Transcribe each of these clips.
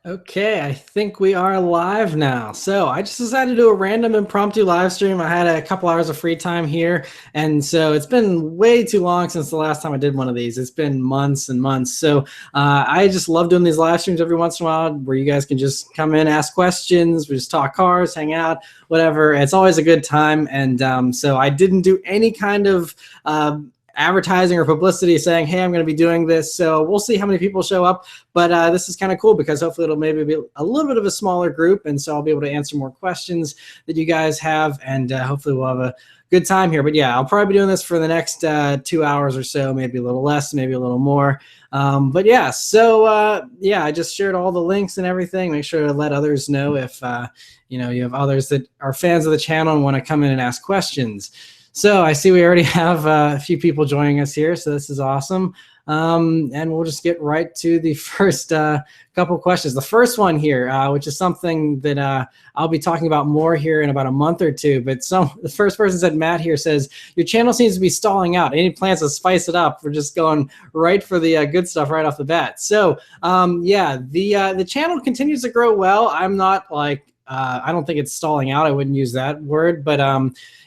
Okay, I think we are live now. So I just decided to do a random impromptu live stream. I had a couple hours of free time here, and so it's been way too long since the last time I did one of these. It's been months and months. So I just love doing these live streams every once in a while where you guys can just come in, ask questions, we just talk cars, hang out, whatever. It's always a good time. And so I didn't do any kind of advertising or publicity saying, hey, I'm going to be doing this. So we'll see how many people show up. But this is kind of cool because hopefully it'll maybe be a little bit of a smaller group. And so I'll be able to answer more questions that you guys have. And hopefully we'll have a good time here. But yeah, I'll probably be doing this for the next 2 hours or so, maybe a little less, maybe a little more. But yeah, so yeah, I just shared all the links and everything. Make sure to let others know if you have others that are fans of the channel and want to come in and ask questions. So I see we already have a few people joining us here, so this is awesome. And we'll just get right to the first couple questions. The first one here, which is something that I'll be talking about more here in about a month or two. But the first person said, Matt here says, your channel seems to be stalling out. Any plans to spice it up? We're just going right for the good stuff right off the bat. So yeah, the channel continues to grow well. I'm not like, I don't think it's stalling out. I wouldn't use that word, but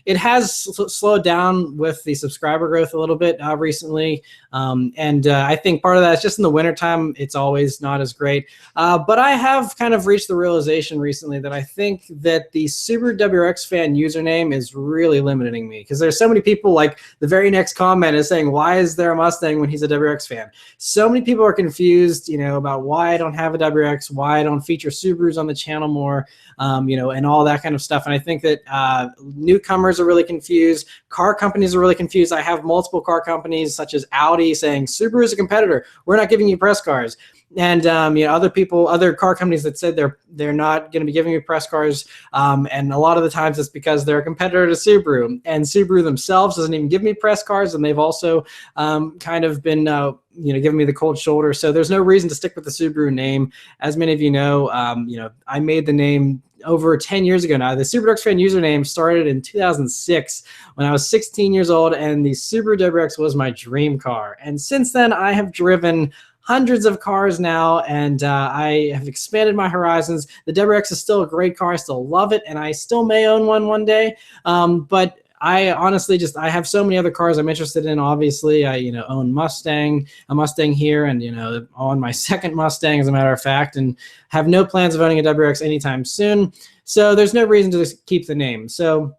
it has slowed down with the subscriber growth a little bit recently. And I think part of that is just in the wintertime, it's always not as great. But I have kind of reached the realization recently that I think that the Subaruwrxfan username is really limiting me, because there's so many people, like the very next comment is saying, why is there a Mustang when he's a WRX fan? So many people are confused, about why I don't have a WRX, why I don't feature Subarus on the channel more, and all that kind of stuff. And I think that newcomers are really confused. Car companies are really confused. I have multiple car companies such as Audi saying Subaru is a competitor. We're not giving you press cars. And other car companies that said they're not going to be giving you press cars, and a lot of the times it's because they're a competitor to Subaru, and Subaru themselves doesn't even give me press cars, and they've also kind of been giving me the cold shoulder. So there's no reason to stick with the Subaru name. As many of you know, I made the name over 10 years ago now. The Subaruwrxfan username started in 2006 when I was 16 years old, and the Subaru WRX was my dream car. And since then, I have driven hundreds of cars now, and I have expanded my horizons. The WRX is still a great car. I still love it, and I still may own one day. But I honestly I have so many other cars I'm interested in. Obviously, I own a Mustang here, and on my second Mustang, as a matter of fact, and have no plans of owning a WRX anytime soon. So there's no reason to just keep the name. So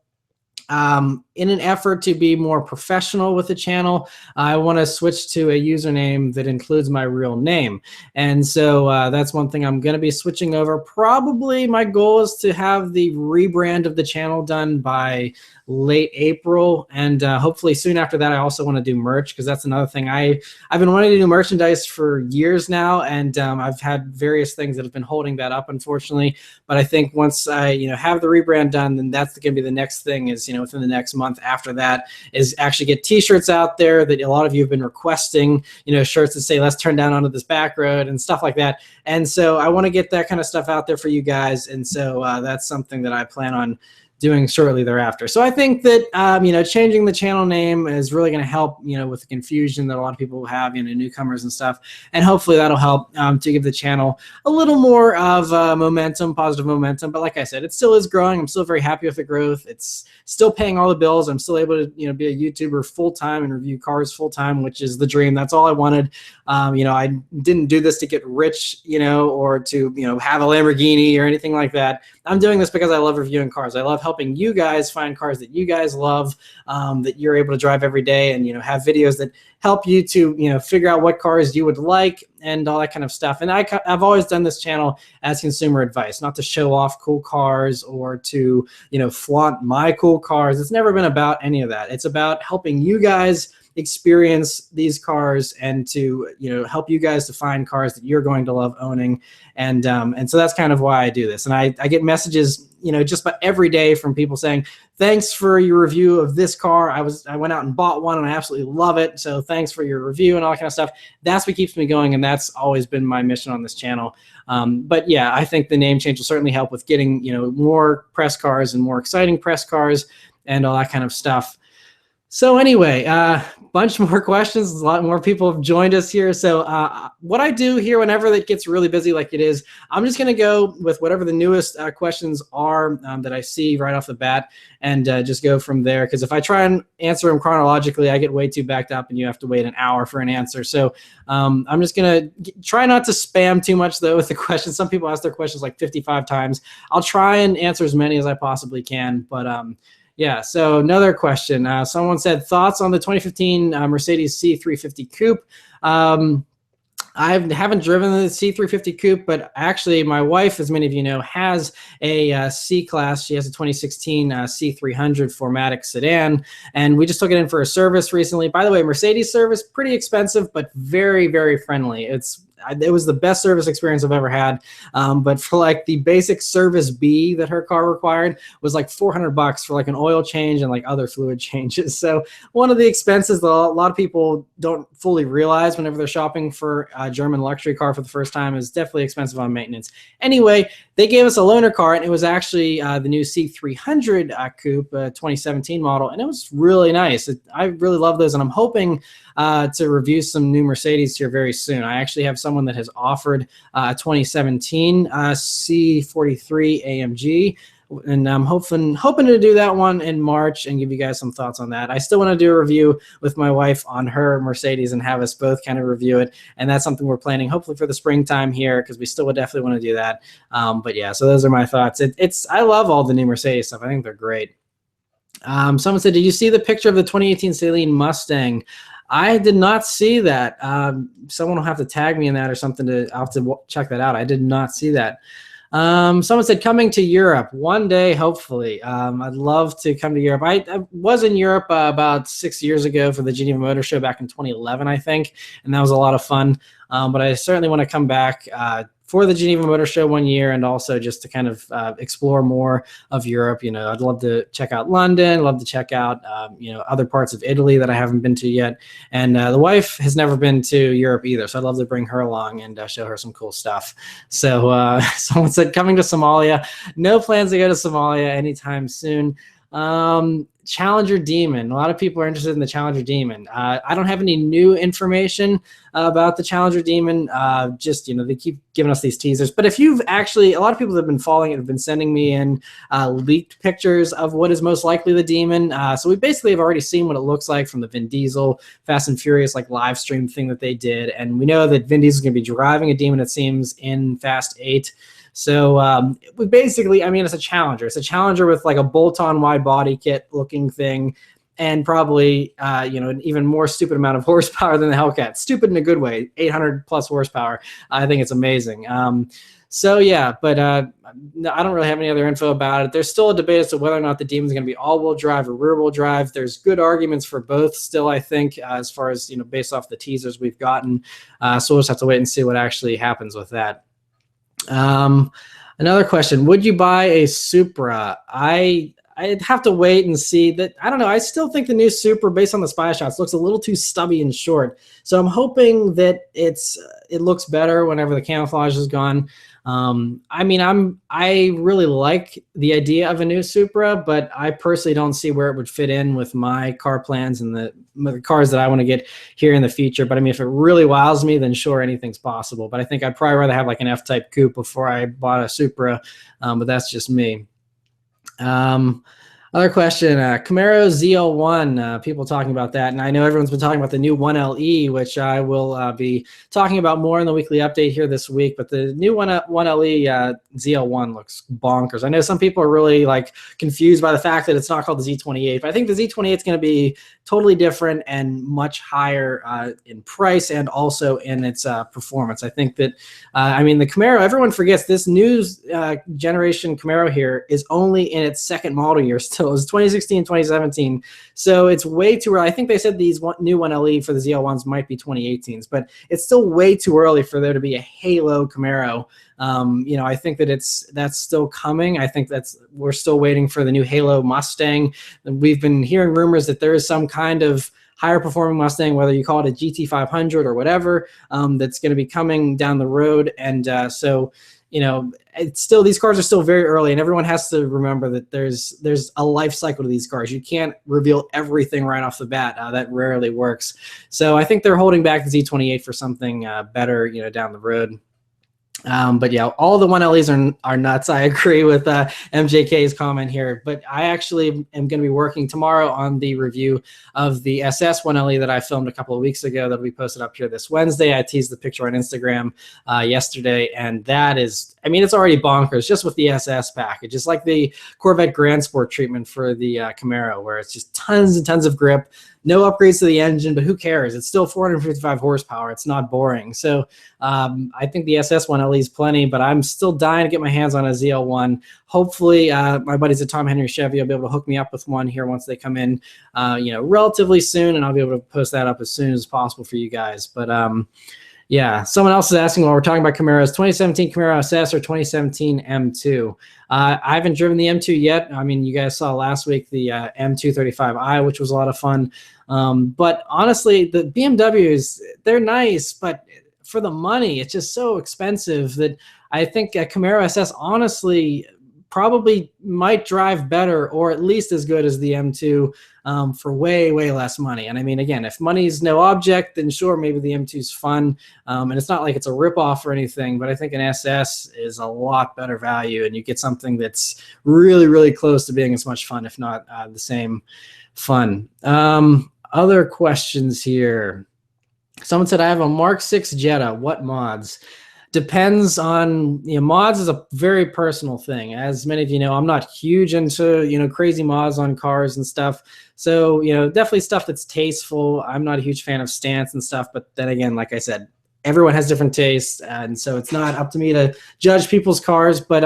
in an effort to be more professional with the channel, I want to switch to a username that includes my real name. And so that's one thing I'm going to be switching over. Probably my goal is to have the rebrand of the channel done by late April, and hopefully soon after that I also want to do merch, because that's another thing. I've been wanting to do merchandise for years now, and I've had various things that have been holding that up, unfortunately. But I think once I have the rebrand done, then that's going to be the next thing, is within the next month after that, is actually get t-shirts out there that a lot of you have been requesting, shirts that say let's turn down onto this back road and stuff like that. And so I want to get that kind of stuff out there for you guys, and so that's something that I plan on doing shortly thereafter. So I think that changing the channel name is really going to help with the confusion that a lot of people have, newcomers and stuff, and hopefully that'll help to give the channel a little more of positive momentum. But like I said, it still is growing. I'm still very happy with the growth. It's still paying all the bills. I'm still able to be a YouTuber full time and review cars full time, which is the dream. That's all I wanted. I didn't do this to get rich, or to have a Lamborghini or anything like that. I'm doing this because I love reviewing cars. I love helping you guys find cars that you guys love, that you're able to drive every day, and have videos that help you to figure out what cars you would like and all that kind of stuff. And I've always done this channel as consumer advice, not to show off cool cars or to flaunt my cool cars. It's never been about any of that. It's about helping you guys experience these cars and to help you guys to find cars that you're going to love owning. And so that's kind of why I do this. And I get messages just about every day from people saying, thanks for your review of this car. I went out and bought one and I absolutely love it, so thanks for your review and all that kind of stuff. That's what keeps me going, and that's always been my mission on this channel. But yeah, I think the name change will certainly help with getting more press cars and more exciting press cars and all that kind of stuff. So anyway, bunch more questions. A lot more people have joined us here. So what I do here whenever it gets really busy like it is, I'm just going to go with whatever the newest questions are that I see right off the bat and just go from there. Because if I try and answer them chronologically, I get way too backed up and you have to wait an hour for an answer. So I'm just going to try not to spam too much, though, with the questions. Some people ask their questions like 55 times. I'll try and answer as many as I possibly can. But yeah, so another question. Someone said, thoughts on the 2015 Mercedes C350 Coupe. I haven't driven the C350 Coupe, but actually my wife, as many of you know, has a C-Class. She has a 2016 C300 4MATIC sedan, and we just took it in for a service recently. By the way, Mercedes service, pretty expensive, but very, very friendly. It was the best service experience I've ever had. But for like the basic service B that her car required was like $400 for like an oil change and like other fluid changes. So one of the expenses that a lot of people don't fully realize whenever they're shopping for a German luxury car for the first time is definitely expensive on maintenance. Anyway, they gave us a loaner car, and it was actually the new C300 Coupe 2017 model, and it was really nice. I really love those, and I'm hoping to review some new Mercedes here very soon. I actually have someone that has offered a 2017 C43 AMG, and I'm hoping to do that one in March and give you guys some thoughts on that. I still want to do a review with my wife on her Mercedes and have us both kind of review it, and that's something we're planning hopefully for the springtime here, because we still would definitely want to do that. But yeah, so those are my thoughts. I love all the new Mercedes stuff. I think they're great. Someone said, did you see the picture of the 2018 Saleen Mustang? I did not see that. Someone will have to tag me in that or something. I'll have to check that out. I did not see that. Someone said, coming to Europe one day, hopefully. I'd love to come to Europe. I was in Europe about 6 years ago for the Geneva Motor Show back in 2011, I think, and that was a lot of fun. But I certainly want to come back for the Geneva Motor Show one year, and also just to kind of explore more of Europe. You know, I'd love to check out London, love to check out, other parts of Italy that I haven't been to yet. And the wife has never been to Europe either, so I'd love to bring her along and show her some cool stuff. So someone said, coming to Somalia. No plans to go to Somalia anytime soon. Challenger Demon. A lot of people are interested in the Challenger Demon. I don't have any new information about the Challenger Demon. Just, they keep giving us these teasers. But if you've actually, a lot of people that have been following it have been sending me in leaked pictures of what is most likely the Demon. So we basically have already seen what it looks like from the Vin Diesel Fast and Furious live stream thing that they did. And we know that Vin Diesel is going to be driving a Demon, it seems, in Fast 8. So we basically, it's a Challenger. It's a Challenger with like a bolt-on wide body kit looking thing, and probably an even more stupid amount of horsepower than the Hellcat. Stupid in a good way, 800 plus horsepower. I think it's amazing. So yeah, but I don't really have any other info about it. There's still a debate as to whether or not the Demon's going to be all-wheel drive or rear-wheel drive. There's good arguments for both still, I think, as far as based off the teasers we've gotten. So we'll just have to wait and see what actually happens with that. Another question, would you buy a Supra? I'd have to wait and see. That I don't know. I still think the new Supra, based on the spy shots, looks a little too stubby and short. So I'm hoping that it looks better whenever the camouflage is gone. I really like the idea of a new Supra, but I personally don't see where it would fit in with my car plans and the cars that I want to get here in the future. But if it really wows me, then sure, anything's possible. But I think I'd probably rather have like an F-Type coupe before I bought a Supra. But that's just me. Other question, Camaro ZL1, people talking about that. And I know everyone's been talking about the new 1LE, which I will be talking about more in the weekly update here this week. But the new 1LE ZL1 looks bonkers. I know some people are really confused by the fact that it's not called the Z28. But I think the Z28 is going to be totally different and much higher in price and also in its performance. I think that, the Camaro, everyone forgets this new generation Camaro here is only in its second model year still. It was 2016, 2017. So it's way too early. I think they said these new 1LE for the ZL1s might be 2018s, but it's still way too early for there to be a halo Camaro. I think that that's still coming. I think we're still waiting for the new Halo Mustang. We've been hearing rumors that there is some kind of higher performing Mustang, whether you call it a GT500 or whatever, that's going to be coming down the road. And so it's still, these cars are still very early, and everyone has to remember that there's a life cycle to these cars. You can't reveal everything right off the bat. That rarely works. So I think they're holding back the Z28 for something better, down the road. But yeah, all the 1LEs are nuts. I agree with MJK's comment here, but I actually am going to be working tomorrow on the review of the SS 1LE that I filmed a couple of weeks ago that'll be posted up here this Wednesday. I teased the picture on Instagram yesterday, and that is, it's already bonkers just with the SS package. It's like the Corvette Grand Sport treatment for the Camaro, where it's just tons and tons of grip, no upgrades to the engine, but who cares? It's still 455 horsepower. It's not boring. So I think the SS 1LE is plenty, but I'm still dying to get my hands on a ZL1. Hopefully, my buddies at Tom Henry Chevy will be able to hook me up with one here once they come in, relatively soon, and I'll be able to post that up as soon as possible for you guys. But yeah, someone else is asking while we're talking about Camaros, 2017 Camaro SS or 2017 M2? I haven't driven the M2 yet. You guys saw last week the M235i, which was a lot of fun. But honestly, the BMWs, they're nice, but for the money, it's just so expensive that I think a Camaro SS honestly probably might drive better, or at least as good as the M2 for way, way less money. And again, if money's no object, then sure, maybe the M2's fun. And it's not like it's a ripoff or anything, but I think an SS is a lot better value, and you get something that's really, really close to being as much fun, if not the same fun. Other questions here. Someone said, I have a Mark 6 Jetta. What mods? Depends on, mods is a very personal thing. As many of you know, I'm not huge into, crazy mods on cars and stuff. So, definitely stuff that's tasteful. I'm not a huge fan of stance and stuff, but then again, like I said, everyone has different tastes, and so it's not up to me to judge people's cars. But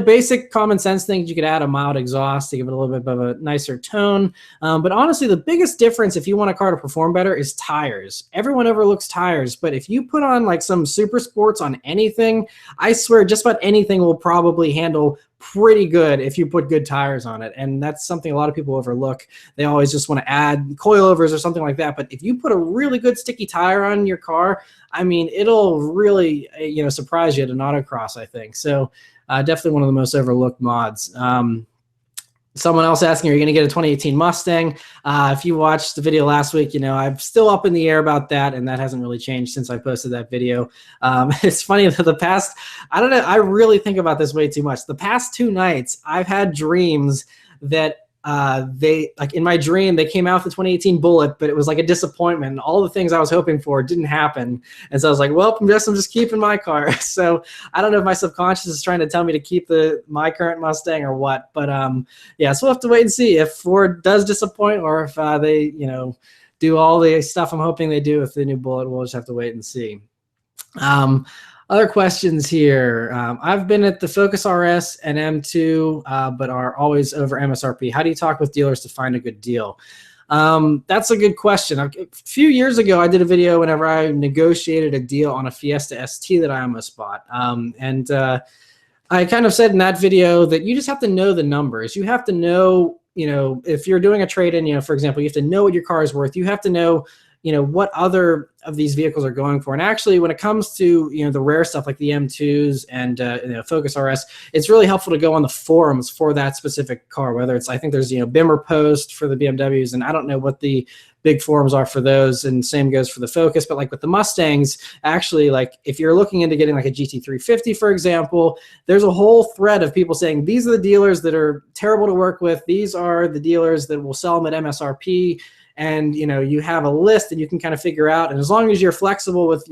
basic common sense things, you could add a mild exhaust to give it a little bit of a nicer tone. But honestly, the biggest difference if you want a car to perform better is tires. Everyone overlooks tires, but if you put on like some super sports on anything, I swear just about anything will probably handle pretty good if you put good tires on it. And that's something a lot of people overlook. They always just want to add coilovers or something like that. But if you put a really good sticky tire on your car, it'll really, surprise you at an autocross, I think. So definitely one of the most overlooked mods. Someone else asking, are you going to get a 2018 Mustang? If you watched the video last week, I'm still up in the air about that, and that hasn't really changed since I posted that video. It's funny that the past, I don't know, I really think about this way too much. The past 2 nights, I've had dreams that they, like in my dream, they came out with the 2018 Bullet, but it was like a disappointment. All the things I was hoping for didn't happen. And so I was like, well, I'm just keeping my car. So I don't know if my subconscious is trying to tell me to keep my current Mustang or what, but yeah, so we'll have to wait and see if Ford does disappoint, or if they, do all the stuff I'm hoping they do with the new Bullet. We'll just have to wait and see. Other questions here. I've been at the Focus RS and M2, but are always over MSRP. How do you talk with dealers to find a good deal? That's a good question. A few years ago, I did a video whenever I negotiated a deal on a Fiesta ST that I almost bought. I kind of said in that video that you just have to know the numbers. You have to know, if you're doing a trade-in, for example, you have to know what your car is worth. You have to know, what other of these vehicles are going for. And actually, when it comes to, the rare stuff like the M2s and, Focus RS, it's really helpful to go on the forums for that specific car, whether it's, I think there's, Bimmer Post for the BMWs, and I don't know what the big forums are for those, and same goes for the Focus. But like with the Mustangs, actually, like if you're looking into getting like a GT350, for example, there's a whole thread of people saying, these are the dealers that are terrible to work with. These are the dealers that will sell them at MSRP. And, you have a list and you can kind of figure out, and as long as you're flexible with,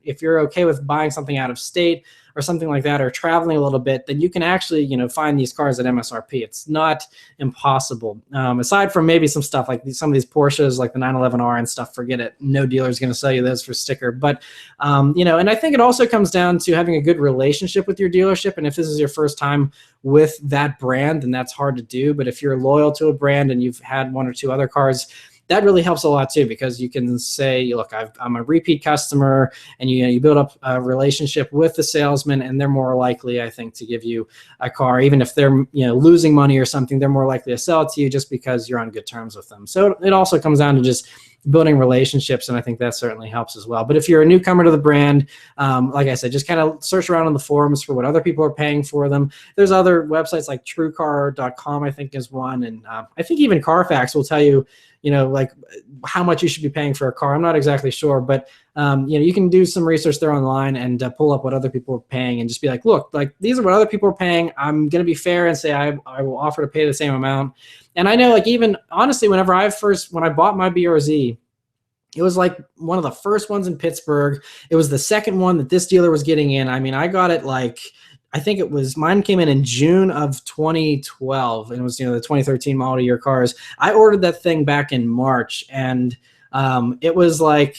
if you're okay with buying something out of state or something like that, or traveling a little bit, then you can actually, find these cars at MSRP. It's not impossible. Aside from maybe some stuff like some of these Porsches, like the 911R and stuff, forget it. No dealer is going to sell you those for sticker. But, and I think it also comes down to having a good relationship with your dealership. And if this is your first time with that brand, then that's hard to do. But if you're loyal to a brand and you've had 1 or 2 other cars, that really helps a lot too, because you can say, look, I'm a repeat customer, and you build up a relationship with the salesman, and they're more likely, I think, to give you a car. Even if they're losing money or something, they're more likely to sell it to you just because you're on good terms with them. So it also comes down to just building relationships, and I think that certainly helps as well. But if you're a newcomer to the brand, like I said, just kind of search around on the forums for what other people are paying for them. There's other websites like TrueCar.com, I think, is one, and I think even Carfax will tell you, like how much you should be paying for a car. I'm not exactly sure, but you can do some research there online and pull up what other people are paying and just be like, look, like these are what other people are paying. I'm going to be fair and say I will offer to pay the same amount. And I know, like, even honestly, when I bought my BRZ, it was like one of the first ones in Pittsburgh. It was the second one that this dealer was getting in. I mean, I got it mine came in June of 2012, and it was, the 2013 model year cars. I ordered that thing back in March, and it was like,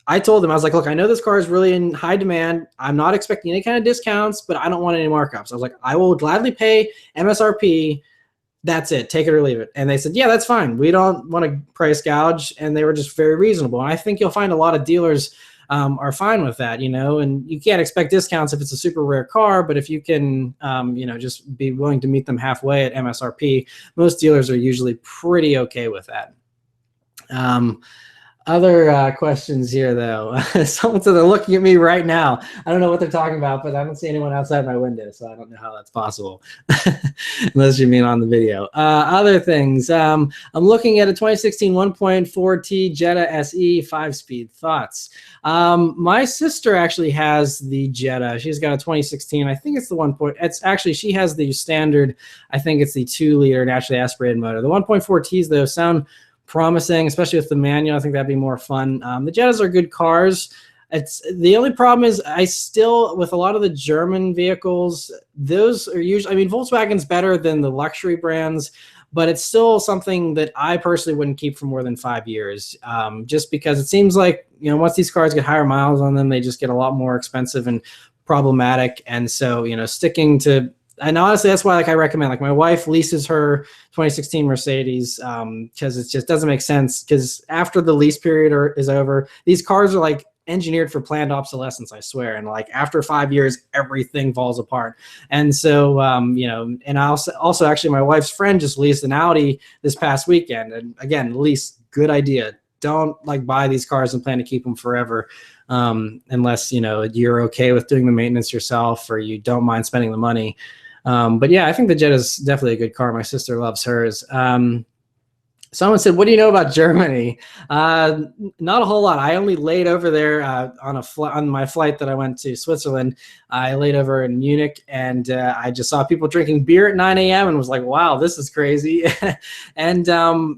I told them, I was like, look, I know this car is really in high demand. I'm not expecting any kind of discounts, but I don't want any markups. I was like, I will gladly pay MSRP. That's it. Take it or leave it. And they said, yeah, that's fine. We don't want to price gouge. And they were just very reasonable. And I think you'll find a lot of dealers are fine with that, and you can't expect discounts if it's a super rare car, but if you can, just be willing to meet them halfway at MSRP, most dealers are usually pretty okay with that. Other questions here, though. Someone said they're looking at me right now. I don't know what they're talking about, but I don't see anyone outside my window, so I don't know how that's possible, unless you mean on the video. Other things. I'm looking at a 2016 1.4T Jetta SE 5-speed. Thoughts? My sister actually has the Jetta. She's got a 2016. I think it's the It's actually, she has the standard. I think it's the 2-liter naturally aspirated motor. The 1.4Ts, though, sound promising, especially with the manual. I think that'd be more fun. The Jettas are good cars. The only problem is I still, with a lot of the German vehicles, those are usually, I mean, Volkswagen's better than the luxury brands, but it's still something that I personally wouldn't keep for more than 5 years, just because it seems like, once these cars get higher miles on them, they just get a lot more expensive and problematic. And so, sticking to, and honestly, that's why, I recommend, my wife leases her 2016 Mercedes, because it just doesn't make sense, because after the lease period is over, these cars are engineered for planned obsolescence, I swear. And after 5 years, everything falls apart. And so, and I also actually, my wife's friend just leased an Audi this past weekend. And again, lease, good idea. Don't buy these cars and plan to keep them forever, unless, you're okay with doing the maintenance yourself or you don't mind spending the money. But yeah, I think the Jetta is definitely a good car. My sister loves hers. Someone said, what do you know about Germany? Not a whole lot. I only laid over there on my flight that I went to Switzerland. I laid over in Munich, and I just saw people drinking beer at 9 a.m. and was like, wow, this is crazy. And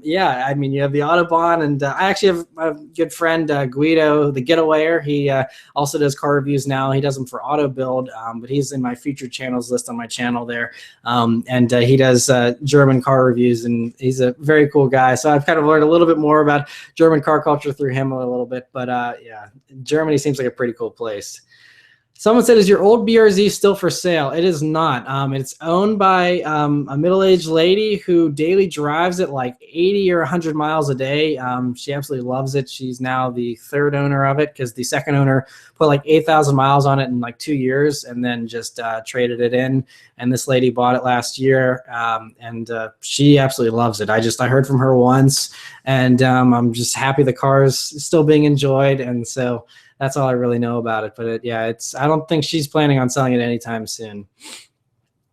yeah, I mean, you have the Autobahn, and I actually have a good friend, Guido, the Getawayer. He also does car reviews now. He does them for Auto Build, but he's in my featured channels list on my channel there. And he does German car reviews, and he's a very cool guy. So I've kind of learned a little bit more about German car culture through him a little bit. But yeah, Germany seems like a pretty cool place. Someone said, is your old BRZ still for sale? It is not. It's owned by a middle-aged lady who daily drives it 80 or 100 miles a day. She absolutely loves it. She's now the third owner of it, because the second owner put 8,000 miles on it in 2 years and then just traded it in. And this lady bought it last year, and she absolutely loves it. I heard from her once, and I'm just happy the car is still being enjoyed. And so that's all I really know about it. But I don't think she's planning on selling it anytime soon.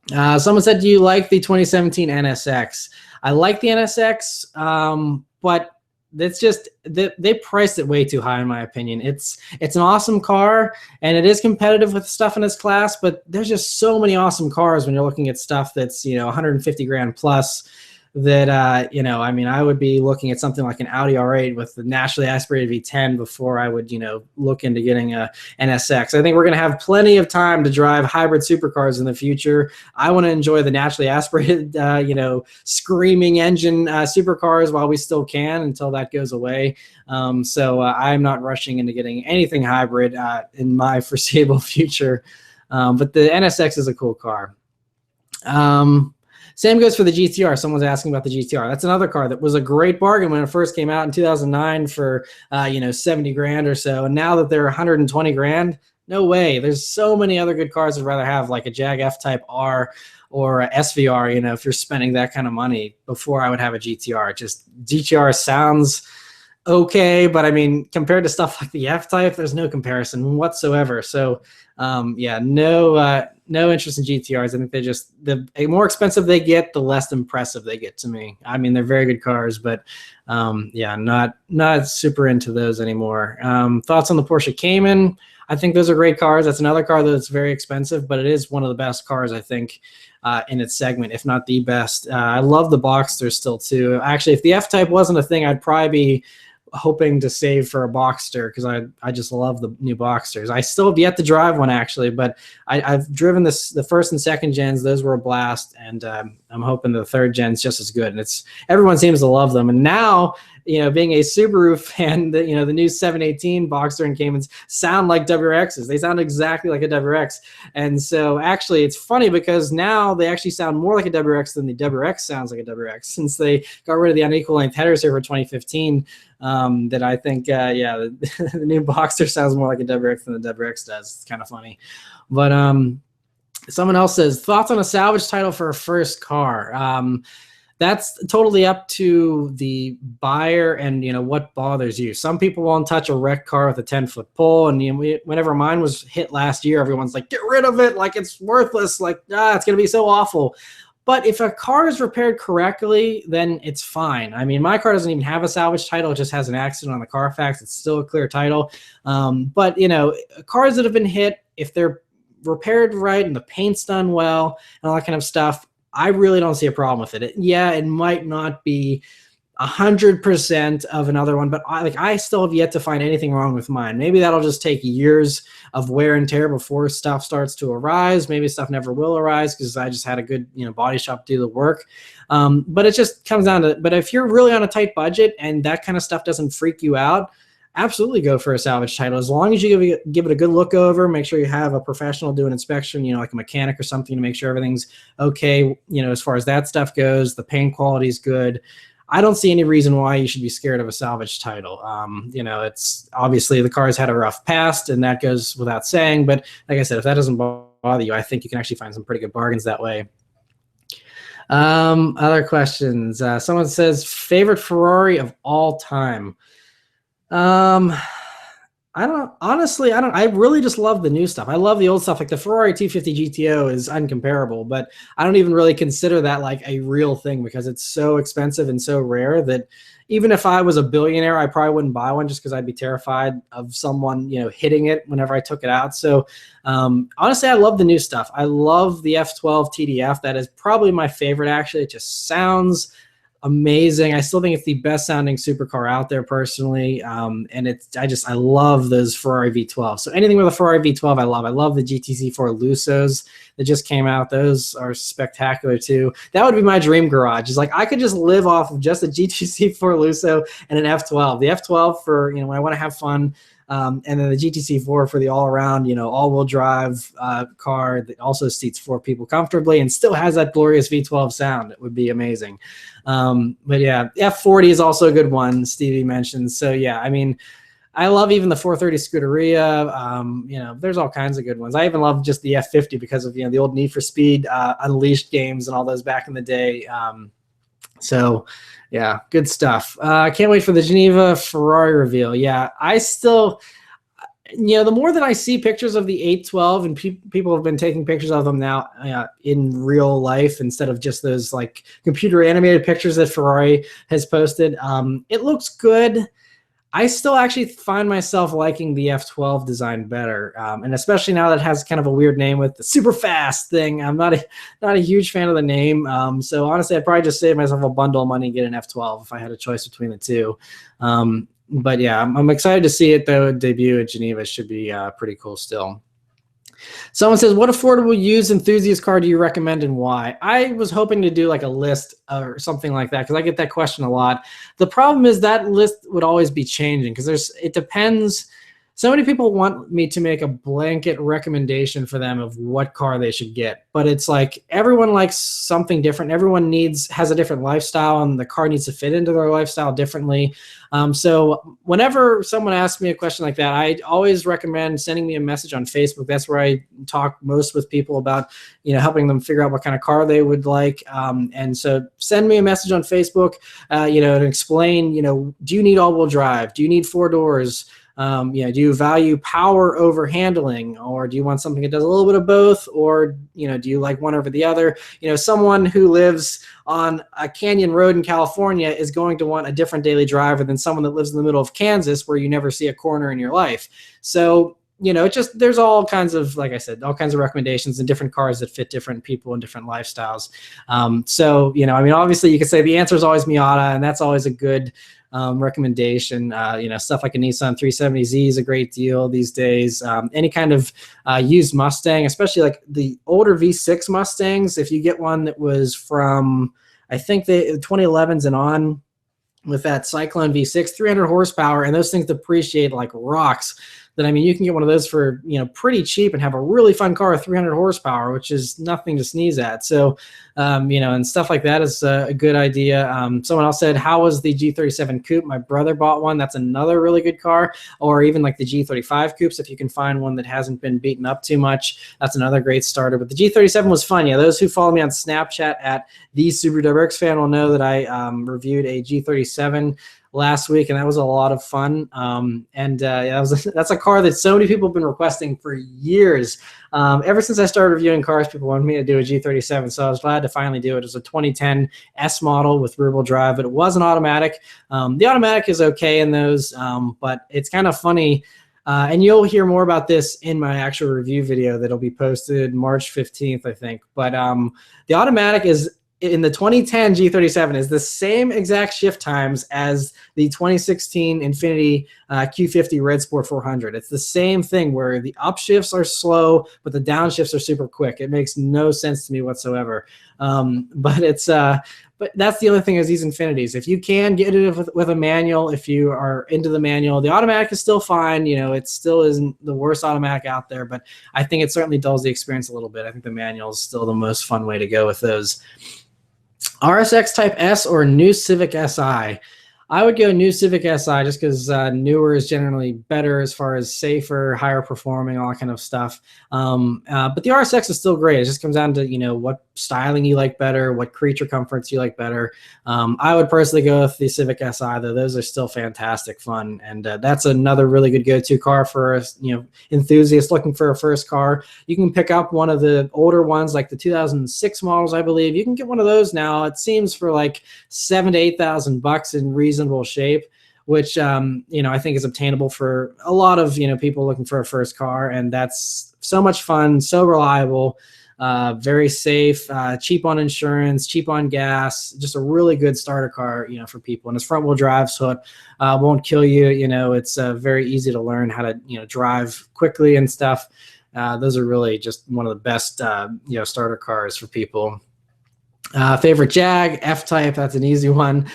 Someone said, do you like the 2017 NSX? I like the NSX, but that's just, they priced it way too high, in my opinion. It's an awesome car, and it is competitive with stuff in its class, but there's just so many awesome cars when you're looking at stuff that's, 150 grand plus, that, I mean, I would be looking at something like an Audi R8 with the naturally aspirated V10 before I would, look into getting a NSX. I think we're going to have plenty of time to drive hybrid supercars in the future. I want to enjoy the naturally aspirated, screaming engine supercars while we still can, until that goes away. So I'm not rushing into getting anything hybrid in my foreseeable future. But the NSX is a cool car. Same goes for the GTR. Someone's asking about the GTR. That's another car that was a great bargain when it first came out in 2009 for 70 grand or so. And now that they're 120 grand, no way. There's so many other good cars I'd rather have, like a Jag F-Type R or a SVR, if you're spending that kind of money, before I would have a GTR. Just GTR sounds okay, but I mean, compared to stuff like the F-Type, there's no comparison whatsoever. So, yeah, no interest in GTRs. I think they just the more expensive they get, the less impressive they get to me. I mean, they're very good cars, but yeah, not super into those anymore. Thoughts on the Porsche Cayman? I think those are great cars. That's another car that's very expensive, but it is one of the best cars, I think, in its segment, if not the best. I love the Boxster still too. Actually, if the F-Type wasn't a thing, I'd probably be hoping to save for a Boxster because I just love the new Boxsters. I still have yet to drive one actually, but I've driven the first and second gens. Those were a blast, and I'm hoping the third gen's just as good. And everyone seems to love them. And now, being a Subaru fan, the new 718 Boxster and Caymans sound like WRXs. They sound exactly like a WRX. And so actually it's funny because now they actually sound more like a WRX than the WRX sounds like a WRX, since they got rid of the unequal length headers here for 2015. That I think, yeah, the new Boxster sounds more like a WRX than the WRX does. It's kind of funny. But someone else says, thoughts on a salvage title for a first car? That's totally up to the buyer and what bothers you. Some people won't touch a wrecked car with a 10-foot pole, and whenever mine was hit last year, everyone's like, get rid of it, like it's worthless, like it's gonna be so awful. But if a car is repaired correctly, then it's fine. I mean, my car doesn't even have a salvage title; it just has an accident on the Carfax. It's still a clear title. But cars that have been hit, if they're repaired right and the paint's done well and all that kind of stuff, I really don't see a problem with it. It might not be 100% of another one, but I still have yet to find anything wrong with mine. Maybe that'll just take years of wear and tear before stuff starts to arise. Maybe stuff never will arise because I just had a good body shop do the work. But it just comes down to, but if you're really on a tight budget and that kind of stuff doesn't freak you out, absolutely go for a salvage title. As long as you give it a good look over, make sure you have a professional do an inspection, like a mechanic or something, to make sure everything's okay, as far as that stuff goes. The paint quality is good. I don't see any reason why you should be scared of a salvage title. It's obviously the car's had a rough past, and that goes without saying. But like I said, if that doesn't bother you, I think you can actually find some pretty good bargains that way. Other questions. Someone says, favorite Ferrari of all time. I really just love the new stuff. I love the old stuff. Like the Ferrari 250 GTO is uncomparable, but I don't even really consider that like a real thing because it's so expensive and so rare that even if I was a billionaire, I probably wouldn't buy one just because I'd be terrified of someone, hitting it whenever I took it out. So honestly, I love the new stuff. I love the F12 TDF. That is probably my favorite, actually. It just sounds amazing. I still think it's the best sounding supercar out there personally. And I love those Ferrari V12. So anything with a Ferrari V12, I love. I love the GTC4 Lusos that just came out. Those are spectacular too. That would be my dream garage. It's like I could just live off of just a GTC4 Luso and an F12. The F12 for, when I want to have fun. And then the GTC4 for the all-around, all-wheel drive car that also seats 4 people comfortably and still has that glorious V12 sound. It would be amazing. But yeah, F40 is also a good one, Stevie mentioned. So yeah, I mean, I love even the 430 Scuderia. There's all kinds of good ones. I even love just the F50 because of, the old Need for Speed Unleashed games and all those back in the day. So yeah, good stuff. I can't wait for the Geneva Ferrari reveal. Yeah, I still, the more that I see pictures of the 812 and people have been taking pictures of them now in real life instead of just those like computer animated pictures that Ferrari has posted. It looks good. I still actually find myself liking the F12 design better, and especially now that it has kind of a weird name with the super fast thing. I'm not a huge fan of the name, so honestly, I'd probably just save myself a bundle of money and get an F12 if I had a choice between the two. But yeah, I'm excited to see it though debut at Geneva. It should be pretty cool still. Someone says, what affordable used enthusiast car do you recommend and why? I was hoping to do like a list or something like that because I get that question a lot. The problem is that list would always be changing because it depends. So many people want me to make a blanket recommendation for them of what car they should get, but it's like everyone likes something different. Everyone has a different lifestyle, and the car needs to fit into their lifestyle differently. So whenever someone asks me a question like that, I always recommend sending me a message on Facebook. That's where I talk most with people about, helping them figure out what kind of car they would like. And so send me a message on Facebook, and explain, do you need all-wheel drive? Do you need 4 doors? Do you value power over handling, or do you want something that does a little bit of both, or do you like one over the other? Someone who lives on a canyon road in California is going to want a different daily driver than someone that lives in the middle of Kansas where you never see a corner in your life. So there's all kinds of, like I said, all kinds of recommendations and different cars that fit different people and different lifestyles. Obviously you could say the answer is always Miata, and that's always a good recommendation. Stuff like a Nissan 370Z is a great deal these days. Any kind of used Mustang, especially like the older V6 Mustangs, if you get one that was from, I think the 2011s and on, with that Cyclone V6, 300 horsepower, and those things depreciate like rocks. Then you can get one of those for pretty cheap and have a really fun car with 300 horsepower, which is nothing to sneeze at. So and stuff like that is a good idea. Someone else said, how was the G37 Coupe? My brother bought one. That's another really good car. Or even like the G35 Coupes, if you can find one that hasn't been beaten up too much, that's another great starter. But the G37 was fun. Yeah, those who follow me on Snapchat at the Subaruwrxfan will know that I reviewed a G37 last week, and that was a lot of fun. That's a car that so many people have been requesting for years. Ever since I started reviewing cars, people wanted me to do a G37, so I was glad to finally do it. It was a 2010 S model with rear-wheel drive, but it was an automatic. The automatic is okay in those, but it's kind of funny. And you'll hear more about this in my actual review video that'll be posted March 15th, I think. But the automatic is, in the 2010 G37, is the same exact shift times as the 2016 Infiniti Q50 Red Sport 400. It's the same thing where the upshifts are slow, but the downshifts are super quick. It makes no sense to me whatsoever. But that's the only thing is these Infinitis. If you can get it with a manual, if you are into the manual, the automatic is still fine. It still isn't the worst automatic out there, but I think it certainly dulls the experience a little bit. I think the manual is still the most fun way to go with those. RSX Type S or new Civic Si? I would go new Civic Si just because newer is generally better as far as safer, higher performing, all that kind of stuff. But the RSX is still great. It just comes down to, what styling you like better, what creature comforts you like better. I would personally go with the Civic Si, though. Those are still fantastic fun. And that's another really good go-to car for enthusiasts looking for a first car. You can pick up one of the older ones, like the 2006 models, I believe. You can get one of those now. It seems for like $7,000 to $8,000 in reasonable shape, which I think is obtainable for a lot of people looking for a first car. And that's so much fun, so reliable, very safe, cheap on insurance, cheap on gas, just a really good starter car for people. And it's front wheel drive, so it won't kill you. It's very easy to learn how to drive quickly and stuff. Those are really just one of the best starter cars for people. Favorite Jag, F-Type, that's an easy one.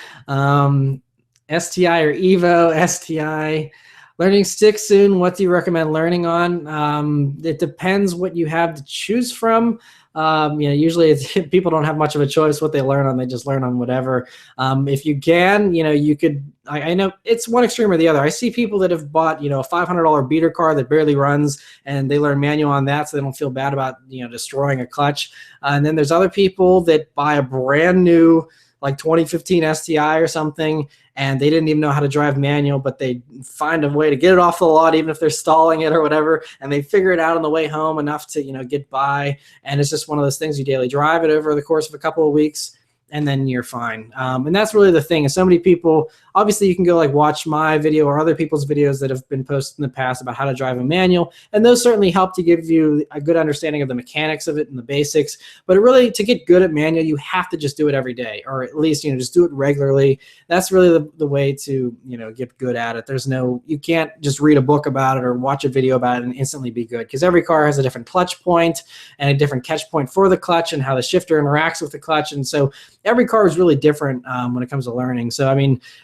STI or Evo, STI. Learning stick soon. What do you recommend learning on? It depends what you have to choose from. Usually people don't have much of a choice what they learn on. They just learn on whatever. If you can, you could, I know it's one extreme or the other. I see people that have bought, a $500 beater car that barely runs, and they learn manual on that so they don't feel bad about, destroying a clutch. And then there's other people that buy a brand new, like 2015 STI or something, and they didn't even know how to drive manual, but they find a way to get it off the lot, even if they're stalling it or whatever, and they figure it out on the way home enough to, get by. And it's just one of those things, you daily drive it over the course of a couple of weeks, and then you're fine. And that's really the thing. Is so many people, obviously you can go watch my video or other people's videos that have been posted in the past about how to drive a manual, and those certainly help to give you a good understanding of the mechanics of it and the basics. But really, to get good at manual, you have to just do it every day, or at least just do it regularly. That's really the way to get good at it. You can't just read a book about it or watch a video about it and instantly be good, because every car has a different clutch point and a different catch point for the clutch and how the shifter interacts with the clutch. And so every car is really different when it comes to learning. So,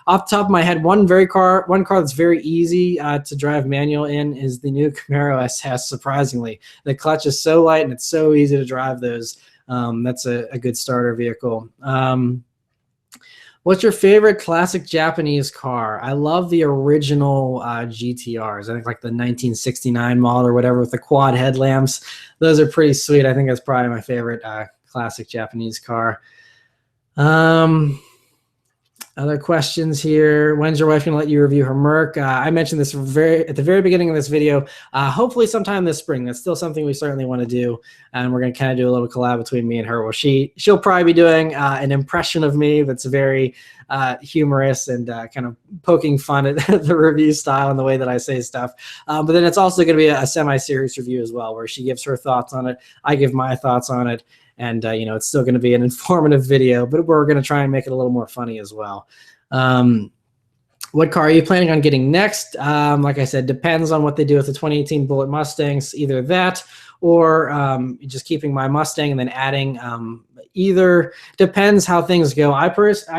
off off the top of my head, one car that's very easy to drive manual in is the new Camaro SS. Surprisingly, the clutch is so light and it's so easy to drive those. That's a good starter vehicle. What's your favorite classic Japanese car? I love the original GTRs. I think like the 1969 model or whatever with the quad headlamps. Those are pretty sweet. I think that's probably my favorite classic Japanese car. Other questions here. When's your wife going to let you review her Merc? I mentioned this at the very beginning of this video. Hopefully sometime this spring. That's still something we certainly want to do. And we're going to kind of do a little collab between me and her. Well, she'll probably be doing an impression of me that's very humorous and kind of poking fun at the review style and the way that I say stuff. But then it's also going to be a semi-serious review as well, where she gives her thoughts on it. I give my thoughts on it. And, it's still going to be an informative video, but we're going to try and make it a little more funny as well. What car are you planning on getting next? Like I said, depends on what they do with the 2018 Bullitt Mustangs, either that or just keeping my Mustang and then adding either. Depends how things go. I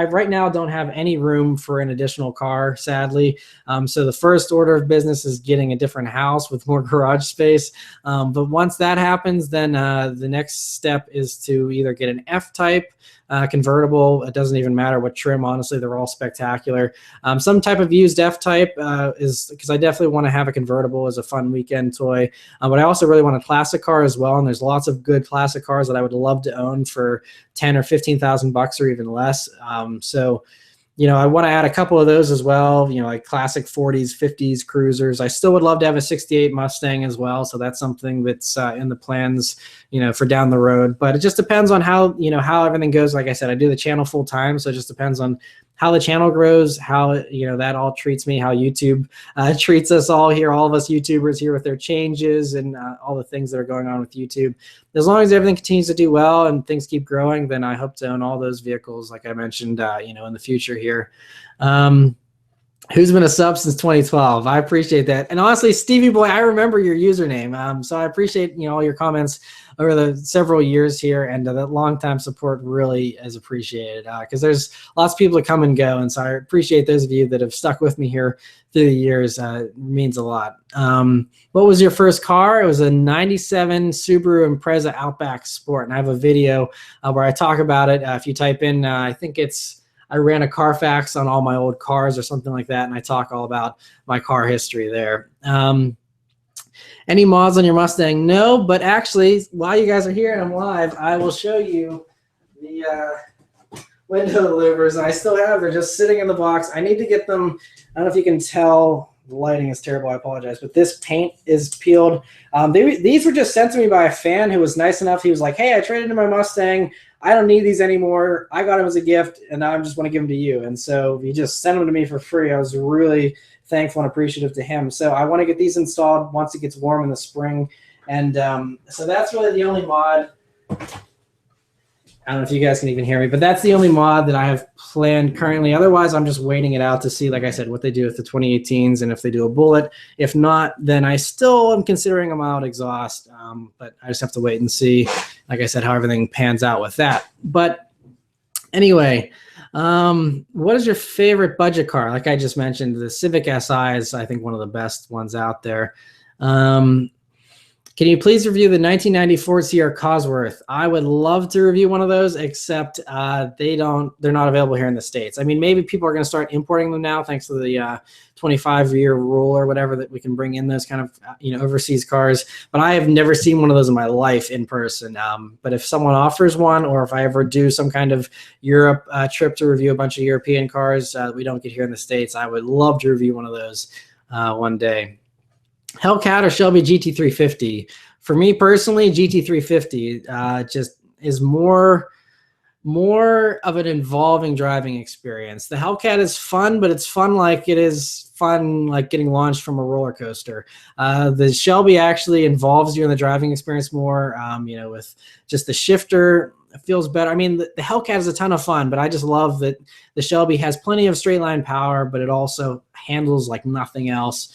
right now don't have any room for an additional car, sadly. So the first order of business is getting a different house with more garage space. But once that happens, then the next step is to either get an F-type convertible. It doesn't even matter what trim. Honestly, they're all spectacular. Some type of used F-type is because I definitely want to have a convertible as a fun weekend toy. But I also really want a classic car as well. And there's lots of good classic cars that I would love to own for 10 or 15,000 bucks or even less. So I want to add a couple of those as well, like classic 40s, 50s cruisers. I still would love to have a 68 Mustang as well. So that's something that's in the plans, for down the road. But it just depends on how everything goes. Like I said, I do the channel full time. So it just depends on how the channel grows, how, that all treats me, how YouTube treats us all here, all of us YouTubers here with their changes and all the things that are going on with YouTube. As long as everything continues to do well and things keep growing, then I hope to own all those vehicles, like I mentioned, in the future here. Who's been a sub since 2012? I appreciate that. And honestly, Stevie Boy, I remember your username. So I appreciate, all your comments over the several years here, and that long-time support really is appreciated because there's lots of people that come and go. And so I appreciate those of you that have stuck with me here through the years. It means a lot. What was your first car? It was a 97 Subaru Impreza Outback Sport. And I have a video where I talk about it. If you type in, I think I ran a Carfax on all my old cars or something like that, and I talk all about my car history there. Any mods on your Mustang? No, but actually, while you guys are here and I'm live, I will show you the window louvers. I still have. They're just sitting in the box. I need to get them. I don't know if you can tell. The lighting is terrible. I apologize. But this paint is peeled. These were just sent to me by a fan who was nice enough. He was like, hey, I traded in my Mustang. I don't need these anymore. I got them as a gift, and I just want to give them to you. And so he just sent them to me for free. I was really thankful and appreciative to him. So I want to get these installed once it gets warm in the spring. And so that's really the only mod. I don't know if you guys can even hear me, but that's the only mod that I have planned currently. Otherwise, I'm just waiting it out to see, like I said, what they do with the 2018s and if they do a Bullitt. If not, then I still am considering a mild exhaust, but I just have to wait and see, like I said, how everything pans out with that. But anyway, what is your favorite budget car? Like I just mentioned, the Civic Si is, I think, one of the best ones out there. Can you please review the 1994 Sierra Cosworth? I would love to review one of those, except they're not available here in the States. I mean, maybe people are going to start importing them now, thanks to the 25-year rule or whatever, that we can bring in those kind of overseas cars. But I have never seen one of those in my life in person. But if someone offers one, or if I ever do some kind of Europe trip to review a bunch of European cars that we don't get here in the States, I would love to review one of those one day. Hellcat or Shelby GT350? For me personally, GT350 just is more of an involving driving experience. The Hellcat is fun, but it's fun like it is fun like getting launched from a roller coaster. The Shelby actually involves you in the driving experience more, with just the shifter. It feels better. I mean, the Hellcat is a ton of fun, but I just love that the Shelby has plenty of straight line power, but it also handles like nothing else.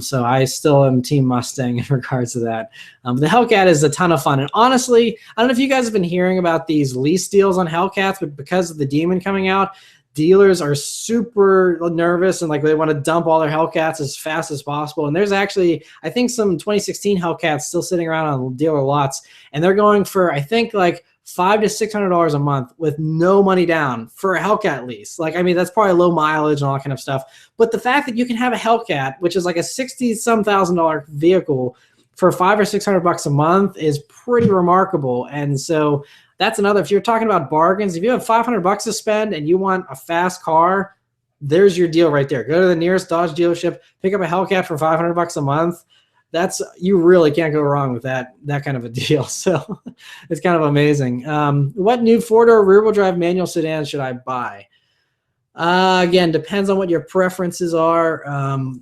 So I still am Team Mustang in regards to that. The Hellcat is a ton of fun. And honestly, I don't know if you guys have been hearing about these lease deals on Hellcats, but because of the Demon coming out, dealers are super nervous and like they want to dump all their Hellcats as fast as possible. And there's actually, I think, some 2016 Hellcats still sitting around on dealer lots, and they're going for, I think, like $500 to $600 a month with no money down for a Hellcat lease. Like, I mean, that's probably low mileage and all that kind of stuff. But the fact that you can have a Hellcat, which is like a $60-some thousand vehicle, for $500 or $600 a month is pretty remarkable. And so that's another, if you're talking about bargains, if you have $500 to spend and you want a fast car, there's your deal right there. Go to the nearest Dodge dealership, pick up a Hellcat for $500 a month. You really can't go wrong with that kind of a deal. So it's kind of amazing. What new four-door rear-wheel drive manual sedan should I buy? Again, depends on what your preferences are.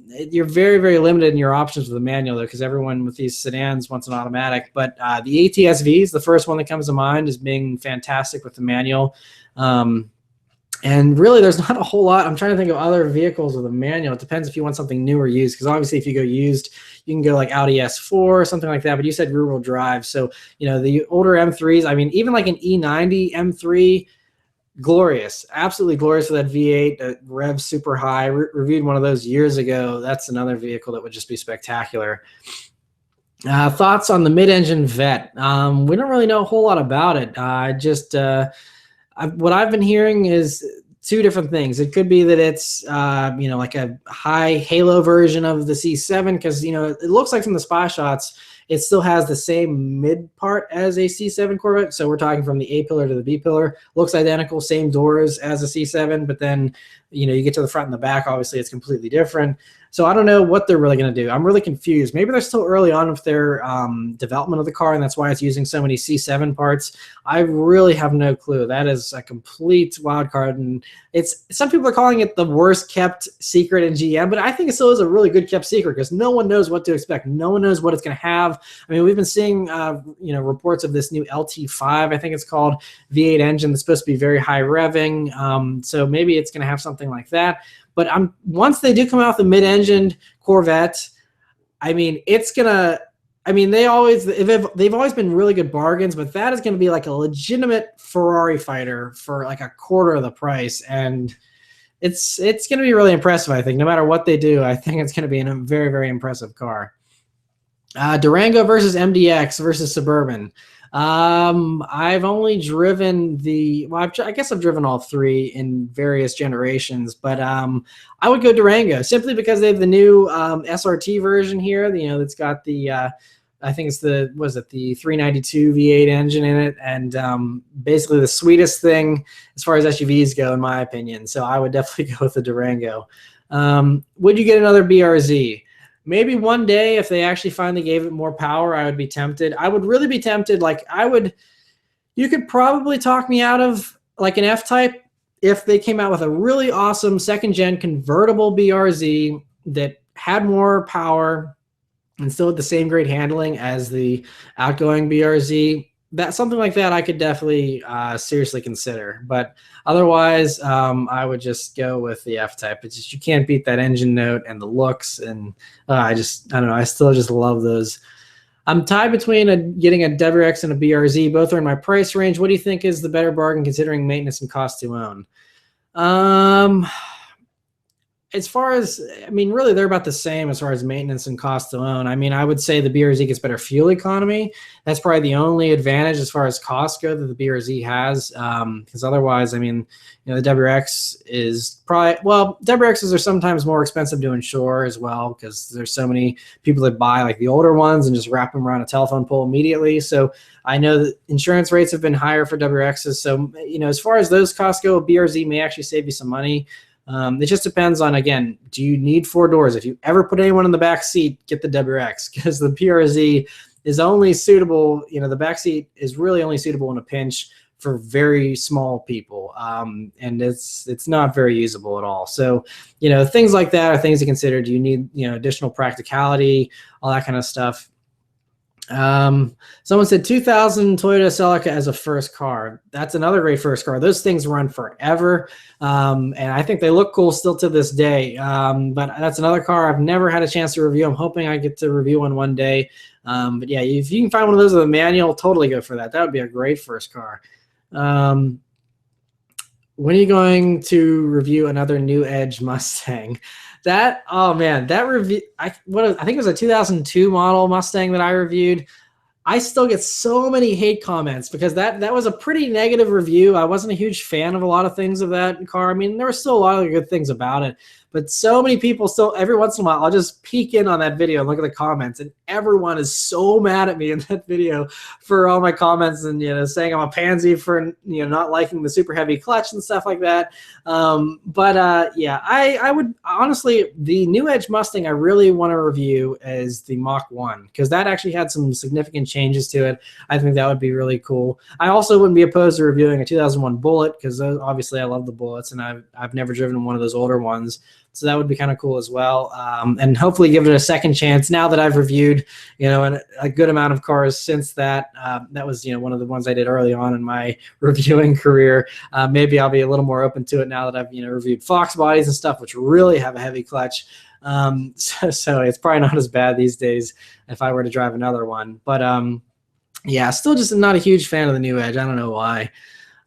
You're very, very limited in your options with the manual, though, because everyone with these sedans wants an automatic. But the ATS-V is the first one that comes to mind as being fantastic with the manual. And really, there's not a whole lot. I'm trying to think of other vehicles with a manual. It depends if you want something new or used, because obviously if you go used, you can go like Audi S4 or something like that. But you said rear-wheel drive. So, the older M3s, I mean, even like an E90 M3, glorious, absolutely glorious for that V8 that revs super high. Reviewed one of those years ago. That's another vehicle that would just be spectacular. Thoughts on the mid-engine Vet? We don't really know a whole lot about it. What I've been hearing is two different things. It could be that it's like a high halo version of the C7, because it looks like from the spy shots it still has the same mid part as a C7 Corvette. So we're talking from the A pillar to the B pillar. Looks identical, same doors as a C7, but then you get to the front and the back, obviously it's completely different. So I don't know what they're really going to do. I'm really confused. Maybe they're still early on with their development of the car, and that's why it's using so many C7 parts. I really have no clue. That is a complete wild card, and some people are calling it the worst kept secret in GM, but I think it still is a really good kept secret because no one knows what to expect. No one knows what it's going to have. I mean, we've been seeing reports of this new LT5, I think it's called, V8 engine that's supposed to be very high revving. So maybe it's going to have something like that. But once they do come out with a mid-engined Corvette, I mean, they've always been really good bargains, but that is going to be like a legitimate Ferrari fighter for like a quarter of the price, and it's going to be really impressive. I think no matter what they do, I think it's going to be a very, very impressive car. Durango versus MDX versus Suburban. I've only driven I guess I've driven all three in various generations, but I would go Durango simply because they have the new SRT version here. That's got the I think it's the 392 V8 engine in it, and basically the sweetest thing as far as SUVs go, in my opinion. So I would definitely go with the Durango. Would you get another BRZ? Maybe one day, if they actually finally gave it more power, I would be tempted. I would really be tempted. You could probably talk me out of like an F-Type if they came out with a really awesome second-gen convertible BRZ that had more power and still had the same great handling as the outgoing BRZ. Something like that I could definitely seriously consider. But otherwise, I would just go with the F-Type. It's just, you can't beat that engine note and the looks, and I don't know. I still just love those. I'm tied between getting a WRX and a BRZ. Both are in my price range. What do you think is the better bargain considering maintenance and cost to own? As far as, really they're about the same as far as maintenance and cost to own. I would say the BRZ gets better fuel economy. That's probably the only advantage as far as cost go that the BRZ has. Because otherwise, the WRX is probably, WRXs are sometimes more expensive to insure as well, because there's so many people that buy like the older ones and just wrap them around a telephone pole immediately. So I know that insurance rates have been higher for WRXs. So, as far as those costs go, a BRZ may actually save you some money. It just depends on, again, do you need four doors? If you ever put anyone in the back seat, get the WRX, because the BRZ is only suitable, the back seat is really only suitable in a pinch for very small people, and it's not very usable at all. So, things like that are things to consider. Do you need, additional practicality, all that kind of stuff? Someone said 2000 Toyota Celica as a first car. That's another great first car. Those things run forever. And I think they look cool still to this day. But that's another car I've never had a chance to review. I'm hoping I get to review one day. But yeah, if you can find one of those with a manual, totally go for that. That would be a great first car. when are you going to review another New Edge Mustang? That, oh man, that review, I think it was a 2002 model Mustang that I reviewed. I still get so many hate comments because that was a pretty negative review. I wasn't a huge fan of a lot of things of that car. I mean, there were still a lot of good things about it, but so many people still, every once in a while, I'll just peek in on that video and look at the comments, and everyone is so mad at me in that video for all my comments and, saying I'm a pansy for, not liking the super heavy clutch and stuff like that. Yeah, I would honestly, the New Edge Mustang I really want to review is the Mach 1, because that actually had some significant changes to it. I think that would be really cool. I also wouldn't be opposed to reviewing a 2001 Bullet, because obviously I love the Bullets, and I've never driven one of those older ones. So that would be kind of cool as well. And hopefully give it a second chance now that I've reviewed, a good amount of cars since that. That was, one of the ones I did early on in my reviewing career. Maybe I'll be a little more open to it now that I've, reviewed Fox bodies and stuff, which really have a heavy clutch. So it's probably not as bad these days if I were to drive another one. But yeah, still just not a huge fan of the New Edge. I don't know why.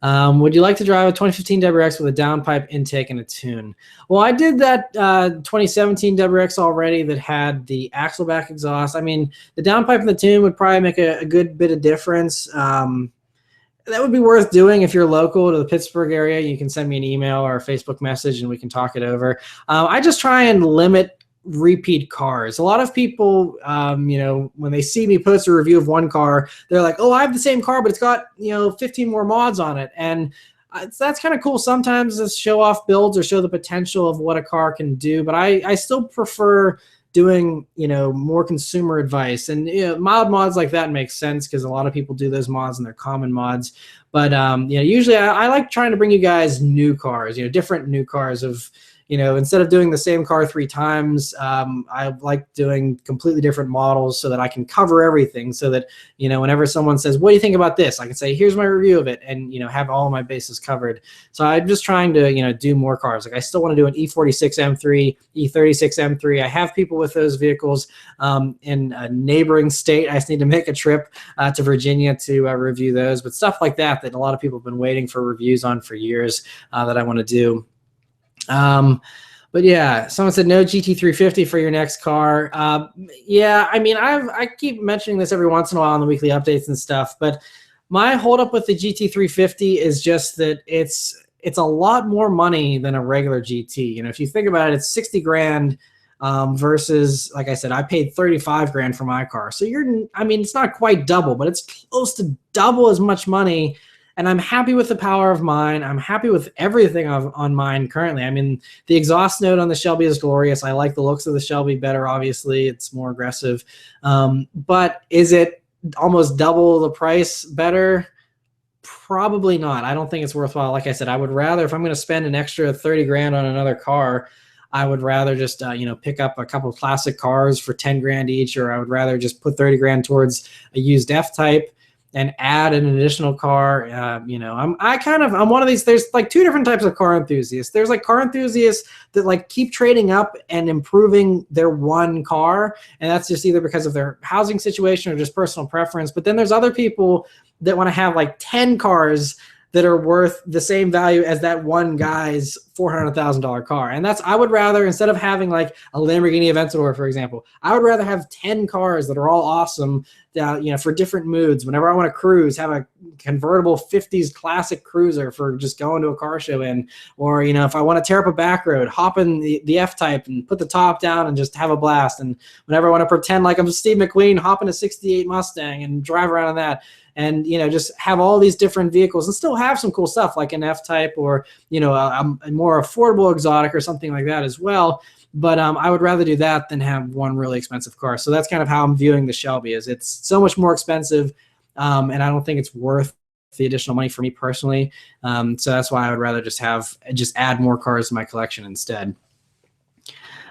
Would you like to drive a 2015 WRX with a downpipe intake and a tune? Well, I did that 2017 WRX already that had the axleback exhaust. I mean, the downpipe and the tune would probably make a good bit of difference. That would be worth doing if you're local to the Pittsburgh area. You can send me an email or a Facebook message and we can talk it over. I just try and limit repeat cars. A lot of people, when they see me post a review of one car, they're like, oh, I have the same car, but it's got, 15 more mods on it. And that's kind of cool sometimes to show off builds or show the potential of what a car can do. But I still prefer doing, more consumer advice, and mild mods like that makes sense because a lot of people do those mods and they're common mods. But usually I like trying to bring you guys new cars, different new cars of, instead of doing the same car 3 times, I like doing completely different models so that I can cover everything, so that, whenever someone says, what do you think about this? I can say, here's my review of it, and, have all my bases covered. So I'm just trying to, do more cars. Like I still want to do an E46 M3, E36 M3. I have people with those vehicles in a neighboring state. I just need to make a trip to Virginia to review those, but stuff like that a lot of people have been waiting for reviews on for years that I want to do. But yeah, someone said no GT350 for your next car. Yeah, I mean, I keep mentioning this every once in a while in the weekly updates and stuff, but my holdup with the GT350 is just that it's a lot more money than a regular GT. If you think about it, it's 60 grand versus, like I said, I paid 35 grand for my car. So it's not quite double, but it's close to double as much money. And I'm happy with the power of mine. I'm happy with everything on mine currently. I mean, the exhaust note on the Shelby is glorious. I like the looks of the Shelby better, obviously. It's more aggressive. But is it almost double the price better? Probably not. I don't think it's worthwhile. Like I said, I would rather, if I'm going to spend an extra 30 grand on another car, I would rather just, pick up a couple of classic cars for 10 grand each, or I would rather just put 30 grand towards a used F-Type and add an additional car. I'm one of these, there's like 2 different types of car enthusiasts. There's like car enthusiasts that like keep trading up and improving their one car. And that's just either because of their housing situation or just personal preference. But then there's other people that want to have like 10 cars that are worth the same value as that one guy's $400,000 car. And I would rather, instead of having like a Lamborghini Aventador, for example, I would rather have 10 cars that are all awesome, for different moods. Whenever I want to cruise, have a convertible 50s classic cruiser for just going to a car show in, or, if I want to tear up a back road, hop in the F-Type and put the top down and just have a blast. And whenever I want to pretend like I'm Steve McQueen, hop in a 68 Mustang and drive around in that. And, just have all these different vehicles and still have some cool stuff like an F-Type or, a more affordable exotic or something like that as well. But I would rather do that than have one really expensive car. So that's kind of how I'm viewing the Shelby, is it's so much more expensive, and I don't think it's worth the additional money for me personally. So that's why I would rather just add more cars to my collection instead.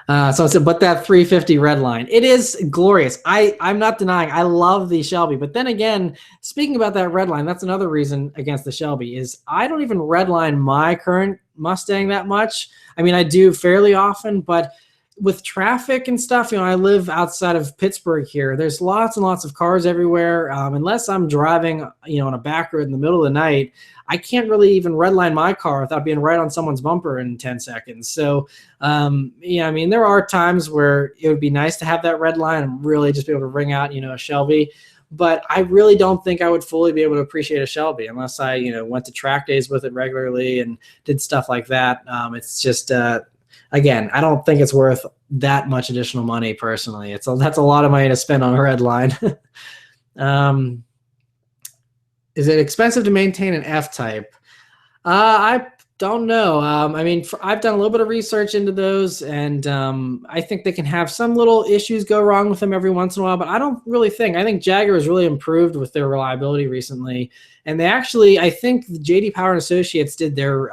So I said, but that 350 Redline, it is glorious. I'm not denying I love the Shelby, but then again, speaking about that Redline, that's another reason against the Shelby is I don't even redline my current Mustang that much. I mean, I do fairly often, but with traffic and stuff, I live outside of Pittsburgh here. There's lots and lots of cars everywhere. Unless I'm driving, on a back road in the middle of the night, I can't really even redline my car without being right on someone's bumper in 10 seconds. So, there are times where it would be nice to have that red line and really just be able to ring out, a Shelby. But I really don't think I would fully be able to appreciate a Shelby unless I, went to track days with it regularly and did stuff like that. It's just, again, I don't think it's worth that much additional money personally. That's a lot of money to spend on a red line. Is it expensive to maintain an F-Type? I don't know. I've done a little bit of research into those, and I think they can have some little issues go wrong with them every once in a while, but I think Jaguar has really improved with their reliability recently. And they actually, I think JD Power and Associates did their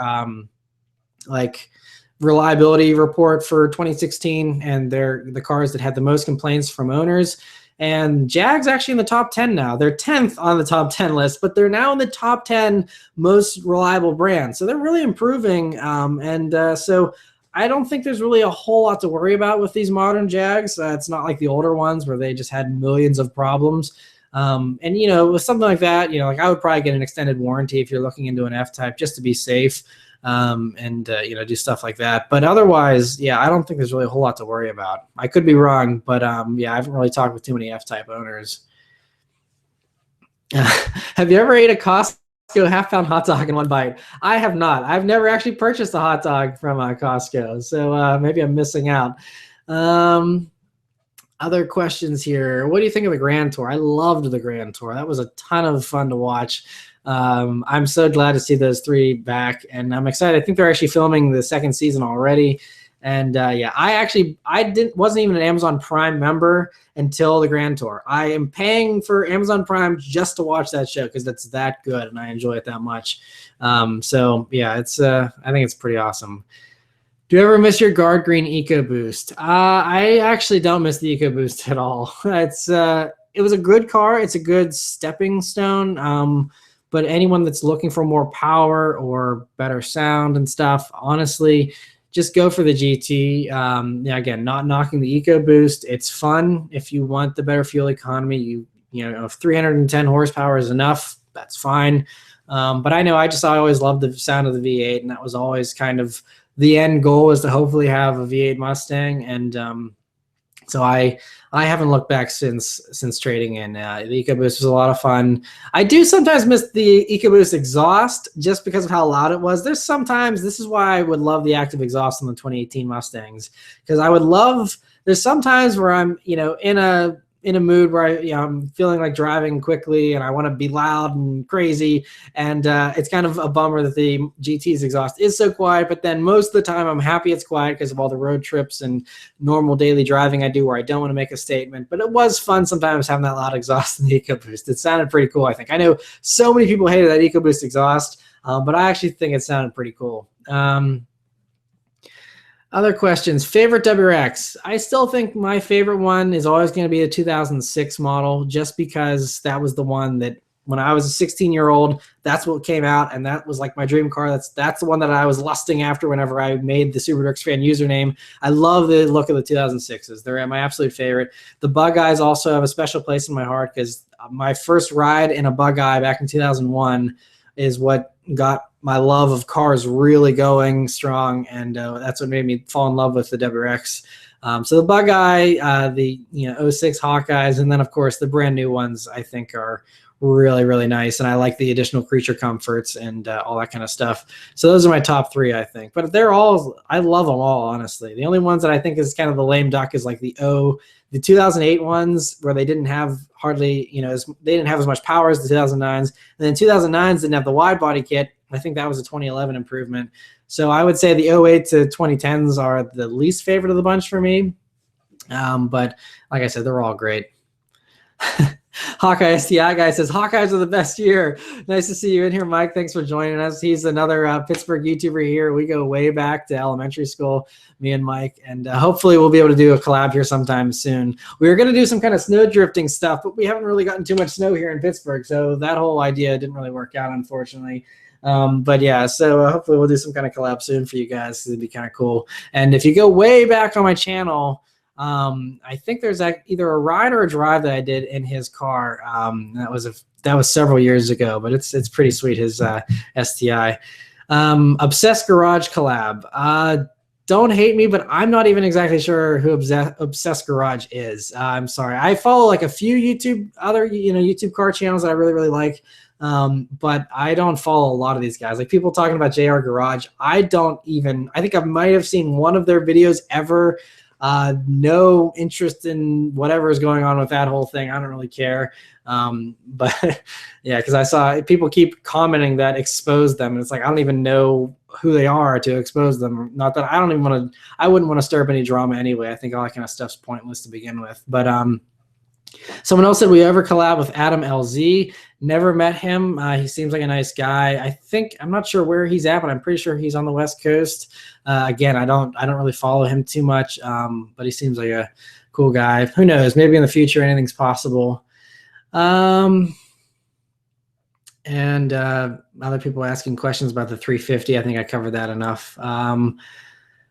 reliability report for 2016, and they're the cars that had the most complaints from owners. And Jag's actually in the top 10 now. They're 10th on the top 10 list, but they're now in the top 10 most reliable brands. So they're really improving. So I don't think there's really a whole lot to worry about with these modern Jags. It's not like the older ones where they just had millions of problems. With something like that, I would probably get an extended warranty if you're looking into an F-Type just to be safe. Do stuff like that. But otherwise, I don't think there's really a whole lot to worry about. I could be wrong, but I haven't really talked with too many F-Type owners. Have you ever ate a Costco half-pound hot dog in one bite? I have not. I've never actually purchased a hot dog from Costco, so maybe I'm missing out. Other questions here. What do you think of the Grand Tour? I loved the Grand Tour. That was a ton of fun to watch. I'm so glad to see those three back, and I'm excited. I think they're actually filming the second season already. And I wasn't even an Amazon Prime member until the Grand Tour. I am paying for Amazon Prime just to watch that show because it's that good and I enjoy it that much. I think it's pretty awesome. Do you ever miss your Guard Green EcoBoost? I actually don't miss the EcoBoost at all. It was a good car. It's a good stepping stone. But anyone that's looking for more power or better sound and stuff, honestly, just go for the GT. Again, not knocking the EcoBoost. It's fun. If you want the better fuel economy, if 310 horsepower is enough, that's fine. But I always loved the sound of the V8, and that was always kind of the end goal, is to hopefully have a V8 Mustang. And so I haven't looked back since trading in. The EcoBoost was a lot of fun. I do sometimes miss the EcoBoost exhaust just because of how loud it was. This is why I would love the active exhaust on the 2018 Mustangs, because there's sometimes where I'm, in a mood where I'm feeling like driving quickly and I want to be loud and crazy. And it's kind of a bummer that the GT's exhaust is so quiet, but then most of the time I'm happy it's quiet because of all the road trips and normal daily driving I do where I don't want to make a statement. But it was fun sometimes having that loud exhaust in the EcoBoost. It sounded pretty cool, I think. I know so many people hated that EcoBoost exhaust, but I actually think it sounded pretty cool. Other questions. Favorite WRX? I still think my favorite one is always going to be a 2006 model, just because that was the one that when I was a 16-year-old, that's what came out, and that was like my dream car. That's the one that I was lusting after whenever I made the Subaruwrxfan username. I love the look of the 2006s. They're my absolute favorite. The Bug Eyes also have a special place in my heart because my first ride in a Bug Eye back in 2001 is what got my love of cars really going strong, and that's what made me fall in love with the WRX. So the Bug Eye, the 06 Hawkeyes, and then of course the brand new ones I think are really, really nice, and I like the additional creature comforts and all that kind of stuff. So those are my top three, I think. But I love them all, honestly. The only ones that I think is kind of the lame duck is like the 2008 ones, where they didn't have hardly, they didn't have as much power as the 2009s. And then 2009s didn't have the wide body kit. I think that was a 2011 improvement. So I would say the 08 to 2010s are the least favorite of the bunch for me. But like I said, they're all great. Hawkeye STI guy says, Hawkeyes are the best year. Nice to see you in here, Mike. Thanks for joining us. He's another Pittsburgh YouTuber here. We go way back to elementary school, me and Mike, and hopefully we'll be able to do a collab here sometime soon. We were going to do some kind of snow drifting stuff, but we haven't really gotten too much snow here in Pittsburgh, so that whole idea didn't really work out, unfortunately. But yeah, so hopefully we'll do some kind of collab soon for you guys. It'd be kind of cool. And if you go way back on my channel, I think there's either a ride or a drive that I did in his car. That was several years ago, but it's pretty sweet, his STI. Obsessed Garage collab. Don't hate me, but I'm not even exactly sure who Obsessed Garage is. I'm sorry. I follow like a few YouTube car channels that I really like. But I don't follow a lot of these guys. Like people talking about JR Garage, I think I might have seen one of their videos ever. No interest in whatever is going on with that whole thing. I don't really care. But yeah, because I saw people keep commenting that expose them, and it's like I don't even know who they are to expose them. Not that I wouldn't want to stir up any drama anyway. I think all that kind of stuff's pointless to begin with. But someone else said, we ever collab with Adam LZ? Never met him. He seems like a nice guy. I'm not sure where he's at, but I'm pretty sure he's on the West Coast. Again, I don't really follow him too much, but he seems like a cool guy. Who knows? Maybe in the future anything's possible. And other people asking questions about the 350. I think I covered that enough.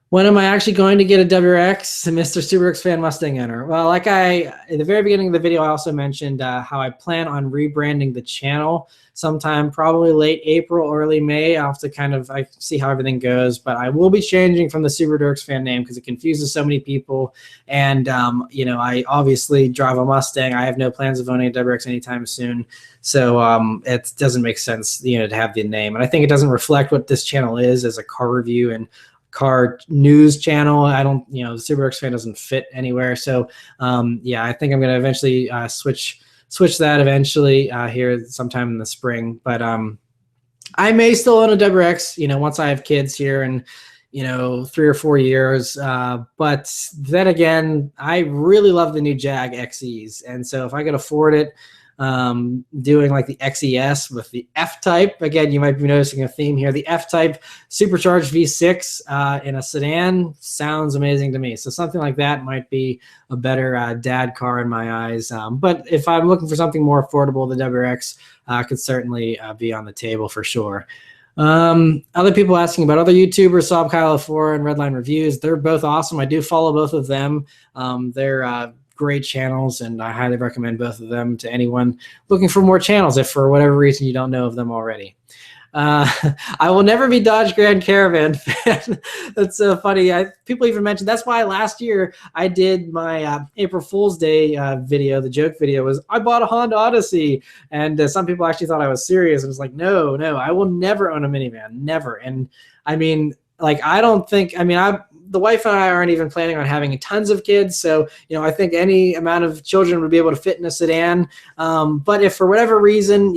When am I actually going to get a WRX? Mr. Subaruwrxfan Mustang owner. Well, at the very beginning of the video, I also mentioned how I plan on rebranding the channel sometime, probably late April, early May. I'll have to I see how everything goes, but I will be changing from the Subaruwrxfan name because it confuses so many people. And, I obviously drive a Mustang. I have no plans of owning a WRX anytime soon. So it doesn't make sense, to have the name. And I think it doesn't reflect what this channel is as a car review and car news channel. I don't, the Subaruwrxfan doesn't fit anywhere. So yeah, I think I'm going to eventually switch that eventually here sometime in the spring. But I may still own a WRX, once I have kids here in 3 or 4 years. But then again, I really love the new Jag XEs, and so if I could afford it, doing like the XES with the F-Type. Again, you might be noticing a theme here. The F-Type supercharged V6 in a sedan sounds amazing to me. So something like that might be a better dad car in my eyes. But if I'm looking for something more affordable, the WRX could certainly be on the table for sure. Other people asking about other YouTubers, Saab Kyle 4 and Redline Reviews. They're both awesome. I do follow both of them. They're great channels, and I highly recommend both of them to anyone looking for more channels if for whatever reason you don't know of them already. I will never be Dodge Grand Caravan fan. That's so funny. People even mentioned that's why last year I did my April Fool's Day video. The joke video was I bought a Honda Odyssey, and some people actually thought I was serious. And it's like, no, I will never own a minivan, never. And I mean, like, I don't think. I mean, the wife and I aren't even planning on having tons of kids. So, I think any amount of children would be able to fit in a sedan. But if for whatever reason,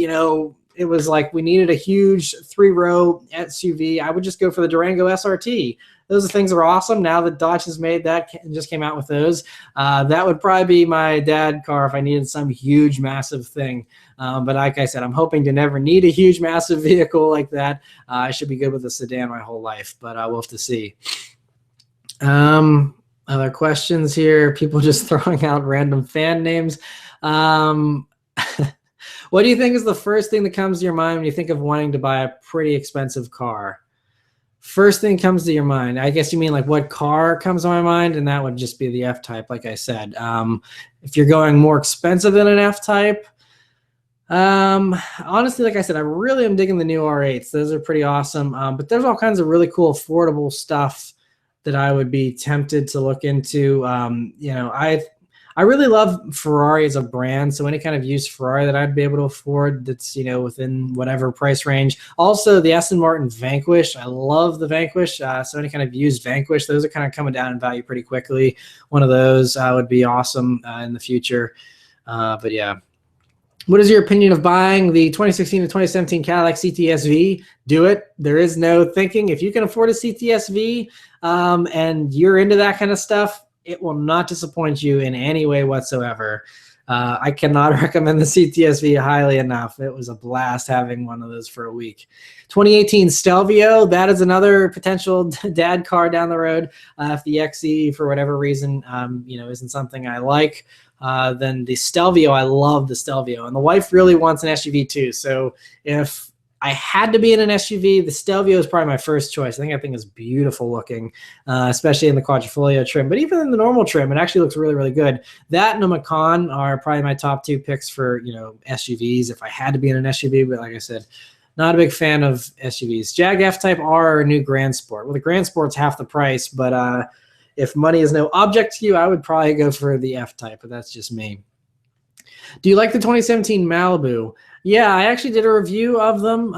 it was like we needed a huge 3-row SUV, I would just go for the Durango SRT. Those are things that are awesome. Now that Dodge has made that and just came out with those, that would probably be my dad car if I needed some huge, massive thing. But like I said, I'm hoping to never need a huge, massive vehicle like that. I should be good with a sedan my whole life, but we'll have to see. Other questions here. People just throwing out random fan names. What do you think is the first thing that comes to your mind when you think of wanting to buy a pretty expensive car? First thing comes to your mind. I guess you mean like what car comes to my mind, and that would just be the F-Type, like I said. If you're going more expensive than an F-Type, honestly, like I said, I really am digging the new R8s. Those are pretty awesome. But there's all kinds of really cool, affordable stuff that I would be tempted to look into. I really love Ferrari as a brand, so any kind of used Ferrari that I'd be able to afford that's, within whatever price range. Also, the Aston Martin Vanquish. I love the Vanquish, so any kind of used Vanquish. Those are kind of coming down in value pretty quickly. One of those would be awesome in the future. But yeah. What is your opinion of buying the 2016 to 2017 Cadillac CTS-V? Do it. There is no thinking. If you can afford a CTS-V and you're into that kind of stuff, it will not disappoint you in any way whatsoever. I cannot recommend the CTSV highly enough. It was a blast having one of those for a week. 2018 Stelvio, that is another potential dad car down the road. If the XE, for whatever reason, isn't something I like, then the Stelvio, I love the Stelvio. And the wife really wants an SUV too. So if I had to be in an SUV, the Stelvio is probably my first choice. I think is beautiful looking, especially in the quadrifolio trim. But even in the normal trim, it actually looks really, really good. That and a Macan are probably my top 2 picks for SUVs if I had to be in an SUV. But like I said, not a big fan of SUVs. Jag F-Type R or new Grand Sport. Well, the Grand Sport's half the price, but if money is no object to you, I would probably go for the F-Type, but that's just me. Do you like the 2017 Malibu? Yeah, I actually did a review of them.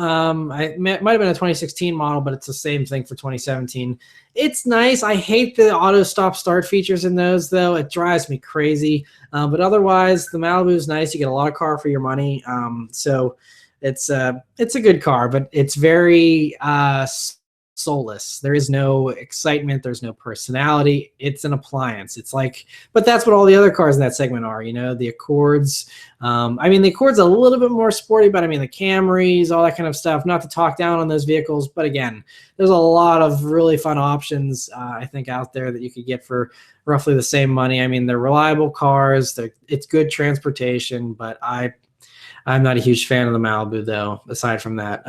It might have been a 2016 model, but it's the same thing for 2017. It's nice. I hate the auto stop start features in those, though. It drives me crazy. But otherwise, the Malibu is nice. You get a lot of car for your money. So it's a good car, but it's very soulless. There is no excitement. There's no personality. It's an appliance. It's like, but that's what all the other cars in that segment are, the Accords. The Accord's a little bit more sporty, but the Camrys, all that kind of stuff, not to talk down on those vehicles. But again, there's a lot of really fun options, I think, out there that you could get for roughly the same money. They're reliable cars. It's good transportation, but I'm not a huge fan of the Malibu, though, aside from that.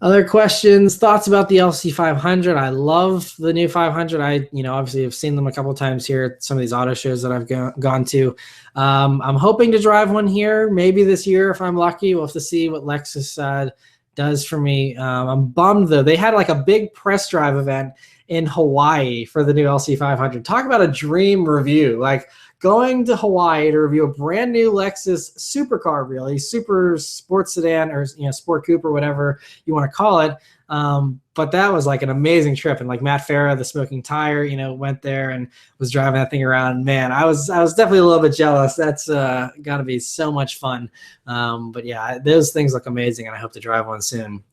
Other questions, thoughts about the LC500. I love the new 500. I, obviously have seen them a couple of times here at some of these auto shows that I've gone to. I'm hoping to drive one here, maybe this year if I'm lucky. We'll have to see what Lexus does for me. I'm bummed, though. They had like a big press drive event in Hawaii for the new LC500. Talk about a dream review. Like, going to Hawaii to review a brand new Lexus supercar, really, super sports sedan or sport coupe or whatever you want to call it. But that was like an amazing trip. And like Matt Farah, the smoking tire, went there and was driving that thing around. Man, I was definitely a little bit jealous. That's got to be so much fun. But yeah, those things look amazing, and I hope to drive one soon.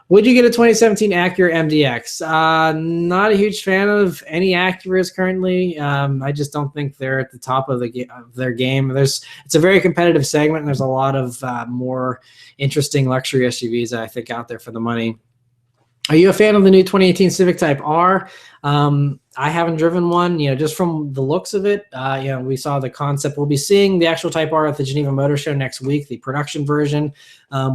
Would you get a 2017 Acura MDX? Not a huge fan of any Acuras currently. I just don't think they're at the top of their game. It's a very competitive segment, and there's a lot of more interesting luxury SUVs, I think, out there for the money. Are you a fan of the new 2018 Civic Type R? I haven't driven one, just from the looks of it. We saw the concept. We'll be seeing the actual Type R at the Geneva Motor Show next week, the production version,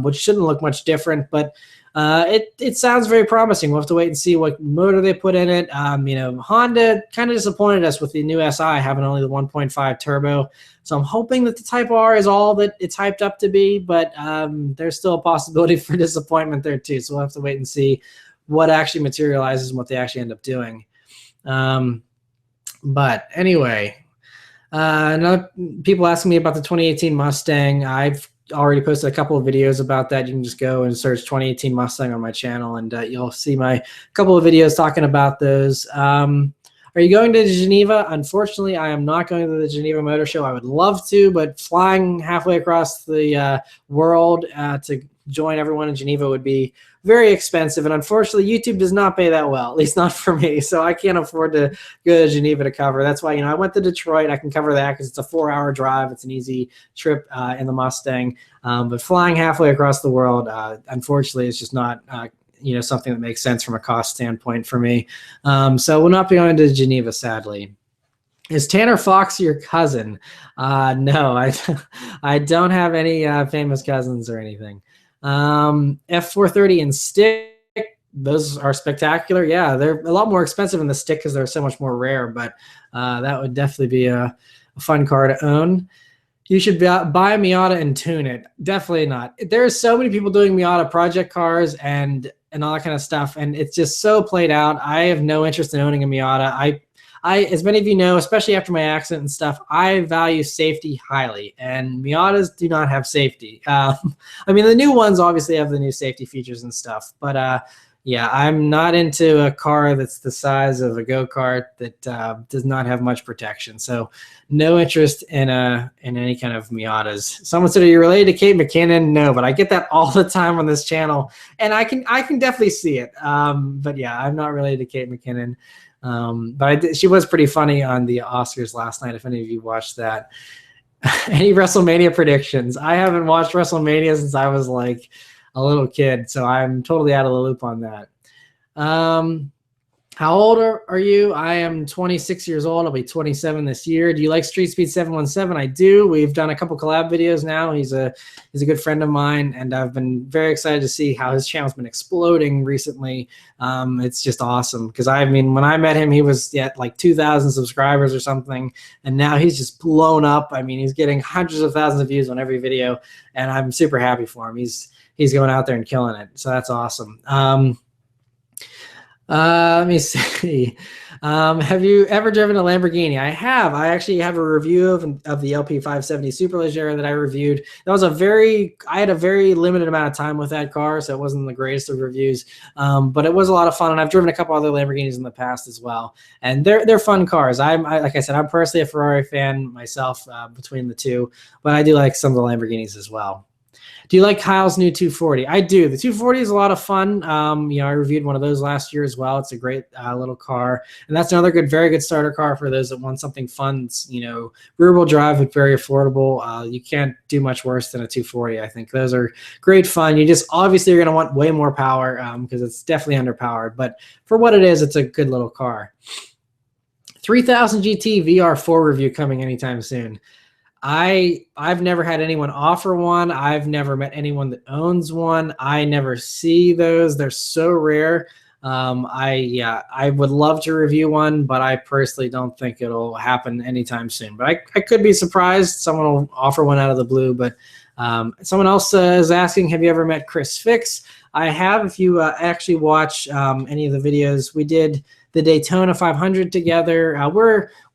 which shouldn't look much different, but it sounds very promising. We'll have to wait and see what motor they put in it. Honda kind of disappointed us with the new SI having only the 1.5 turbo. So I'm hoping that the Type R is all that it's hyped up to be, but there's still a possibility for disappointment there too. So we'll have to wait and see what actually materializes and what they actually end up doing. But anyway, another people asking me about the 2018 Mustang. I've already posted a couple of videos about that. You can just go and search 2018 Mustang on my channel, and you'll see my couple of videos talking about those. Are you going to Geneva? Unfortunately, I am not going to the Geneva Motor Show. I would love to, but flying halfway across the world to join everyone in Geneva would be very expensive, and unfortunately, YouTube does not pay that well, at least not for me, so I can't afford to go to Geneva to cover. That's why, I went to Detroit. I can cover that because it's a 4-hour drive. It's an easy trip in the Mustang, but flying halfway across the world, unfortunately, is just not something that makes sense from a cost standpoint for me. So we'll not be going to Geneva, sadly. Is Tanner Fox your cousin? No, I don't have any famous cousins or anything. F430 and stick, those are spectacular. Yeah, they're a lot more expensive in the stick because they're so much more rare, but that would definitely be a fun car to own. You should buy a Miata and tune it. Definitely not. There's so many people doing Miata project cars and all that kind of stuff, and it's just so played out. I have no interest in owning a Miata. I, as many of you know, especially after my accident and stuff, I value safety highly, and Miatas do not have safety. The new ones obviously have the new safety features and stuff, but yeah, I'm not into a car that's the size of a go-kart that does not have much protection. So no interest in any kind of Miatas. Someone said, are you related to Kate McKinnon? No, but I get that all the time on this channel, and I can definitely see it. But yeah, I'm not related to Kate McKinnon. But she was pretty funny on the Oscars last night, if any of you watched that. Any WrestleMania predictions? I haven't watched WrestleMania since I was like a little kid, so I'm totally out of the loop on that. How old are you? I am 26 years old. I'll be 27 this year. Do you like Street Speed 717? I do. We've done a couple collab videos now. He's a good friend of mine, and I've been very excited to see how his channel's been exploding recently. It's just awesome because I mean, when I met him, he was at like 2,000 subscribers or something, and now he's just blown up. I mean, he's getting hundreds of thousands of views on every video, and I'm super happy for him. He's going out there and killing it, so that's awesome. Let me see. Have you ever driven a Lamborghini? I have. I actually have a review of the LP 570 Superleggera that I reviewed. That was I had a very limited amount of time with that car, so it wasn't the greatest of reviews. But it was a lot of fun, and I've driven a couple other Lamborghinis in the past as well. And they're fun cars. Like I said, I'm personally a Ferrari fan myself, between the two, but I do like some of the Lamborghinis as well. Do you like Kyle's new 240? I do. The 240 is a lot of fun. I reviewed one of those last year as well. It's a great little car, and that's another very good starter car for those that want something fun. Rear-wheel drive but very affordable. You can't do much worse than a 240. I think those are great fun. You just obviously you're going to want way more power because it's definitely underpowered. But for what it is, it's a good little car. 3000 GT VR4 review coming anytime soon. I've never had anyone offer one. I've never met anyone that owns one. I never see those. They're so rare. I would love to review one, but I personally don't think it'll happen anytime soon. But I could be surprised. Someone will offer one out of the blue. But someone else is asking, have you ever met Chris Fix? I have. If you actually watch any of the videos, we did the Daytona 500 together.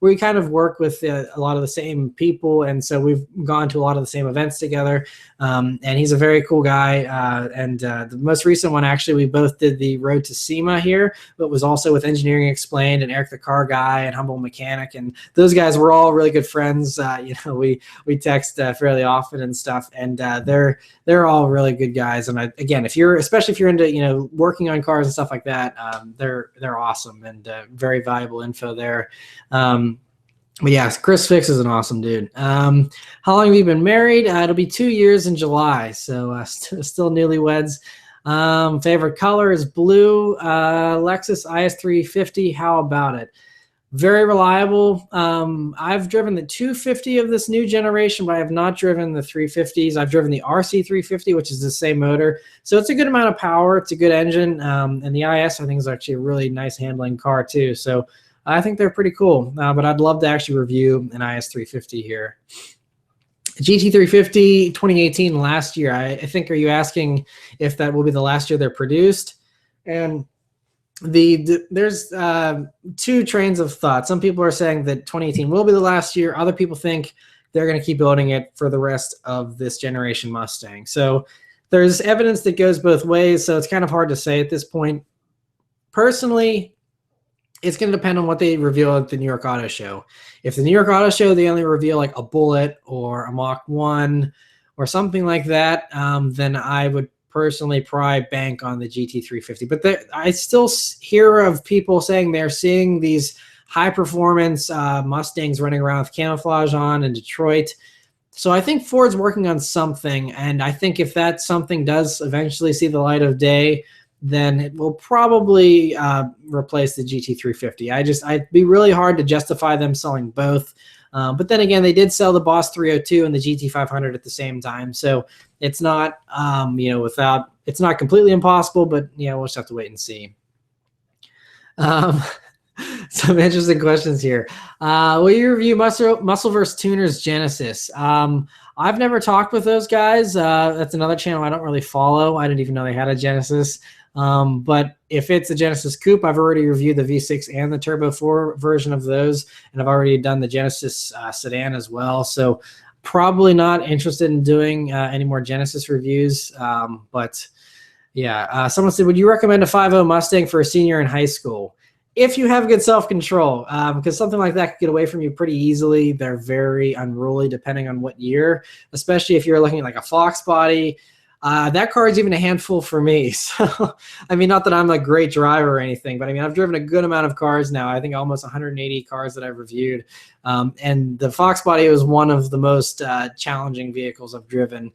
We kind of work with a lot of the same people, and so we've gone to a lot of the same events together. And he's a very cool guy. The most recent one, actually, we both did the Road to SEMA here, but was also with Engineering Explained and Eric the Car Guy and Humble Mechanic, and those guys were all really good friends. We text fairly often and stuff, and they're all really good guys. And again, especially if you're into working on cars and stuff like that, they're awesome and very valuable info there. But yeah, Chris Fix is an awesome dude. How long have you been married? It'll be 2 years in July, so still newlyweds. Favorite color is blue. Lexus IS350. How about it? Very reliable. I've driven the 250 of this new generation, but I have not driven the 350s. I've driven the RC350, which is the same motor. So it's a good amount of power. It's a good engine. And the IS, I think, is actually a really nice handling car too. So I think they're pretty cool. But I'd love to actually review an IS350 here. GT350 2018 last year. I think, are you asking if that will be the last year they're produced? And there's two trains of thought. Some people are saying that 2018 will be the last year. Other people think they're going to keep building it for the rest of this generation Mustang. So there's evidence that goes both ways. So it's kind of hard to say at this point. Personally, it's going to depend on what they reveal at the New York Auto Show. If the New York Auto Show, they only reveal like a Bullet or a Mach 1 or something like that, then I would personally probably bank on the GT350. But I still hear of people saying they're seeing these high-performance Mustangs running around with camouflage on in Detroit. So I think Ford's working on something, and I think if that something does eventually see the light of day, then it will probably replace the GT350. I'd be really hard to justify them selling both. But then again, they did sell the Boss 302 and the GT500 at the same time. So it's not, it's not completely impossible, but we'll just have to wait and see. Some interesting questions here. Will you review Muscleverse Tuners Genesis? I've never talked with those guys. That's another channel I don't really follow. I didn't even know they had a Genesis. But if it's a Genesis Coupe, I've already reviewed the V6 and the Turbo 4 version of those, and I've already done the Genesis sedan as well. So probably not interested in doing any more Genesis reviews. But yeah, someone said, would you recommend a 5.0 Mustang for a senior in high school? If you have good self-control, because something like that could get away from you pretty easily. They're very unruly depending on what year, especially if you're looking at like a Fox body. That car is even a handful for me. So, I mean, not that I'm a great driver or anything, but I mean, I've driven a good amount of cars now. I think almost 180 cars that I've reviewed. And the Fox body was one of the most challenging vehicles I've driven.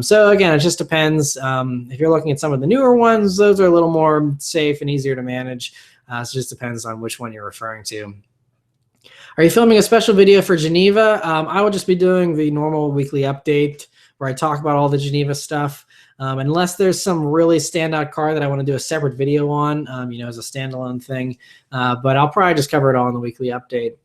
So again, it just depends. If you're looking at some of the newer ones, those are a little more safe and easier to manage. So it just depends on which one you're referring to. Are you filming a special video for Geneva? I will just be doing the normal weekly update where I talk about all the Geneva stuff. Unless there's some really standout car that I want to do a separate video on, as a standalone thing. But I'll probably just cover it all in the weekly update.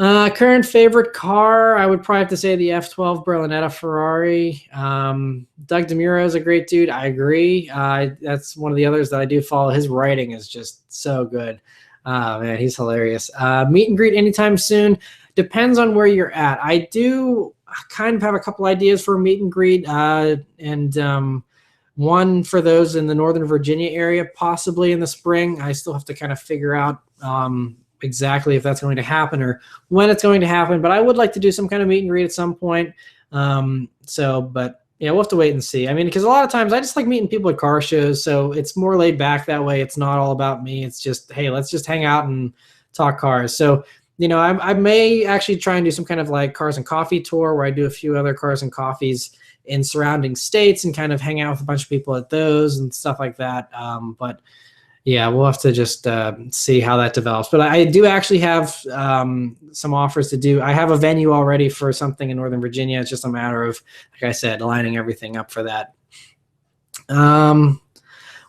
Current favorite car, I would probably have to say the F12 Berlinetta Ferrari. Doug DeMuro is a great dude. I agree. That's one of the others that I do follow. His writing is just so good. Man, he's hilarious. Meet and greet anytime soon. Depends on where you're at. I do kind of have a couple ideas for a meet and greet, and one for those in the Northern Virginia area, possibly in the spring. I still have to kind of figure out exactly if that's going to happen or when it's going to happen, but I would like to do some kind of meet and greet at some point. But yeah, we'll have to wait and see. I mean, because a lot of times I just like meeting people at car shows, so it's more laid back that way. It's not all about me. It's just, hey, let's just hang out and talk cars. So, I may actually try and do some kind of like cars and coffee tour where I do a few other cars and coffees in surrounding states and kind of hang out with a bunch of people at those and stuff like that. But yeah, we'll have to just see how that develops. But I do actually have some offers to do. I have a venue already for something in Northern Virginia. It's just a matter of, like I said, lining everything up for that.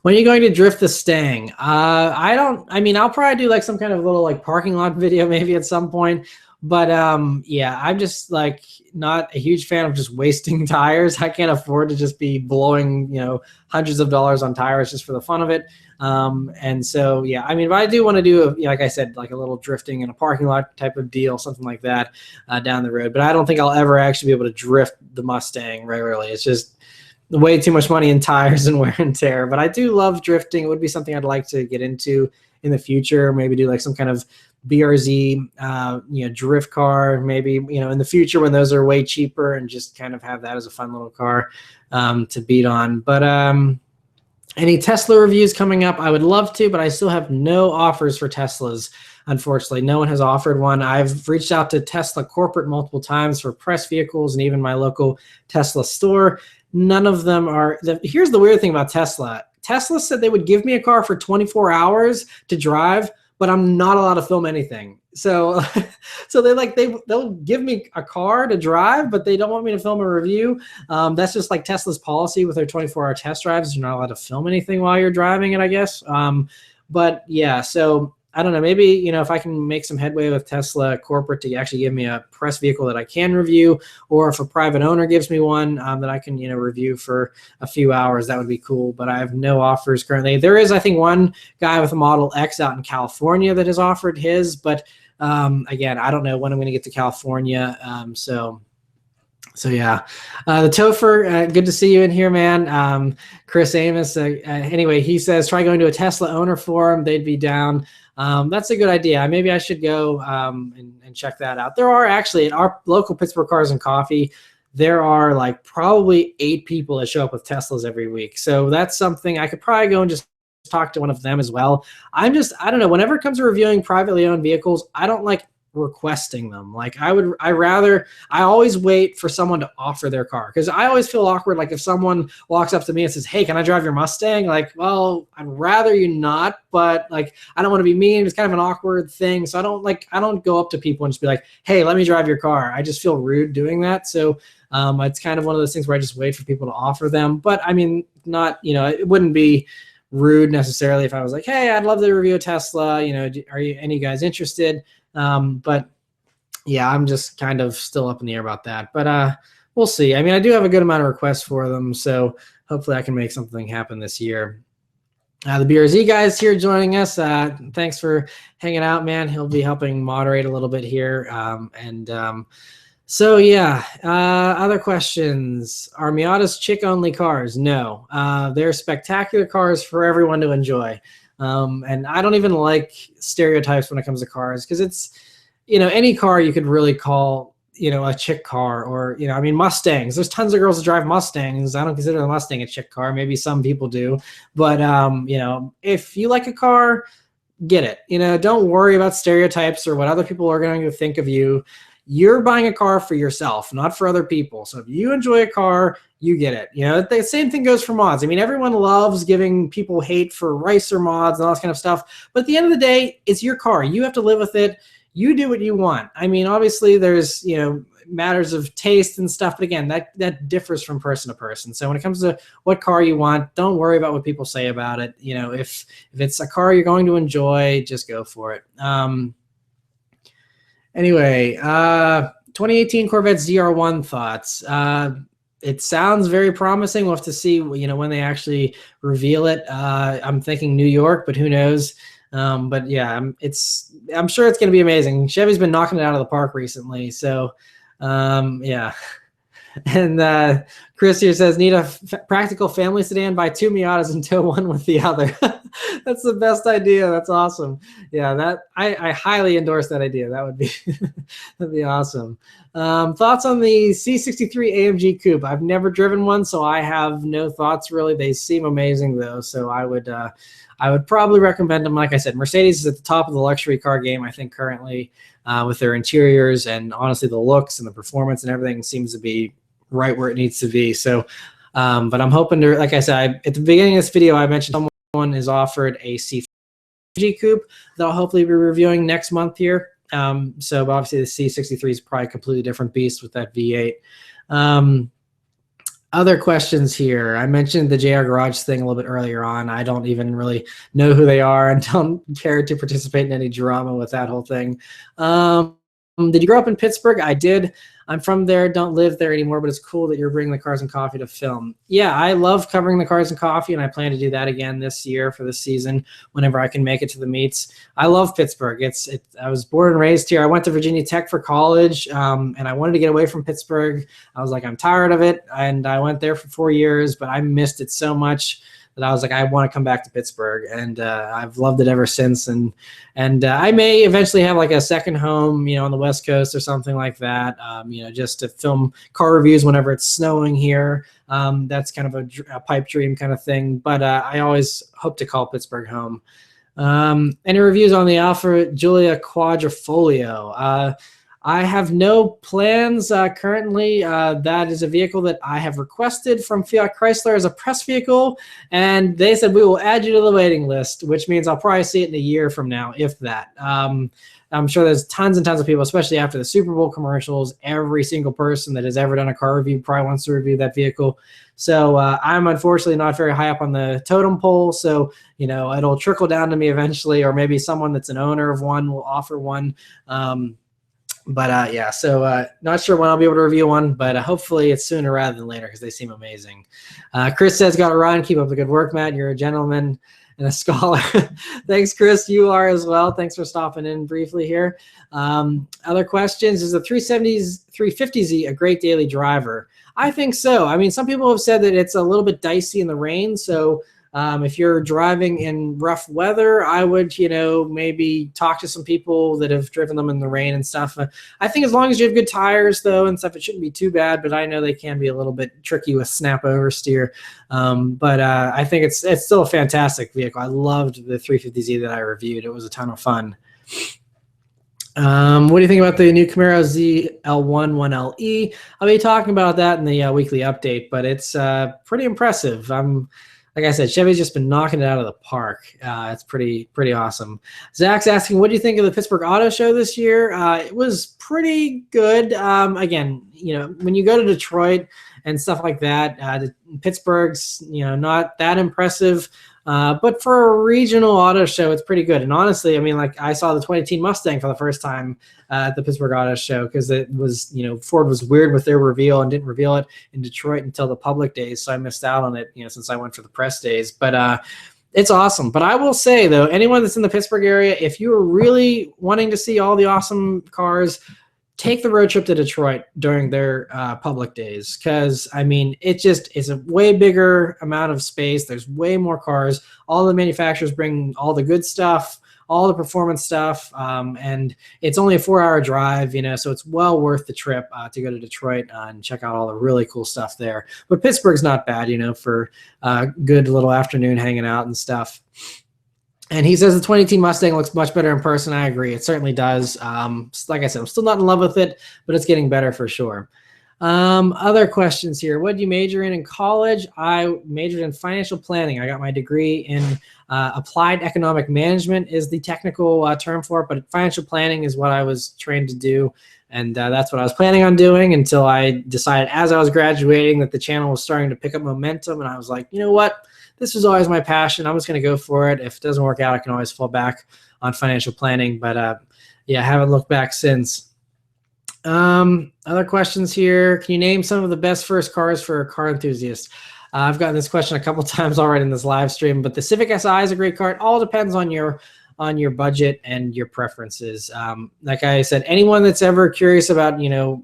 When are you going to drift the Stang? I'll probably do like some kind of little like parking lot video maybe at some point. But yeah, I'm just like not a huge fan of just wasting tires. I can't afford to just be blowing, hundreds of dollars on tires just for the fun of it. And so, yeah, I mean, if I do want to do, like I said, like a little drifting in a parking lot type of deal, something like that down the road. But I don't think I'll ever actually be able to drift the Mustang regularly. It's just way too much money in tires and wear and tear. But I do love drifting. It would be something I'd like to get into in the future. Maybe do like some kind of BRZ, drift car, maybe, in the future when those are way cheaper, and just kind of have that as a fun little car to beat on. But any Tesla reviews coming up? I would love to, but I still have no offers for Teslas. Unfortunately, no one has offered one. I've reached out to Tesla corporate multiple times for press vehicles and even my local Tesla store. None of them are. Here's the weird thing about Tesla. Tesla said they would give me a car for 24 hours to drive, but I'm not allowed to film anything. So they'll give me a car to drive, but they don't want me to film a review. That's just like Tesla's policy with their 24-hour test drives. You're not allowed to film anything while you're driving it, I guess. But yeah, so I don't know, maybe, if I can make some headway with Tesla corporate to actually give me a press vehicle that I can review, or if a private owner gives me one that I can, review for a few hours, that would be cool. But I have no offers currently. There is, I think, one guy with a Model X out in California that has offered his, but again, I don't know when I'm going to get to California. So yeah, the Topher, good to see you in here, man. Chris Amos, anyway, he says, try going to a Tesla owner forum. They'd be down. That's a good idea. Maybe I should go and check that out. There are actually, at our local Pittsburgh Cars and Coffee, there are like probably 8 people that show up with Teslas every week. So that's something I could probably go and just talk to one of them as well. I don't know, whenever it comes to reviewing privately owned vehicles, I don't like requesting them. Like I always wait for someone to offer their car, because I always feel awkward. Like if someone walks up to me and says, hey, can I drive your Mustang? Like, well, I'd rather you not, but like, I don't want to be mean. It's kind of an awkward thing. So I don't go up to people and just be like, hey, let me drive your car. I just feel rude doing that. So it's kind of one of those things where I just wait for people to offer them. But I mean, not, it wouldn't be rude necessarily if I was like, hey, I'd love to review a Tesla, are you any guys interested? But yeah, I'm just kind of still up in the air about that, but we'll see. I mean, I do have a good amount of requests for them, so hopefully I can make something happen this year. The BRZ guy is here joining us. Thanks for hanging out, man. He'll be helping moderate a little bit here. So yeah, other questions. Are Miatas chick-only cars? No, they're spectacular cars for everyone to enjoy. And I don't even like stereotypes when it comes to cars, because it's, any car you could really call a chick car, or, I mean, Mustangs. There's tons of girls that drive Mustangs. I don't consider the Mustang a chick car. Maybe some people do, but if you like a car, get it. Don't worry about stereotypes or what other people are going to think of you. You're buying a car for yourself, not for other people. So if you enjoy a car, you get it. The same thing goes for mods. I mean, everyone loves giving people hate for racer mods and all this kind of stuff. But at the end of the day, it's your car. You have to live with it. You do what you want. I mean, obviously there's, matters of taste and stuff. But again, that differs from person to person. So when it comes to what car you want, don't worry about what people say about it. If it's a car you're going to enjoy, just go for it. Anyway, 2018 Corvette ZR1 thoughts. It sounds very promising. We'll have to see, when they actually reveal it. I'm thinking New York, but who knows? But yeah, I'm sure it's going to be amazing. Chevy's been knocking it out of the park recently. So, yeah. And Chris here says, need a practical family sedan, buy 2 Miatas and tow one with the other. That's the best idea. That's awesome. Yeah, I highly endorse that idea. That would be that'd be awesome. Thoughts on the C63 AMG Coupe? I've never driven one, so I have no thoughts really. They seem amazing though, so I would probably recommend them. Like I said, Mercedes is at the top of the luxury car game, I think, currently, with their interiors, and honestly the looks and the performance and everything seems to be right where it needs to be. So, but I'm hoping to, like I said, at the beginning of this video, I mentioned someone is offered a C50 Coupe that I'll hopefully be reviewing next month here. So obviously the C63 is probably a completely different beast with that V8. Other questions here. I mentioned the JR Garage thing a little bit earlier on. I don't even really know who they are and don't care to participate in any drama with that whole thing. Did you grow up in Pittsburgh? I did. I'm from there, don't live there anymore, but it's cool that you're bringing the Cars and Coffee to film. Yeah, I love covering the Cars and Coffee, and I plan to do that again this year for this season whenever I can make it to the meets. I love Pittsburgh. I was born and raised here. I went to Virginia Tech for college, and I wanted to get away from Pittsburgh. I was like, I'm tired of it, and I went there for 4 years, but I missed it so much that I was like, I want to come back to Pittsburgh, and I've loved it ever since. And I may eventually have like a second home, on the West Coast or something like that, just to film car reviews whenever it's snowing here. That's kind of a pipe dream kind of thing, but I always hope to call Pittsburgh home. Any reviews on the Alfa Giulia Quadrifoglio? I have no plans currently. That is a vehicle that I have requested from Fiat Chrysler as a press vehicle, and they said we will add you to the waiting list, which means I'll probably see it in a year from now, if that. I'm sure there's tons and tons of people, especially after the Super Bowl commercials. Every single person that has ever done a car review probably wants to review that vehicle. So I'm unfortunately not very high up on the totem pole. So, it'll trickle down to me eventually, or maybe someone that's an owner of one will offer one. Yeah, so not sure when I'll be able to review one, but hopefully it's sooner rather than later because they seem amazing. Chris says, got it, Ryan. Keep up the good work, Matt. You're a gentleman and a scholar. Thanks, Chris. You are as well. Thanks for stopping in briefly here. Other questions? Is the 350Z a great daily driver? I think so. I mean, some people have said that it's a little bit dicey in the rain, so if you're driving in rough weather, I would, maybe talk to some people that have driven them in the rain and stuff. I think as long as you have good tires, though, and stuff, it shouldn't be too bad. But I know they can be a little bit tricky with snap oversteer. I think it's still a fantastic vehicle. I loved the 350Z that I reviewed. It was a ton of fun. What do you think about the new Camaro ZL1 1LE? I'll be talking about that in the weekly update, but it's pretty impressive. Like I said, Chevy's just been knocking it out of the park. It's pretty awesome. Zach's asking, what do you think of the Pittsburgh Auto Show this year? It was pretty good. Again, when you go to Detroit and stuff like that, Pittsburgh's, not that impressive. But for a regional auto show, it's pretty good. And honestly, I mean, like I saw the 2018 Mustang for the first time at the Pittsburgh Auto Show because it was, Ford was weird with their reveal and didn't reveal it in Detroit until the public days. So I missed out on it, since I went for the press days. But it's awesome. But I will say, though, anyone that's in the Pittsburgh area, if you are really wanting to see all the awesome cars, take the road trip to Detroit during their public days because, I mean, it's a way bigger amount of space. There's way more cars. All the manufacturers bring all the good stuff, all the performance stuff, and it's only a 4-hour drive, so it's well worth the trip to go to Detroit and check out all the really cool stuff there. But Pittsburgh's not bad, for a good little afternoon hanging out and stuff. And he says the 2018 Mustang looks much better in person. I agree. It certainly does. Like I said, I'm still not in love with it, but it's getting better for sure. Other questions here. What did you major in college? I majored in financial planning. I got my degree in applied economic management is the technical term for it, but financial planning is what I was trained to do. And that's what I was planning on doing until I decided as I was graduating that the channel was starting to pick up momentum. And I was like, you know what? This was always my passion. I'm just going to go for it. If it doesn't work out, I can always fall back on financial planning. But yeah, I haven't looked back since. Other questions here. Can you name some of the best first cars for a car enthusiast? I've gotten this question a couple times already in this live stream, but the Civic Si is a great car. It all depends on your budget and your preferences. Like I said, anyone that's ever curious about,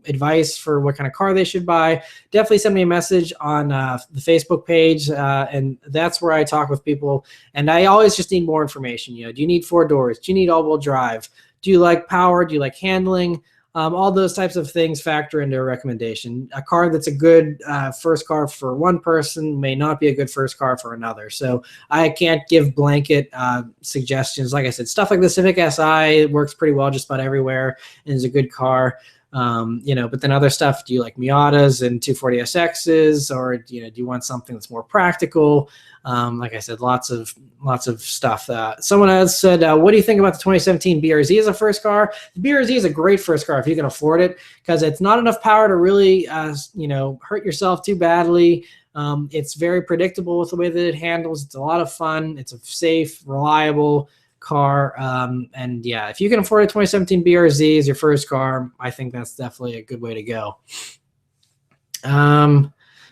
advice for what kind of car they should buy, definitely send me a message on the Facebook page. And that's where I talk with people. And I always just need more information. Do you need 4 doors? Do you need all-wheel drive? Do you like power? Do you like handling? All those types of things factor into a recommendation. A car that's a good first car for one person may not be a good first car for another. So I can't give blanket suggestions. Like I said, stuff like the Civic Si works pretty well just about everywhere and is a good car. But then other stuff, do you like Miatas and 240SXs, or do you want something that's more practical? Like I said, lots of stuff. Someone else said, what do you think about the 2017 BRZ as a first car? The BRZ is a great first car if you can afford it, because it's not enough power to really, hurt yourself too badly. It's very predictable with the way that it handles. It's a lot of fun. It's a safe, reliable car. And yeah, if you can afford a 2017 BRZ as your first car, I think that's definitely a good way to go.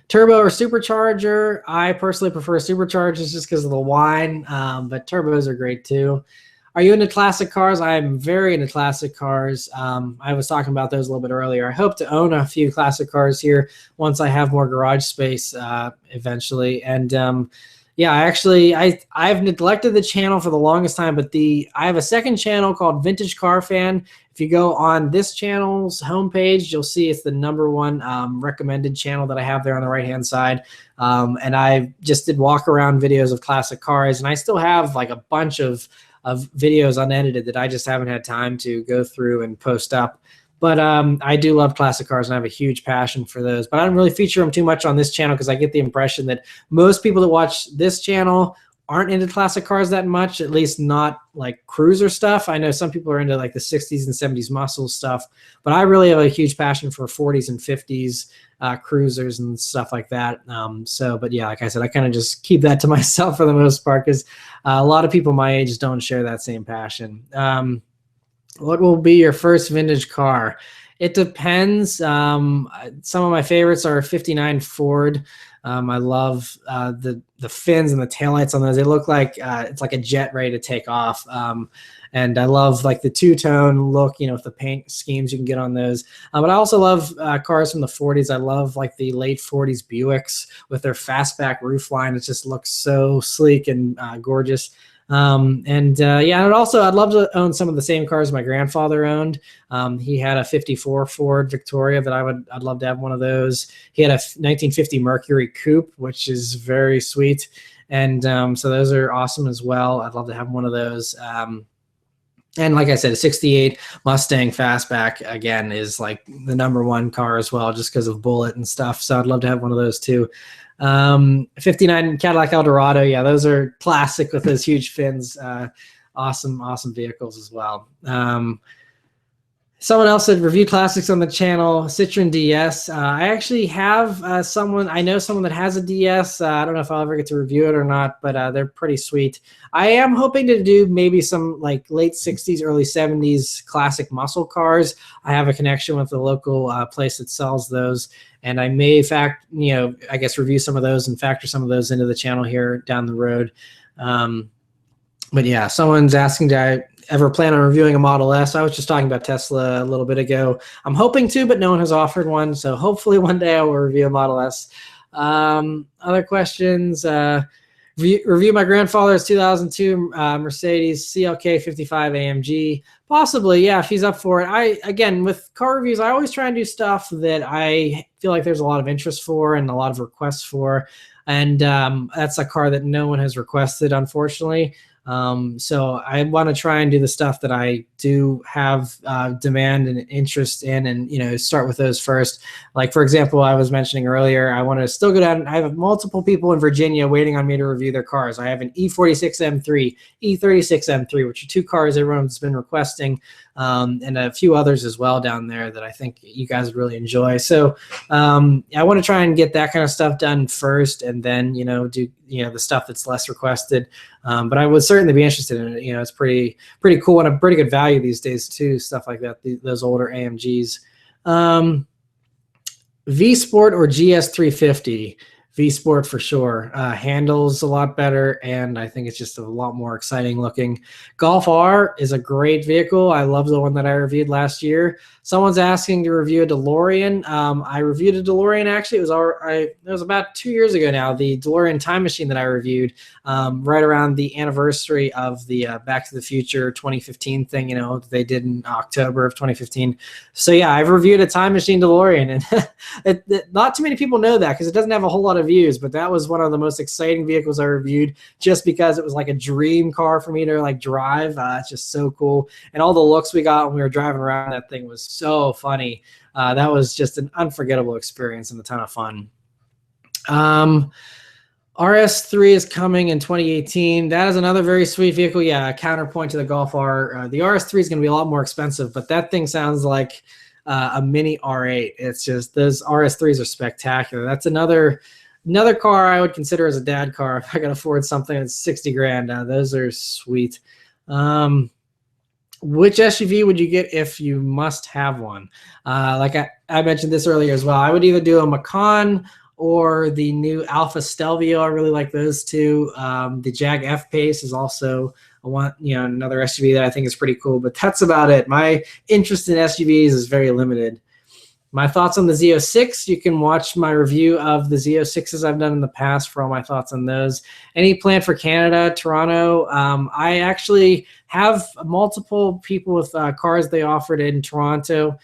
Turbo or supercharger? I personally prefer superchargers just because of the whine, but turbos are great too. Are you into classic cars? I'm very into classic cars. I was talking about those a little bit earlier. I hope to own a few classic cars here once I have more garage space eventually. And yeah, I've neglected the channel for the longest time, but I have a second channel called Vintage Car Fan. If you go on this channel's homepage, you'll see it's the #1 recommended channel that I have there on the right-hand side. And I just did walk-around videos of classic cars, and I still have like a bunch of videos unedited that I just haven't had time to go through and post up. But I do love classic cars, and I have a huge passion for those. But I don't really feature them too much on this channel because I get the impression that most people that watch this channel aren't into classic cars that much, at least not like cruiser stuff. I know some people are into like the 60s and 70s muscle stuff, but I really have a huge passion for 40s and 50s cruisers and stuff like that. But yeah, like I said, I kind of just keep that to myself for the most part because a lot of people my age don't share that same passion. What will be your first vintage car? It depends. Some of my favorites are 59 Ford. I love the fins and the taillights on those. They look like it's like a jet ready to take off. And I love like the two-tone look, with the paint schemes you can get on those. But I also love cars from the 40s. I love like the late 40s Buicks with their fastback roofline. It just looks so sleek and gorgeous. And also I'd love to own some of the same cars my grandfather owned. He had a 54 Ford Victoria that I'd love to have one of those. He had a 1950 Mercury Coupe, which is very sweet. And so those are awesome as well. I'd love to have one of those. And like I said, a 68 Mustang Fastback, again, is like the #1 car as well, just because of bullet and stuff. So I'd love to have one of those too. 59 Cadillac Eldorado. Yeah, those are classic with those huge fins. Awesome vehicles as well. Someone else said review classics on the channel. Citroen DS. I actually have I know someone that has a DS. I don't know if I'll ever get to review it or not, but they're pretty sweet. I am hoping to do maybe some like late 60s, early 70s classic muscle cars. I have a connection with the local place that sells those. And I may review some of those and factor some of those into the channel here down the road. But yeah, someone's asking, do I ever plan on reviewing a Model S? I was just talking about Tesla a little bit ago. I'm hoping to, but no one has offered one. So hopefully one day I will review a Model S. Other questions. Review my grandfather's 2002 Mercedes CLK 55 AMG. Possibly, yeah, if he's up for it. Again, with car reviews, I always try and do stuff that I feel like there's a lot of interest for and a lot of requests for. And that's a car that no one has requested, unfortunately. So I want to try and do the stuff that I do have demand and interest in, and start with those first. Like, for example, I was mentioning earlier, I want to still go down. I have multiple people in Virginia waiting on me to review their cars. I have an E46 M3, E36 M3, which are two cars everyone's been requesting, and a few others as well down there that I think you guys would really enjoy. So I want to try and get that kind of stuff done first, and then do the stuff that's less requested. But I would certainly be interested in it. It's pretty cool and a pretty good value these days too. Stuff like that, those older AMGs. V Sport or GS 350. V Sport for sure. Handles a lot better, and I think it's just a lot more exciting looking. Golf R is a great vehicle. I love the one that I reviewed last year. Someone's asking to review a DeLorean. I reviewed a DeLorean, actually. It was about 2 years ago now, the DeLorean Time Machine that I reviewed, right around the anniversary of the Back to the Future 2015 thing, they did in October of 2015. So yeah, I've reviewed a Time Machine DeLorean, and not too many people know that because it doesn't have a whole lot of views, but that was one of the most exciting vehicles I reviewed, just because it was like a dream car for me to drive. It's just so cool, and all the looks we got when we were driving around that thing was so funny. That was just an unforgettable experience and a ton of fun. RS3 is coming in 2018. That is another very sweet vehicle. Yeah, a counterpoint to the Golf R. The RS3 is going to be a lot more expensive, but that thing sounds like a mini R8. It's just, those RS3s are spectacular. That's another car I would consider as a dad car if I could afford something that's 60 grand. Those are sweet. Which SUV would you get if you must have one? Like I mentioned this earlier as well. I would either do a Macan or the new Alfa Stelvio. I really like those two. The Jag F-Pace is also another SUV that I think is pretty cool, but that's about it. My interest in SUVs is very limited. My thoughts on the Z06, you can watch my review of the Z06s I've done in the past for all my thoughts on those. Any plan for Canada, Toronto? I actually have multiple people with cars they offered in Toronto.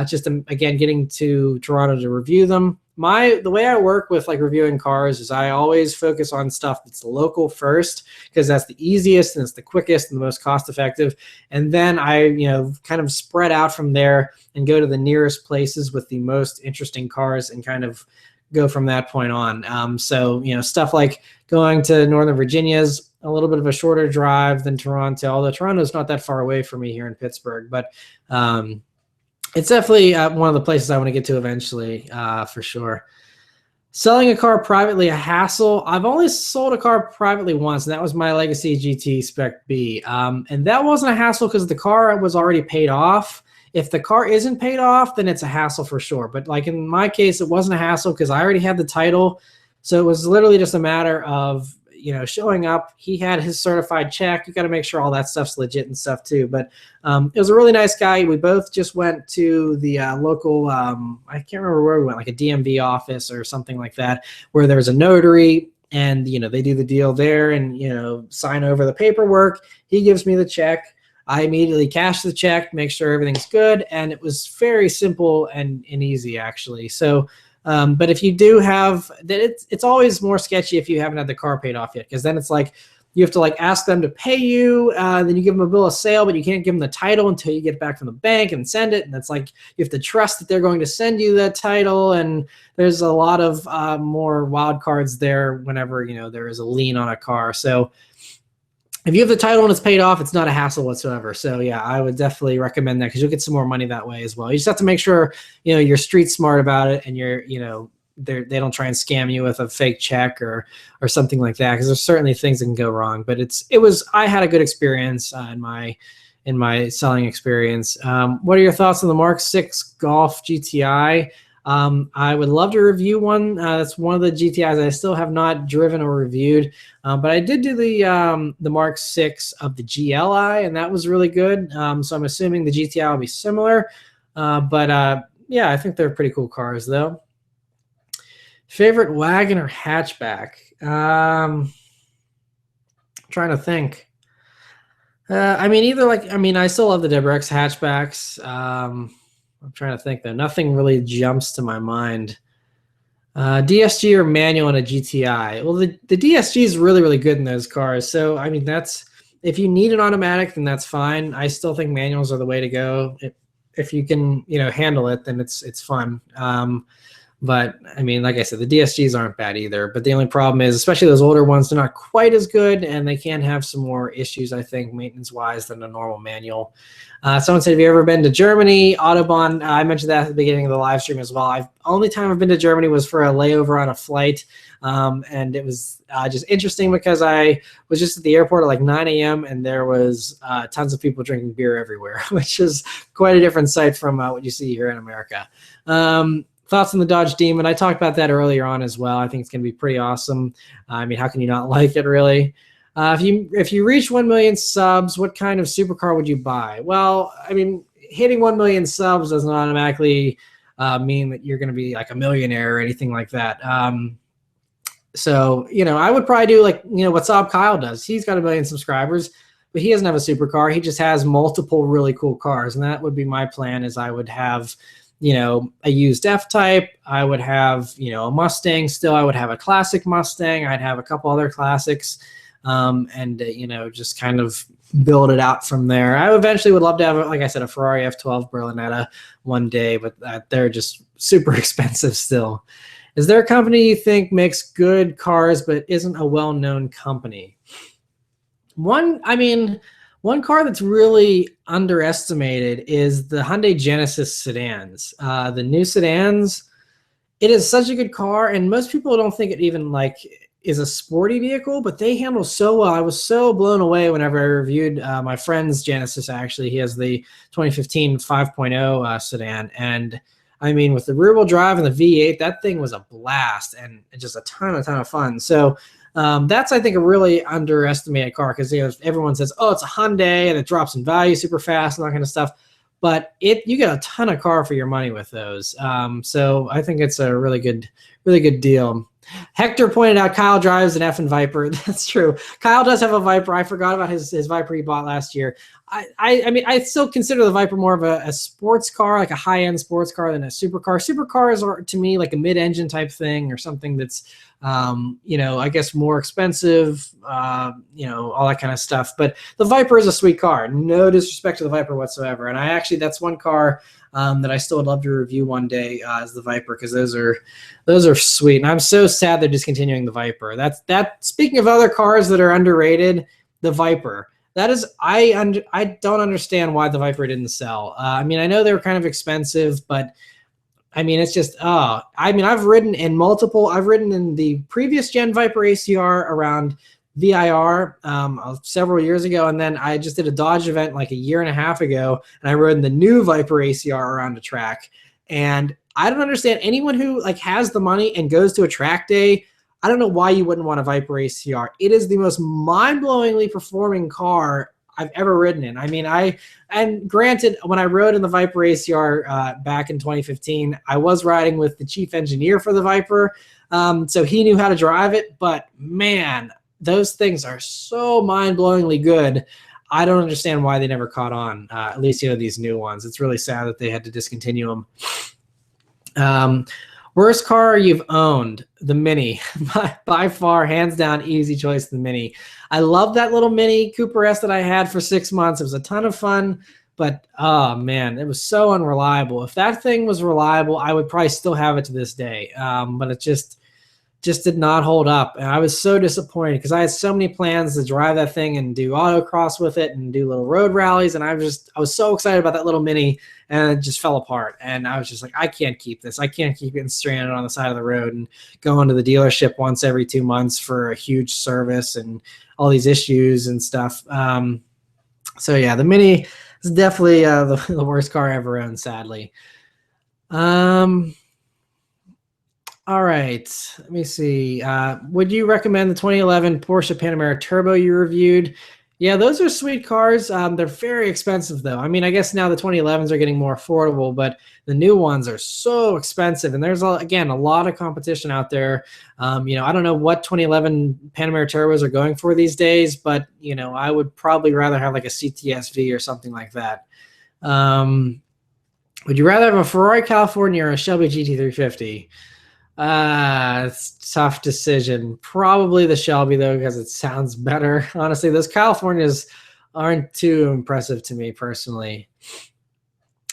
Just again, getting to Toronto to review them. The way I work with reviewing cars is I always focus on stuff that's local first, because that's the easiest and it's the quickest and the most cost effective. And then I, kind of spread out from there and go to the nearest places with the most interesting cars and kind of go from that point on. So, stuff like going to Northern Virginia is a little bit of a shorter drive than Toronto, although Toronto's not that far away from me here in Pittsburgh, but, it's definitely one of the places I want to get to eventually, for sure. Selling a car privately, a hassle. I've only sold a car privately once, and that was my Legacy GT Spec B. And that wasn't a hassle because the car was already paid off. If the car isn't paid off, then it's a hassle for sure. But in my case, it wasn't a hassle because I already had the title. So it was literally just a matter of showing up. He had his certified check. You got to make sure all that stuff's legit and stuff too. But it was a really nice guy. We both just went to the local, I can't remember where we went, like a DMV office or something like that, where there was a notary, and they do the deal there and sign over the paperwork. He gives me the check. I immediately cash the check, make sure everything's good, and it was very simple and easy actually. So but if you do have that, it's always more sketchy if you haven't had the car paid off yet, because then it's like you have to ask them to pay you, then you give them a bill of sale, but you can't give them the title until you get back from the bank and send it. And it's like you have to trust that they're going to send you that title, and there's a lot of more wild cards there whenever there is a lien on a car. So if you have the title and it's paid off, it's not a hassle whatsoever. So yeah, I would definitely recommend that because you'll get some more money that way as well. You just have to make sure you're street smart about it, and you're they don't try and scam you with a fake check or something like that, because there's certainly things that can go wrong. But I had a good experience in my selling experience. What are your thoughts on the Mark 6 Golf GTI? I would love to review one. That's one of the GTIs I still have not driven or reviewed, but I did do the Mark 6 of the GLI, and that was really good. So I'm assuming the GTI will be similar, but yeah, I think they're pretty cool cars though. Favorite wagon or hatchback? trying to think. I mean, either like, I mean, I still love the WRX hatchbacks. I'm trying to think though. Nothing really jumps to my mind. DSG or manual in a GTI. Well, the DSG is really, really good in those cars. So, I mean, that's, if you need an automatic, then that's fine. I still think manuals are the way to go. If you can, you know, handle it, then it's fun. But I mean, like I said, the DSGs aren't bad either. But the only problem is, especially those older ones, they're not quite as good, and they can have some more issues, I think, maintenance-wise than a normal manual. Someone said, "Have you ever been to Germany?" Autobahn. I mentioned that at the beginning of the live stream as well. Only time I've been to Germany was for a layover on a flight, and it was just interesting because I was just at the airport at like 9 a.m. and there was tons of people drinking beer everywhere, which is quite a different sight from what you see here in America. Thoughts on the Dodge Demon? I talked about that earlier on as well. I think it's going to be pretty awesome. I mean, how can you not like it, really? If you reach 1 million subs, what kind of supercar would you buy? Well, I mean, hitting 1 million subs doesn't automatically mean that you're going to be like a millionaire or anything like that. So, you know, I would probably do like, you know, what Saab Kyle does. He's got 1 million subscribers, but he doesn't have a supercar. He just has multiple really cool cars. And that would be my plan, is I would have, you know, a used F-Type. I would have, you know, a Mustang still. I would have a classic Mustang. I'd have a couple other classics, and, you know, just kind of build it out from there. I eventually would love to have, like I said, a Ferrari F12 Berlinetta one day, but they're just super expensive still. Is there a company you think makes good cars but isn't a well-known company? One car that's really underestimated is the Hyundai Genesis sedans. The new sedans, it is such a good car, and most people don't think it even like is a sporty vehicle, but they handle so well. I was so blown away whenever I reviewed my friend's Genesis. Actually, he has the 2015 5.0 sedan, and I mean, with the rear-wheel drive and the V8, that thing was a blast and just a ton of fun. So that's, I think, a really underestimated car, because, you know, everyone says, oh, it's a Hyundai and it drops in value super fast and that kind of stuff. But you get a ton of car for your money with those. So I think it's a really good deal. Hector pointed out Kyle drives an effing Viper. That's true. Kyle does have a Viper. I forgot about his Viper he bought last year. I mean, I still consider the Viper more of a sports car, like a high-end sports car, than a supercar. Supercars are, to me, like a mid-engine type thing, or something that's, you know, I guess more expensive, you know, all that kind of stuff. But the Viper is a sweet car. No disrespect to the Viper whatsoever. And that's one car that I still would love to review one day, is the Viper, because those are sweet. And I'm so sad they're discontinuing the Viper. Speaking of other cars that are underrated, the Viper. That is, I don't understand why the Viper didn't sell. I mean, I know they were kind of expensive, but I mean, it's just, I mean, I've ridden in the previous gen Viper ACR around VIR several years ago, and then I just did a Dodge event like a year and a half ago, and I rode in the new Viper ACR around a track. And I don't understand anyone who like has the money and goes to a track day. I don't know why you wouldn't want a Viper ACR. It is the most mind-blowingly performing car I've ever ridden in. I mean, and granted, when I rode in the Viper ACR back in 2015, I was riding with the chief engineer for the Viper, so he knew how to drive it. But man, those things are so mind-blowingly good. I don't understand why they never caught on. At least, you know, these new ones. It's really sad that they had to discontinue them. Worst car you've owned? The Mini. By far, hands down, easy choice, the Mini. I love that little Mini Cooper S that I had for 6 months. It was a ton of fun, but oh man, it was so unreliable. If that thing was reliable, I would probably still have it to this day. But it just did not hold up. And I was so disappointed, because I had so many plans to drive that thing and do autocross with it and do little road rallies. And I was so excited about that little Mini, and it just fell apart. And I was just like, I can't keep this. I can't keep getting stranded on the side of the road and going to the dealership once every 2 months for a huge service and all these issues and stuff. So yeah, the Mini is definitely the worst car I ever owned, sadly. All right, let me see. Would you recommend the 2011 Porsche Panamera Turbo you reviewed? Yeah, those are sweet cars. They're very expensive though. I mean, I guess now the 2011s are getting more affordable, but the new ones are so expensive. And there's again a lot of competition out there. I don't know what 2011 Panamera turbos are going for these days, but I would probably rather have like a CTSV or something like that. Um, would you rather have a Ferrari California or a Shelby GT350? It's a tough decision. Probably the Shelby though, because it sounds better. Honestly, those Californias aren't too impressive to me personally.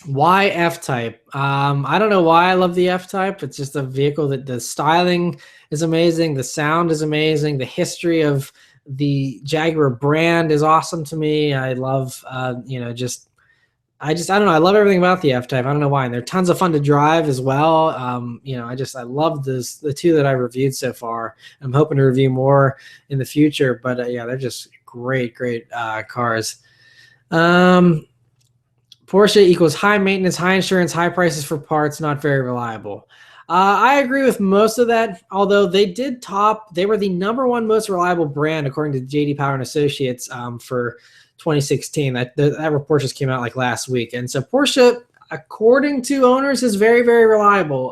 Why F-Type? I don't know why I love the F-Type. It's just a vehicle that the styling is amazing, the sound is amazing, the history of the Jaguar brand is awesome to me. I love, I don't know. I love everything about the F-Type. I don't know why. And they're tons of fun to drive as well. I love the two that I reviewed so far. I'm hoping to review more in the future, but yeah, they're just great cars. Porsche equals high maintenance, high insurance, high prices for parts, not very reliable. I agree with most of that, although they were the #1 most reliable brand according to JD Power and Associates for 2016. That report just came out like last week. And so Porsche, according to owners, is very, very reliable.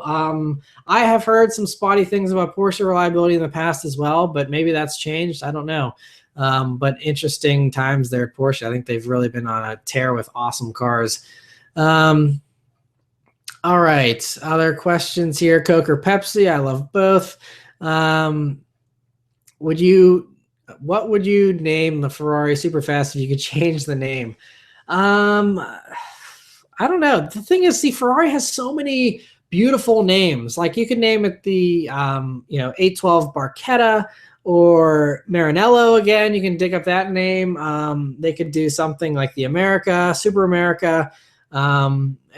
I have heard some spotty things about Porsche reliability in the past as well, but maybe that's changed. I don't know. But interesting times there at Porsche. I think they've really been on a tear with awesome cars. All right, other questions here. Coke or Pepsi? I love both. What would you name the Ferrari Superfast if you could change the name? I don't know. The thing is, see, Ferrari has so many beautiful names. Like you could name it the 812 Barchetta or Maranello again. You can dig up that name. They could do something like the America, Super America.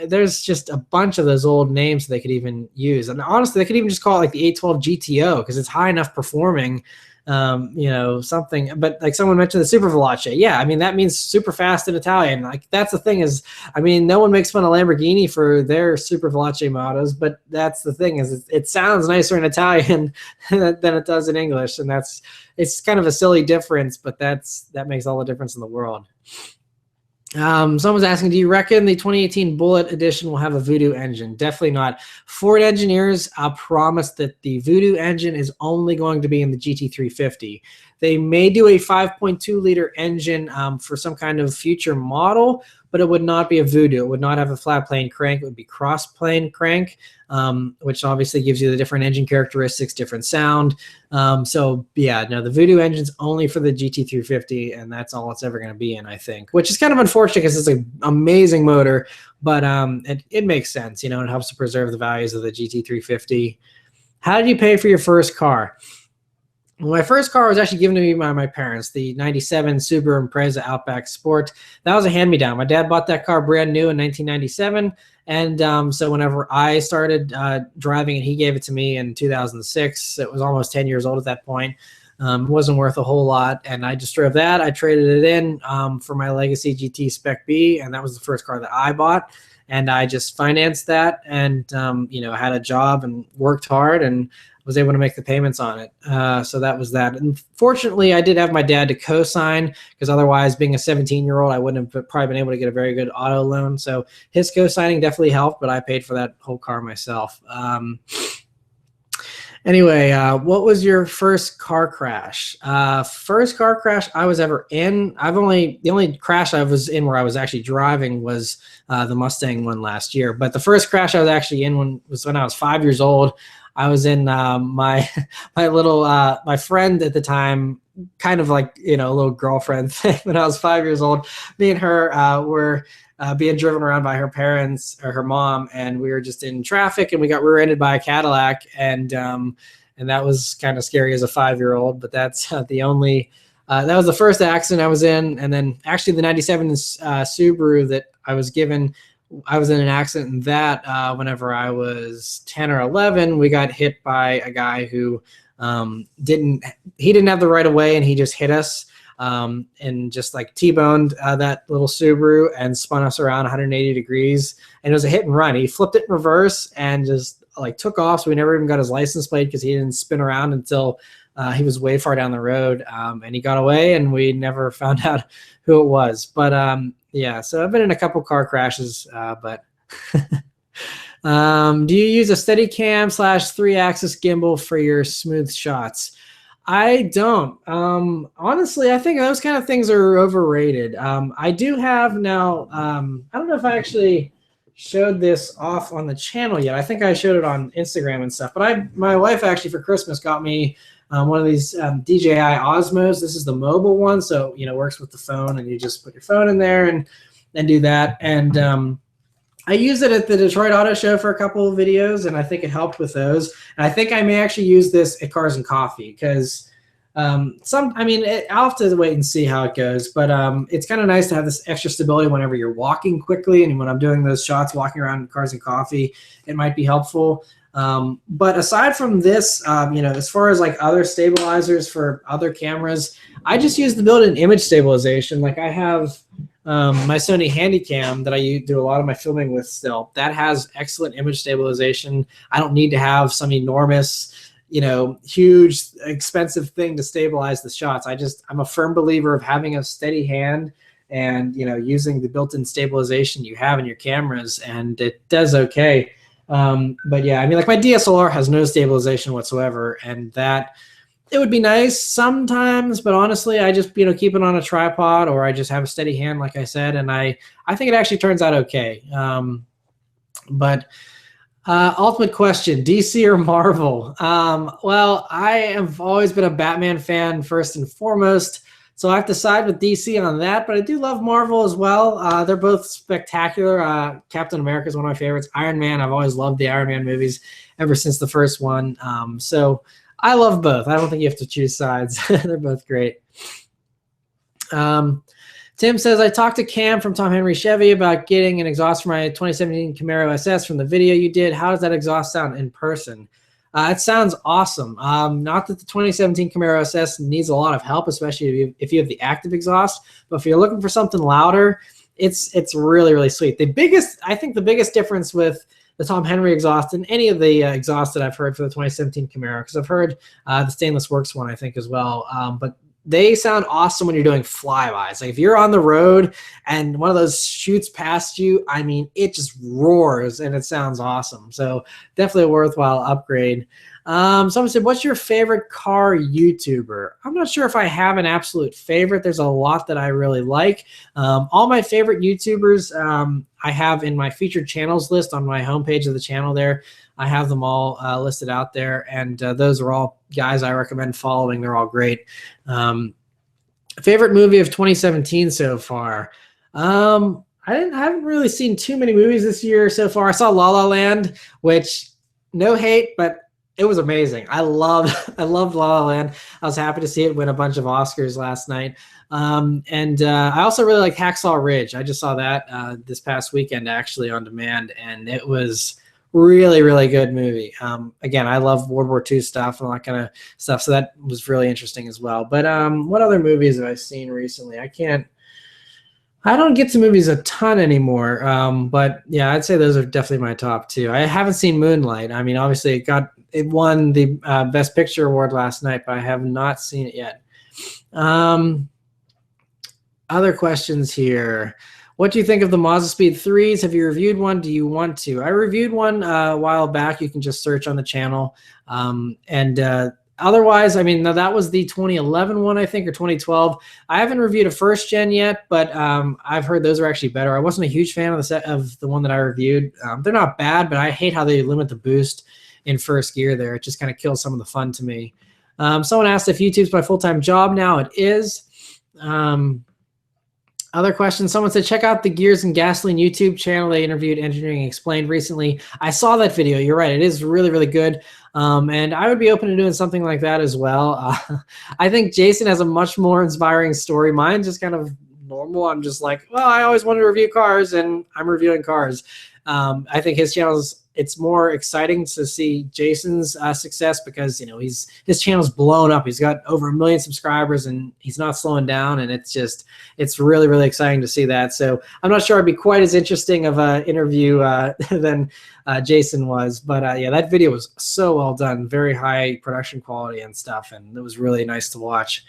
There's just a bunch of those old names they could even use. And honestly, they could even just call it like the 812 GTO because it's high enough performing. Something, but like someone mentioned the Super Veloce. Yeah, I mean, that means super fast in Italian. Like that's the thing is, I mean, no one makes fun of Lamborghini for their Super Veloce mottos, but that's the thing is it sounds nicer in Italian than it does in English. And it's kind of a silly difference, but that makes all the difference in the world. Someone's asking, do you reckon the 2018 Bullet Edition will have a Voodoo engine? Definitely not. Ford engineers promised that the Voodoo engine is only going to be in the GT350. They may do a 5.2-liter engine for some kind of future model, but it would not be a Voodoo. It would not have a flat plane crank. It would be cross plane crank, which obviously gives you the different engine characteristics, different sound. So yeah, no, the Voodoo engine's only for the GT350, and that's all it's ever going to be in, I think, which is kind of unfortunate because it's an amazing motor, but it makes sense, it helps to preserve the values of the GT350. How did you pay for your first car? Well, my first car was actually given to me by my parents, the 97 Subaru Impreza Outback Sport. That was a hand-me-down. My dad bought that car brand new in 1997, and so whenever I started driving it, he gave it to me in 2006. It was almost 10 years old at that point. It wasn't worth a whole lot, and I just drove that. I traded it in for my Legacy GT Spec B, and that was the first car that I bought. And I just financed that and, had a job and worked hard and was able to make the payments on it. So that was that. And fortunately, I did have my dad to co-sign because otherwise, being a 17-year-old, I wouldn't have probably been able to get a very good auto loan. So his co-signing definitely helped, but I paid for that whole car myself. Anyway, what was your first car crash? First car crash I was ever in. The only crash I was in where I was actually driving was the Mustang one last year. But the first crash I was actually in was when I was 5 years old. I was in my friend at the time, kind of like a little girlfriend thing. When I was 5 years old, me and her were being driven around by her parents or her mom, and we were just in traffic, and we got rear-ended by a Cadillac, and that was kind of scary as a 5-year-old. But that's the only. That was the first accident I was in, and then actually the '97 Subaru that I was given. I was in an accident in that whenever I was 10 or 11. We got hit by a guy who didn't have the right of way, and he just hit us and just like T-boned that little Subaru and spun us around 180 degrees. And it was a hit and run. He flipped it in reverse and just like took off. So we never even got his license plate because he didn't spin around until He was way far down the road, and he got away, and we never found out who it was. But yeah, so I've been in a couple car crashes, but do you use a Steadicam / 3-axis gimbal for your smooth shots? I don't. Honestly, I think those kind of things are overrated. I do have now, I don't know if I actually showed this off on the channel yet. I think I showed it on Instagram and stuff, but my wife actually for Christmas got me one of these DJI Osmos. This is the mobile one, so works with the phone, and you just put your phone in there and do that. And I used it at the Detroit Auto Show for a couple of videos, and I think it helped with those. And I think I may actually use this at Cars and Coffee because I'll have to wait and see how it goes. But it's kind of nice to have this extra stability whenever you're walking quickly, and when I'm doing those shots walking around Cars and Coffee, it might be helpful. But aside from this, as far as like other stabilizers for other cameras, I just use the built-in image stabilization. Like I have my Sony Handycam that I do a lot of my filming with still. That has excellent image stabilization. I don't need to have some enormous, huge, expensive thing to stabilize the shots. I'm a firm believer of having a steady hand and, using the built-in stabilization you have in your cameras, and it does okay. But yeah, like my DSLR has no stabilization whatsoever, and that it would be nice sometimes, but honestly, I just, keep it on a tripod, or I just have a steady hand, like I said, and I think it actually turns out okay. But ultimate question, DC or Marvel? Well, I have always been a Batman fan first and foremost, so I have to side with DC on that, but I do love Marvel as well. They're both spectacular. Captain America is one of my favorites. Iron Man, I've always loved the Iron Man movies ever since the first one. So I love both. I don't think you have to choose sides. They're both great. Tim says, I talked to Cam from Tom Henry Chevy about getting an exhaust for my 2017 Camaro SS from the video you did. How does that exhaust sound in person? It sounds awesome. Not that the 2017 Camaro SS needs a lot of help, especially if you have the active exhaust. But if you're looking for something louder, it's really, really sweet. I think the biggest difference with the Tom Henry exhaust and any of the exhausts that I've heard for the 2017 Camaro, because I've heard the Stainless Works one, I think, as well. But they sound awesome when you're doing flybys. Like if you're on the road and one of those shoots past you, it just roars and it sounds awesome. So definitely a worthwhile upgrade. Someone said, what's your favorite car YouTuber? I'm not sure if I have an absolute favorite. There's a lot that I really like. All my favorite YouTubers I have in my featured channels list on my homepage of the channel there. I have them all listed out there, and those are all guys I recommend following. They're all great. Favorite movie of 2017 so far? I haven't really seen too many movies this year so far. I saw La La Land, which no hate, but it was amazing. I loved La La Land. I was happy to see it win a bunch of Oscars last night. I also really like Hacksaw Ridge. I just saw that this past weekend actually on demand, and it was really, really good movie. Again, I love World War II stuff and all that kind of stuff, so that was really interesting as well. But what other movies have I seen recently? I don't get to movies a ton anymore, but yeah, I'd say those are definitely my top two. I haven't seen Moonlight. Obviously it won the Best Picture award last night, but I have not seen it yet. Other questions here. What do you think of the Mazda Speed 3s? Have you reviewed one? Do you want to? I reviewed one a while back. You can just search on the channel. Otherwise, now that was the 2011 one, I think, or 2012. I haven't reviewed a first gen yet, but I've heard those are actually better. I wasn't a huge fan of the one that I reviewed. They're not bad, but I hate how they limit the boost in first gear there. It just kind of kills some of the fun to me. Someone asked if YouTube's my full-time job now. It is. Other questions. Someone said, check out the Gears and Gasoline YouTube channel. They interviewed Engineering Explained recently. I saw that video. You're right. It is really, really good. And I would be open to doing something like that as well. I think Jason has a much more inspiring story. Mine's just kind of normal. I'm just like, well, I always wanted to review cars, and I'm reviewing cars. I think his channel is it's more exciting to see Jason's success because, you know, his channel's blown up. He's got over 1 million subscribers and he's not slowing down. And it's really, really exciting to see that. So I'm not sure I'd be quite as interesting of an interview than Jason was. But yeah, that video was so well done, very high production quality and stuff. And it was really nice to watch.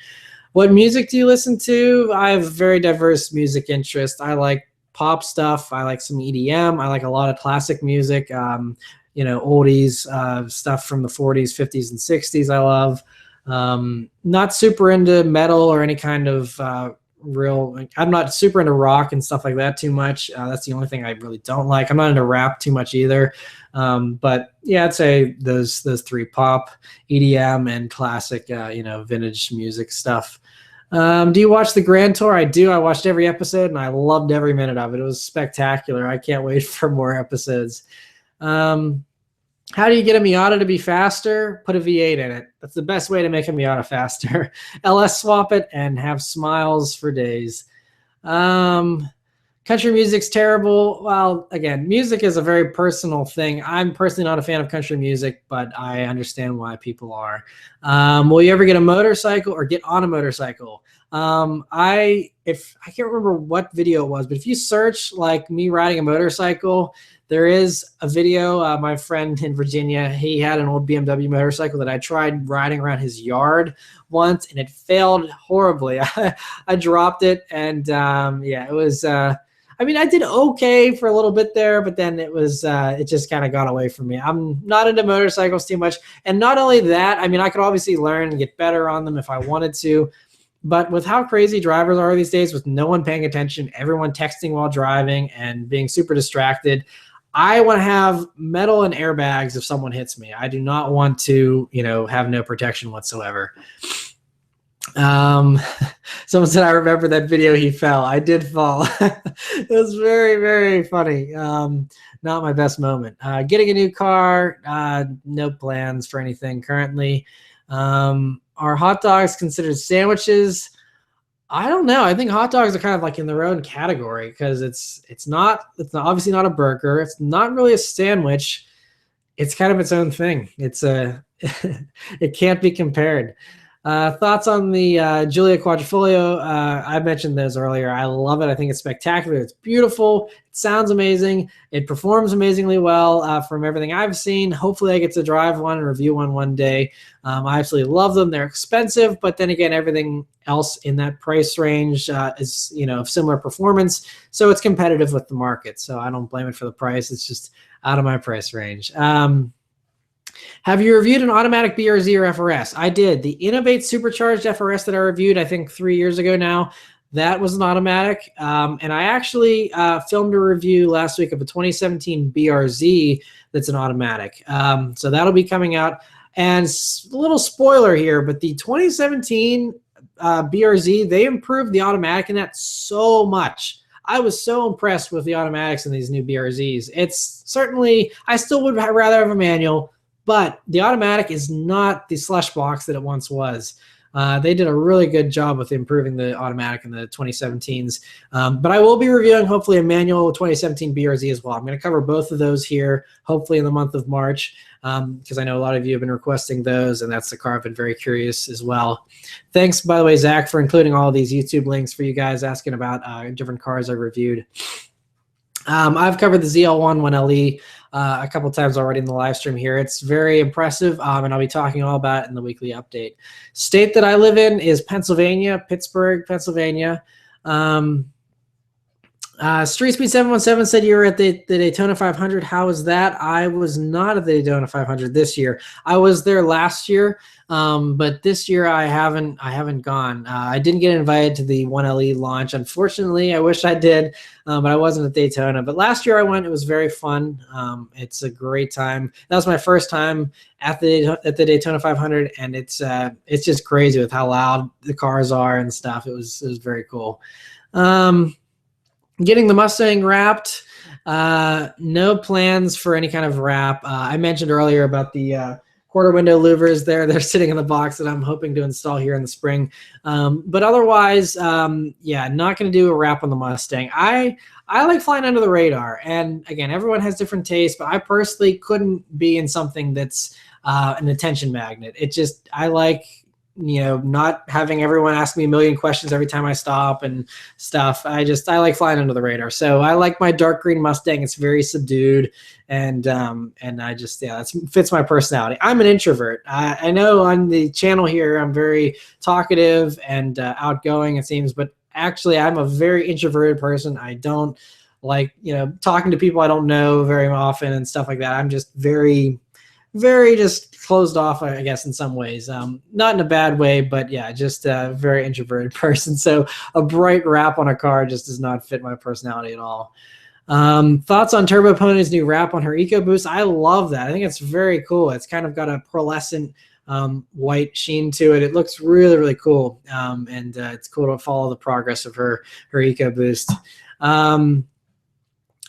What music do you listen to? I have very diverse music interest. I like pop stuff. I like some EDM. I like a lot of classic music, you know, oldies, stuff from the 40s, 50s, and 60s I love. Not super into metal or any kind of I'm not super into rock and stuff like that too much. That's the only thing I really don't like. I'm not into rap too much either. But yeah, I'd say those three: pop, EDM, and classic, you know, vintage music stuff. Do you watch the Grand Tour? I do. I watched every episode and I loved every minute of it. It was spectacular. I can't wait for more episodes. How do you get a Miata to be faster? Put a V8 in it. That's the best way to make a Miata faster. LS swap it and have smiles for days. Country music's terrible. Well, again, music is a very personal thing. I'm personally not a fan of country music, but I understand why people are. Will you ever get a motorcycle or get on a motorcycle? I can't remember what video it was, but if you search like me riding a motorcycle, there is a video. My friend in Virginia, he had an old BMW motorcycle that I tried riding around his yard once, and it failed horribly. I dropped it, and yeah, it was. I mean, I did okay for a little bit there, but then it just kind of got away from me. I'm not into motorcycles too much. And not only that, I mean, I could obviously learn and get better on them if I wanted to, but with how crazy drivers are these days, with no one paying attention, everyone texting while driving and being super distracted, I want to have metal and airbags if someone hits me. I do not want to, you know, have no protection whatsoever. Someone said, I remember that video he fell. I did fall. It was very, very funny. Not my best moment. Getting a new car, no plans for anything currently. Are hot dogs considered sandwiches? I don't know. I think hot dogs are kind of like in their own category because it's obviously not a burger. It's not really a sandwich. It's kind of its own thing. It can't be compared. Thoughts on the Giulia Quadrifoglio? I mentioned those earlier. I love it. I think it's spectacular. It's beautiful. It sounds amazing. It performs amazingly well from everything I've seen. Hopefully I get to drive one and review one day. I absolutely love them. They're expensive, but then again, everything else in that price range is, you know, of similar performance. So it's competitive with the market. So I don't blame it for the price. It's just out of my price range. Have you reviewed an automatic BRZ or FRS? I did. The Innovate Supercharged FRS that I reviewed, I think 3 years ago now, that was an automatic. And I actually filmed a review last week of a 2017 BRZ that's an automatic. So that'll be coming out. And a little spoiler here, but the 2017 BRZ, they improved the automatic in that so much. I was so impressed with the automatics in these new BRZs. It's certainly, I still would rather have a manual, but the automatic is not the slush box that it once was. They did a really good job with improving the automatic in the 2017s. But I will be reviewing hopefully a manual 2017 BRZ as well. I'm going to cover both of those here, hopefully in the month of March, because I know a lot of you have been requesting those, and that's the car I've been very curious as well. Thanks, by the way, Zach, for including all of these YouTube links for you guys asking about different cars I reviewed. I've covered the ZL1 1LE a couple times already in the live stream here. It's very impressive, and I'll be talking all about it in the weekly update. State that I live in is Pennsylvania, Pittsburgh, Pennsylvania. Street Speed 717 said you were at the Daytona 500. How was that? I was not at the Daytona 500 this year. I was there last year, but this year I haven't gone. I didn't get invited to the 1LE launch. Unfortunately, I wish I did, but I wasn't at Daytona. But last year I went. It was very fun. It's a great time. That was my first time at the Daytona 500, and it's just crazy with how loud the cars are and stuff. It was very cool. Getting the Mustang wrapped, no plans for any kind of wrap. I mentioned earlier about the quarter window louvers there. They're sitting in the box that I'm hoping to install here in the spring. But otherwise, yeah, not going to do a wrap on the Mustang. I like flying under the radar. And again, everyone has different tastes, but I personally couldn't be in something that's an attention magnet. I like, not having everyone ask me a million questions every time I stop and stuff. I like flying under the radar. So I like my dark green Mustang. It's very subdued, and that fits my personality. I'm an introvert. I know on the channel here I'm very talkative and outgoing, it seems, but actually I'm a very introverted person. I don't like, talking to people I don't know very often and stuff like that. I'm just very just closed off, I guess, in some ways. Not in a bad way, but yeah, just a very introverted person. So a bright wrap on a car just does not fit my personality at all. Thoughts on Turbo Pony's new wrap on her EcoBoost? I love that. I think it's very cool. It's kind of got a pearlescent white sheen to it. It looks really, really cool. And it's cool to follow the progress of her EcoBoost.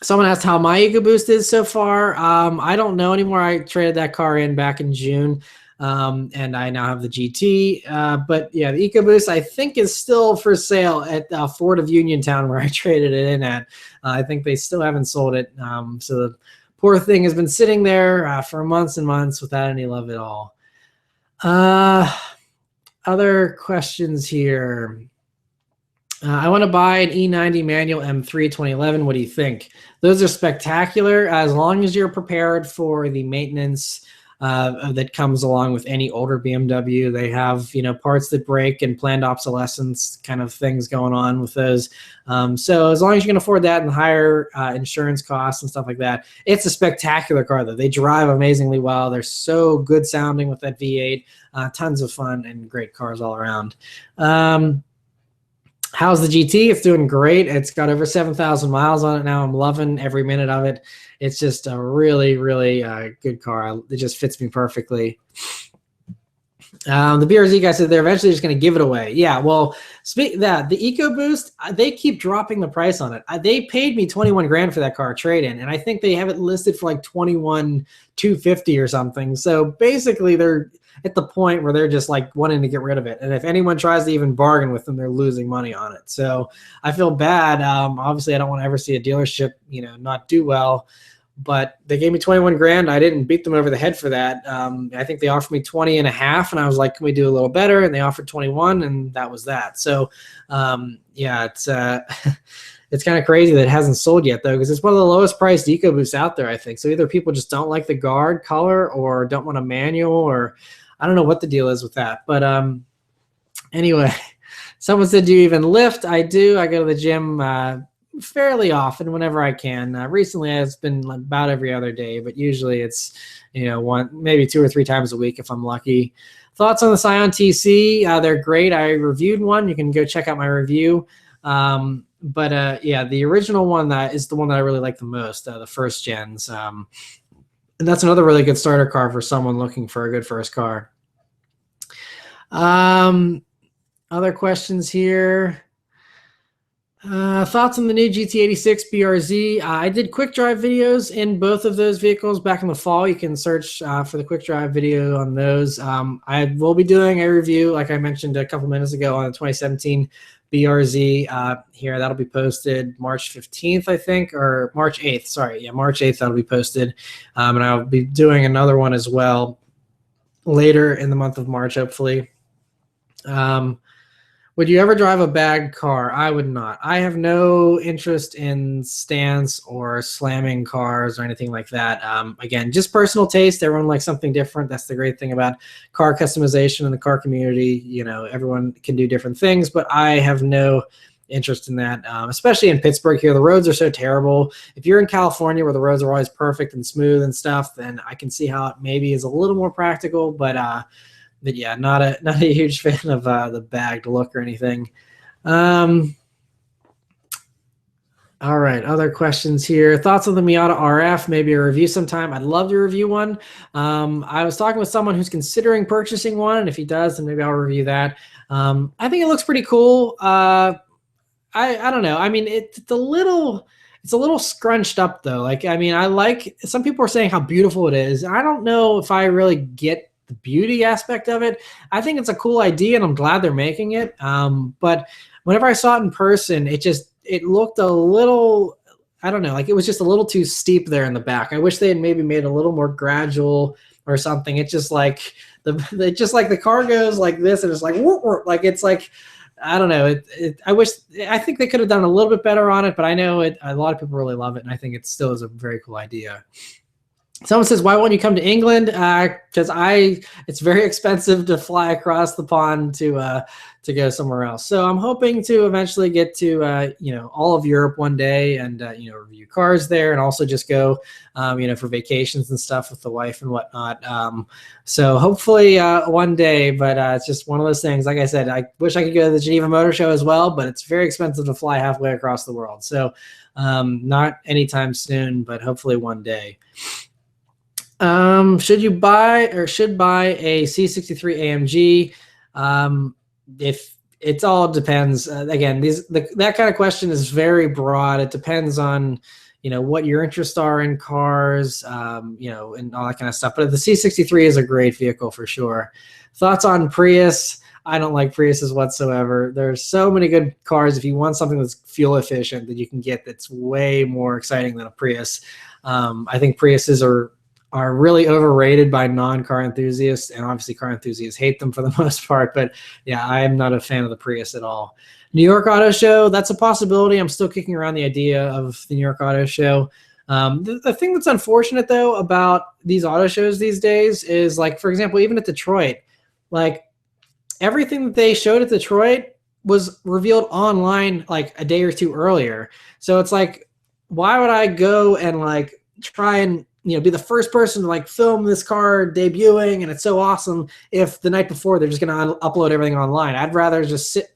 Someone asked how my EcoBoost is so far. I don't know anymore. I traded that car in back in June, and I now have the GT. But yeah, the EcoBoost I think is still for sale at Ford of Uniontown, where I traded it in at. I think they still haven't sold it. So the poor thing has been sitting there for months and months without any love at all. Other questions here. I want to buy an E90 manual M3 2011. What do you think? Those are spectacular as long as you're prepared for the maintenance that comes along with any older BMW. They have, parts that break and planned obsolescence kind of things going on with those. So as long as you can afford that and higher insurance costs and stuff like that, it's a spectacular car though. They drive amazingly well. They're so good sounding with that V8. Tons of fun and great cars all around. How's the GT? It's doing great. It's got over 7,000 miles on it now. I'm loving every minute of it. It's just a really, really good car. It just fits me perfectly. The BRZ guy said they're eventually just going to give it away. Yeah, well, the EcoBoost, they keep dropping the price on it. They paid me 21 grand for that car trade-in, and I think they have it listed for like 21,250 or something. So basically, they're at the point where they're just like wanting to get rid of it. And if anyone tries to even bargain with them, they're losing money on it. So I feel bad. Obviously, I don't want to ever see a dealership, not do well. But they gave me 21 grand. I didn't beat them over the head for that. I think they offered me 20 and a half, and I was like, can we do a little better? And they offered 21, and that was that. So, yeah, it's it's kind of crazy that it hasn't sold yet, though, because it's one of the lowest priced EcoBoosts out there, I think. So either people just don't like the guard color or don't want a manual, or I don't know what the deal is with that. But anyway, someone said, do you even lift? I do. I go to the gym fairly often whenever I can. Recently, it's been about every other day, but usually it's, maybe 2 or 3 times a week if I'm lucky. Thoughts on the Scion TC? They're great. I reviewed one. You can go check out my review. But yeah, the original one is the one that I really like the most, the first gens. And that's another really good starter car for someone looking for a good first car. Other questions here. Thoughts on the new GT86 BRZ? I did quick drive videos in both of those vehicles back in the fall. You can search for the quick drive video on those. I will be doing a review, like I mentioned a couple minutes ago, on the 2017 BRZ here. That'll be posted March 15th, I think, or March 8th. Sorry, yeah, March 8th that'll be posted. And I'll be doing another one as well later in the month of March, hopefully. Would you ever drive a bad car? I would not. I have no interest in stance or slamming cars or anything like that. Again, just personal taste. Everyone likes something different. That's the great thing about car customization in the car community. Everyone can do different things, but I have no interest in that, especially in Pittsburgh here. The roads are so terrible. If you're in California where the roads are always perfect and smooth and stuff, then I can see how it maybe is a little more practical, but yeah, not a huge fan of the bagged look or anything. All right, other questions here. Thoughts on the Miata RF? Maybe a review sometime. I'd love to review one. I was talking with someone who's considering purchasing one, and if he does, then maybe I'll review that. I think it looks pretty cool. I don't know. I mean, it's a little scrunched up though. Like, I mean, some people are saying how beautiful it is. I don't know if I really get the beauty aspect of it. I think it's a cool idea, and I'm glad they're making it. But whenever I saw it in person, it looked a little, I don't know, like it was just a little too steep there in the back. I wish they had maybe made it a little more gradual or something. It's just like the car goes like this, and it's like like it's like, I don't know. I think they could have done a little bit better on it, but I know a lot of people really love it, and I think it still is a very cool idea. Someone says, why won't you come to England? Because it's very expensive to fly across the pond to go somewhere else. So I'm hoping to eventually get to all of Europe one day, and review cars there, and also just go for vacations and stuff with the wife and whatnot. So hopefully one day, but it's just one of those things. Like I said, I wish I could go to the Geneva Motor Show as well, but it's very expensive to fly halfway across the world. So not anytime soon, but hopefully one day. Should buy a C63 AMG? If it all depends. Again, that kind of question is very broad. It depends on what your interests are in cars, and all that kind of stuff. But the C63 is a great vehicle for sure. Thoughts on Prius? I don't like Priuses whatsoever. There's so many good cars. If you want something that's fuel efficient that you can get, that's way more exciting than a Prius. I think Priuses are really overrated by non-car enthusiasts, and obviously car enthusiasts hate them for the most part. But yeah, I am not a fan of the Prius at all. New York Auto Show, that's a possibility. I'm still kicking around the idea of the New York Auto Show. The thing that's unfortunate though about these auto shows these days is, like, for example, even at Detroit, like everything that they showed at Detroit was revealed online like a day or two earlier. So it's like, why would I go and like try and be the first person to like film this car debuting and it's so awesome if the night before they're just going to upload everything online? I'd rather just sit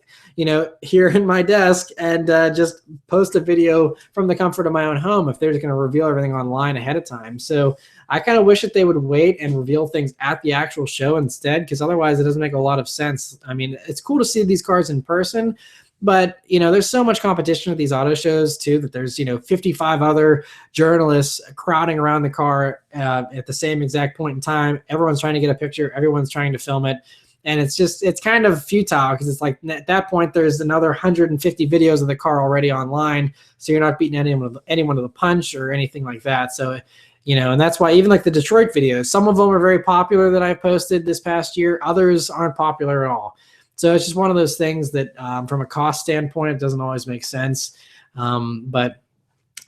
here in my desk and just post a video from the comfort of my own home if they're just going to reveal everything online ahead of time. So I kind of wish that they would wait and reveal things at the actual show instead, because otherwise it doesn't make a lot of sense. I mean, it's cool to see these cars in person, but there's so much competition at these auto shows too, that there's 55 other journalists crowding around the car at the same exact point in time. Everyone's trying to get a picture. Everyone's trying to film it. And it's kind of futile, because it's like at that point there's another 150 videos of the car already online, so you're not beating anyone to the punch or anything like that. So and that's why even like the Detroit videos, some of them are very popular that I posted this past year. Others aren't popular at all. So it's just one of those things that from a cost standpoint, it doesn't always make sense. But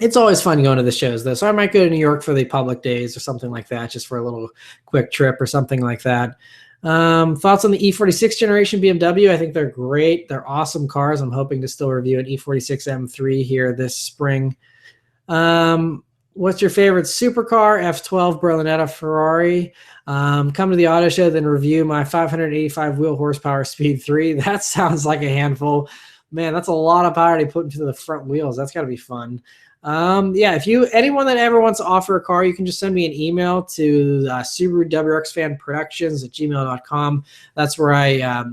it's always fun going to the shows though. So I might go to New York for the public days or something like that, just for a little quick trip or something like that. Thoughts on the E46 generation BMW? I think they're great. They're awesome cars. I'm hoping to still review an E46 M3 here this spring. What's your favorite supercar? F12 Berlinetta Ferrari. Come to the auto show, then review my 585 wheel horsepower Speed 3. That sounds like a handful. Man, that's a lot of power to put into the front wheels. That's got to be fun. Yeah, anyone that ever wants to offer a car, you can just send me an email to Subaruwrxfan@gmail.com. That's where I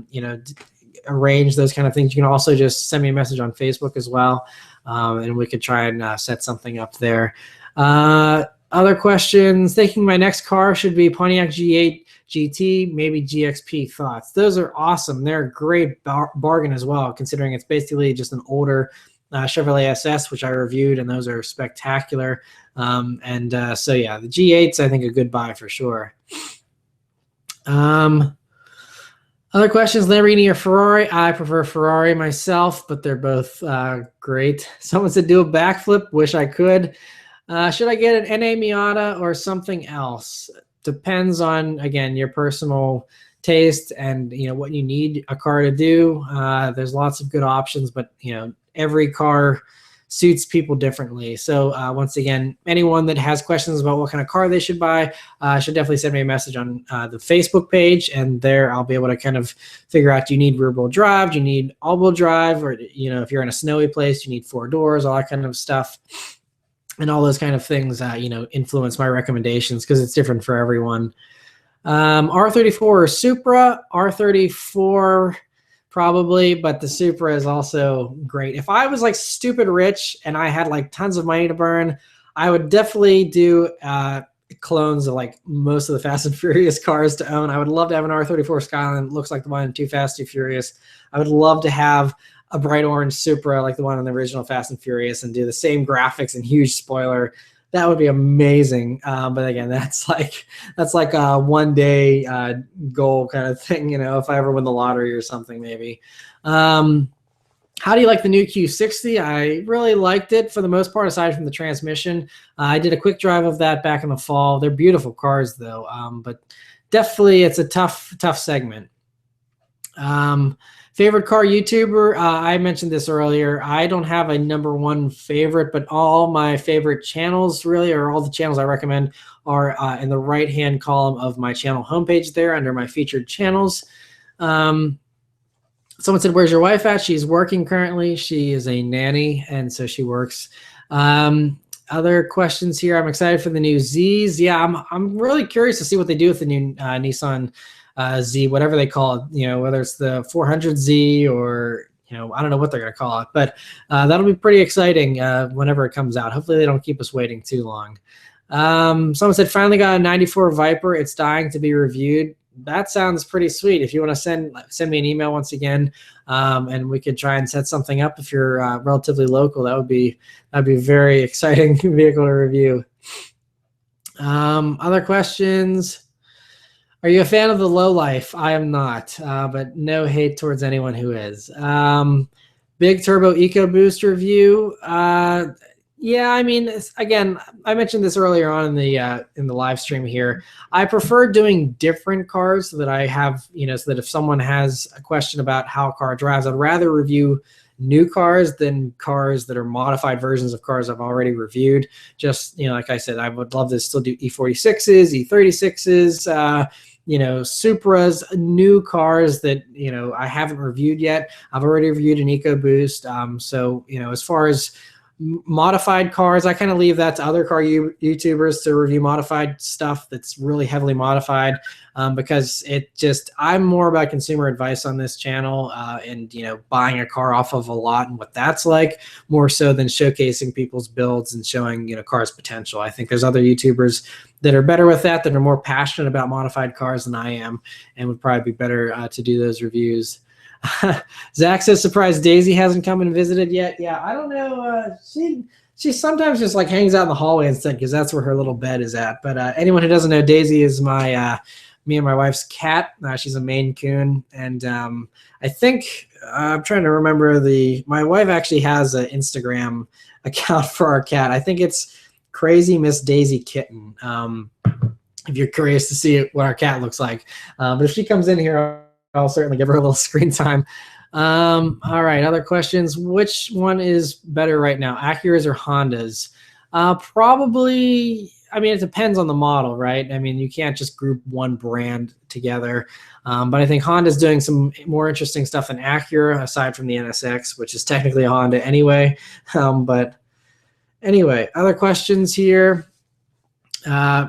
arrange those kind of things. You can also just send me a message on Facebook as well, and we could try and set something up there. Other questions: thinking my next car should be Pontiac G8 GT, maybe GXP. Thoughts? Those are awesome. They're a great bargain as well, considering it's basically just an older Chevrolet SS, which I reviewed, and those are spectacular. So yeah, the G8's I think a good buy for sure. Other questions: Lamborghini or Ferrari? I prefer Ferrari myself, but they're both great. Someone said do a backflip. Wish I could. Should I get an NA Miata or something else? Depends on, again, your personal taste and what you need a car to do. There's lots of good options, but every car suits people differently. So once again, anyone that has questions about what kind of car they should buy should definitely send me a message on the Facebook page, and there I'll be able to kind of figure out, do you need rear wheel drive, do you need all wheel drive, or if you're in a snowy place, you need 4 doors, all that kind of stuff. And all those kind of things influence my recommendations, because it's different for everyone. R34 or Supra? R34 probably, but the Supra is also great. If I was like stupid rich and I had like tons of money to burn, I would definitely do clones of like most of the Fast and Furious cars to own. I would love to have an R34 Skyline that looks like the one in Too Fast, Too Furious. I would love to have a bright orange Supra like the one in the original Fast and Furious and do the same graphics and huge spoiler. That would be amazing. But again, that's like a one day goal kind of thing, if I ever win the lottery or something, maybe. How do you like the new Q60? I really liked it for the most part, aside from the transmission. I did a quick drive of that back in the fall. They're beautiful cars, though, but definitely it's a tough segment. Favorite car YouTuber? I mentioned this earlier. I don't have a number one favorite, but all my favorite channels, really, or all the channels I recommend, are in the right-hand column of my channel homepage there under my featured channels. Someone said, "Where's your wife at?" She's working currently. She is a nanny, and so she works. Other questions here. I'm excited for the new Zs. Yeah, I'm really curious to see what they do with the new Nissan Z, whatever they call it. Whether it's the 400Z or I don't know what they're gonna call it, but that'll be pretty exciting whenever it comes out. Hopefully, they don't keep us waiting too long. Someone said, "Finally got a '94 Viper. It's dying to be reviewed." That sounds pretty sweet. If you want to send me an email once again, and we could try and set something up if you're relatively local, that'd be a very exciting vehicle to review. Other questions? Are you a fan of the lowlife? I am not, but no hate towards anyone who is. Big Turbo EcoBoost review. Yeah, I mean, again, I mentioned this earlier on in the live stream here. I prefer doing different cars so that I have, so that if someone has a question about how a car drives, I'd rather review new cars than cars that are modified versions of cars I've already reviewed. Just, like I said, I would love to still do E46s, E36s, Supras, new cars that, I haven't reviewed yet. I've already reviewed an EcoBoost. So, as far as modified cars, I kind of leave that to other car YouTubers to review modified stuff that's really heavily modified, because I'm more about consumer advice on this channel, and buying a car off of a lot and what that's like, more so than showcasing people's builds and showing cars' potential. I think there's other YouTubers that are better with that are more passionate about modified cars than I am, and would probably be better to do those reviews. Zach says, "Surprised Daisy hasn't come and visited yet." Yeah, I don't know. She sometimes just like hangs out in the hallway instead, because that's where her little bed is at. But anyone who doesn't know, Daisy is me and my wife's cat. She's a Maine Coon, and I think I'm trying to remember my wife actually has an Instagram account for our cat. I think it's Crazy Miss Daisy Kitten. If you're curious to see what our cat looks like, but if she comes in here, I'll certainly give her a little screen time. All right, other questions. Which one is better right now, Acuras or Hondas? Probably, I mean, it depends on the model, right? I mean, you can't just group one brand together. But I think Honda's doing some more interesting stuff than Acura, aside from the NSX, which is technically a Honda anyway. But anyway, other questions here.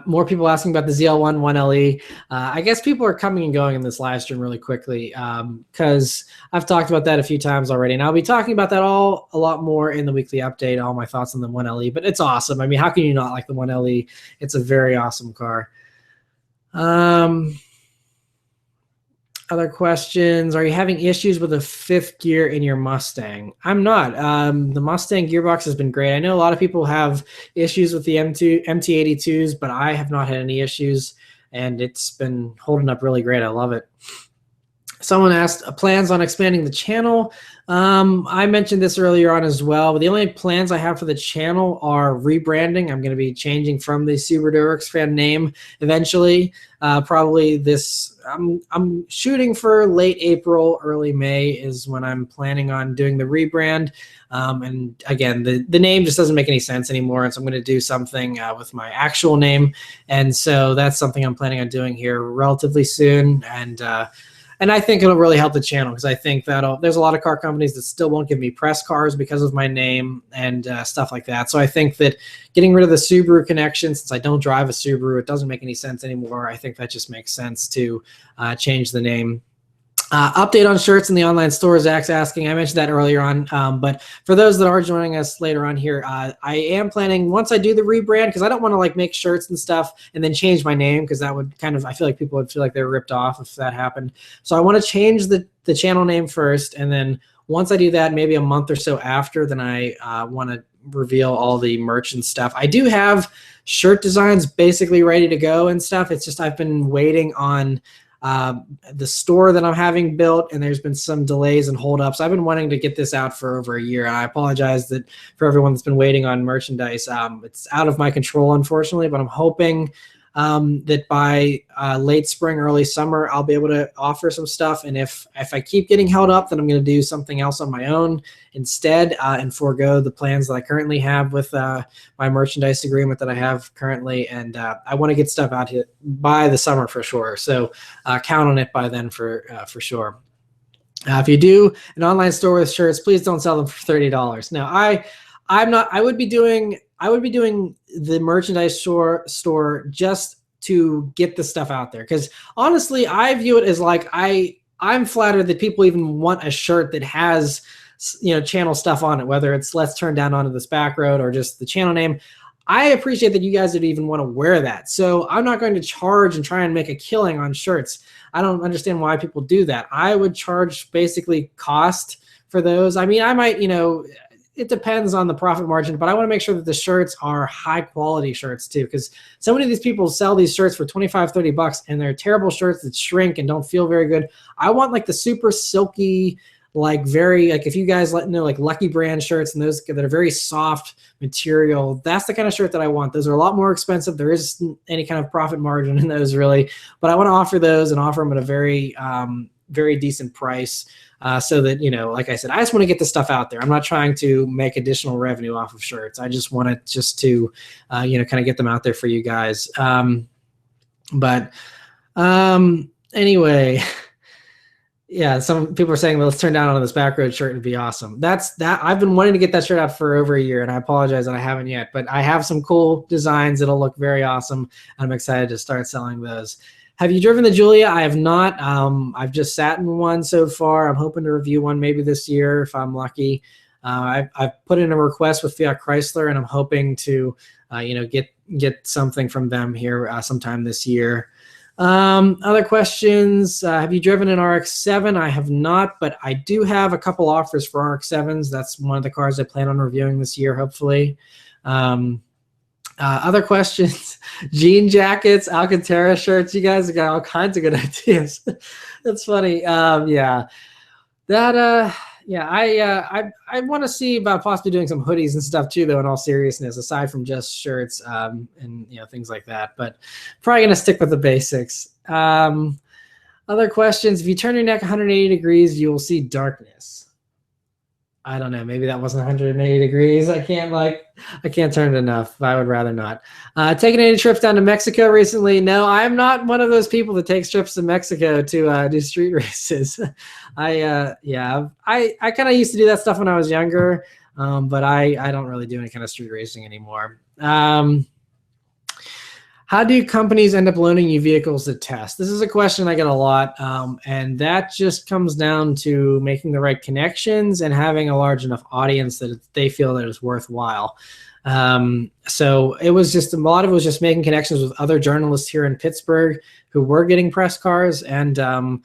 More people asking about the ZL1 1LE. I guess people are coming and going in this live stream really quickly, because I've talked about that a few times already, and I'll be talking about that a lot more in the weekly update, all my thoughts on the 1LE. But it's awesome. I mean, how can you not like the 1LE? It's a very awesome car. Other questions. Are you having issues with the fifth gear in your Mustang? I'm not. The Mustang gearbox has been great. I know a lot of people have issues with the MT82s, but I have not had any issues, and it's been holding up really great. I love it. Someone asked plans on expanding the channel. I mentioned this earlier on as well, but the only plans I have for the channel are rebranding. I'm going to be changing from the Subaruwrxfan name eventually. Probably this, I'm shooting for late April, early May is when I'm planning on doing the rebrand. And again, the name just doesn't make any sense anymore, and so I'm going to do something with my actual name. And so that's something I'm planning on doing here relatively soon. And I think it'll really help the channel, because I think there's a lot of car companies that still won't give me press cars because of my name and stuff like that. So I think that getting rid of the Subaru connection, since I don't drive a Subaru, it doesn't make any sense anymore. I think that just makes sense to change the name. Update on shirts in the online store, Zach's asking. I mentioned that earlier on, but for those that are joining us later on here, I am planning, once I do the rebrand, because I don't want to like make shirts and stuff and then change my name, because that would kind of, I feel like people would feel like they were ripped off if that happened. So I want to change the channel name first, and then once I do that, maybe a month or so after, then I want to reveal all the merch and stuff. I do have shirt designs basically ready to go and stuff. It's just I've been waiting on the store that I'm having built, and there's been some delays and holdups. I've been wanting to get this out for over a year, and I apologize that for everyone that's been waiting on merchandise. It's out of my control, unfortunately, but I'm hoping that by late spring, early summer, I'll be able to offer some stuff. And if I keep getting held up, then I'm going to do something else on my own instead, and forego the plans that I currently have with my merchandise agreement that I have currently. And I want to get stuff out here by the summer for sure. So count on it by then for sure. If you do an online store with shirts, please don't sell them for $30. Now, I'm not. I would be doing the merchandise store just to get the stuff out there, because honestly, I view it as like I'm flattered that people even want a shirt that has, you know, channel stuff on it, whether it's Let's Turn Down Onto This Back Road or just the channel name. I appreciate that you guys would even want to wear that. So I'm not going to charge and try and make a killing on shirts. I don't understand why people do that. I would charge basically cost for those. I mean, I might, you know, it depends on the profit margin, but I want to make sure that the shirts are high quality shirts too, because so many of these people sell these shirts for 25, 30 bucks, and they're terrible shirts that shrink and don't feel very good. I want like the super silky, like very, like if you guys know like Lucky Brand shirts and those that are very soft material, that's the kind of shirt that I want. Those are a lot more expensive. There isn't any kind of profit margin in those really, but I want to offer those and offer them at a very, very decent price. So that, you know, like I said, I just want to get the stuff out there. I'm not trying to make additional revenue off of shirts. I just want it just to, you know, kind of get them out there for you guys. Anyway, yeah, some people are saying, well, let's turn down on this back road shirt. It'd be awesome. I've been wanting to get that shirt out for over a year, and I apologize that I haven't yet, but I have some cool designs that'll look very awesome. I'm excited to start selling those. Have you driven the Julia? I have not. I've just sat in one so far. I'm hoping to review one maybe this year if I'm lucky. I've put in a request with Fiat Chrysler, and I'm hoping to, you know, get something from them here sometime this year. Other questions? Have you driven an RX-7? I have not, but I do have a couple offers for RX-7s. That's one of the cars I plan on reviewing this year, hopefully. Other questions? Jean jackets, Alcantara shirts. You guys have got all kinds of good ideas. That's funny. Yeah, that. Yeah, I want to see about possibly doing some hoodies and stuff too, though. In all seriousness, aside from just shirts and, you know, things like that, but probably gonna stick with the basics. Other questions? If you turn your neck 180 degrees, you will see darkness. I don't know. Maybe that wasn't 180 degrees. I can't turn it enough. I would rather not. Taking any trips down to Mexico recently? No, I'm not one of those people that takes trips to Mexico to do street races. Yeah, I kind of used to do that stuff when I was younger, but I don't really do any kind of street racing anymore. How do companies end up loaning you vehicles to test? This is a question I get a lot, and that just comes down to making the right connections and having a large enough audience that they feel that it's worthwhile. So it was just, a lot of it was just making connections with other journalists here in Pittsburgh who were getting press cars, and kind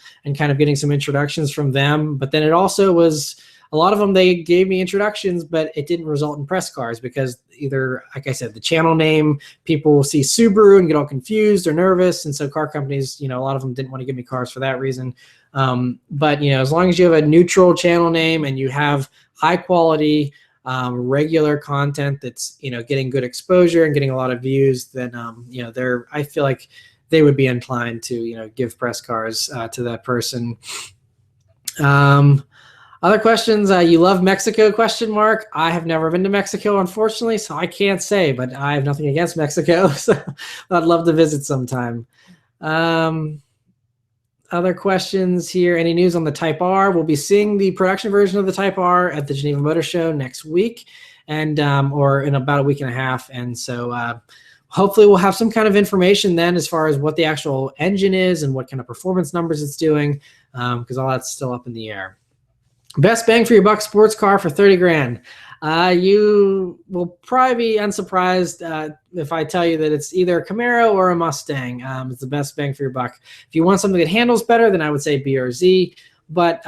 of getting some introductions from them. But then it also was, a lot of them, they gave me introductions, but it didn't result in press cars because either, like I said, the channel name, people see Subaru and get all confused or nervous. And so car companies, you know, a lot of them didn't want to give me cars for that reason. But, you know, as long as you have a neutral channel name and you have high quality, regular content that's, you know, getting good exposure and getting a lot of views, then, you know, I feel like they would be inclined to, you know, give press cars to that person. Other questions? You love Mexico? ? I have never been to Mexico, unfortunately, so I can't say, but I have nothing against Mexico, so I'd love to visit sometime. Other questions here? Any news on the Type R? We'll be seeing the production version of the Type R at the Geneva Motor Show next week, and or in about a week and a half, and so hopefully we'll have some kind of information then as far as what the actual engine is and what kind of performance numbers it's doing. because all that's still up in the air. Best bang for your buck sports car for 30 grand. You will probably be unsurprised if I tell you that it's either a Camaro or a Mustang. It's the best bang for your buck. If you want something that handles better, then I would say BRZ. But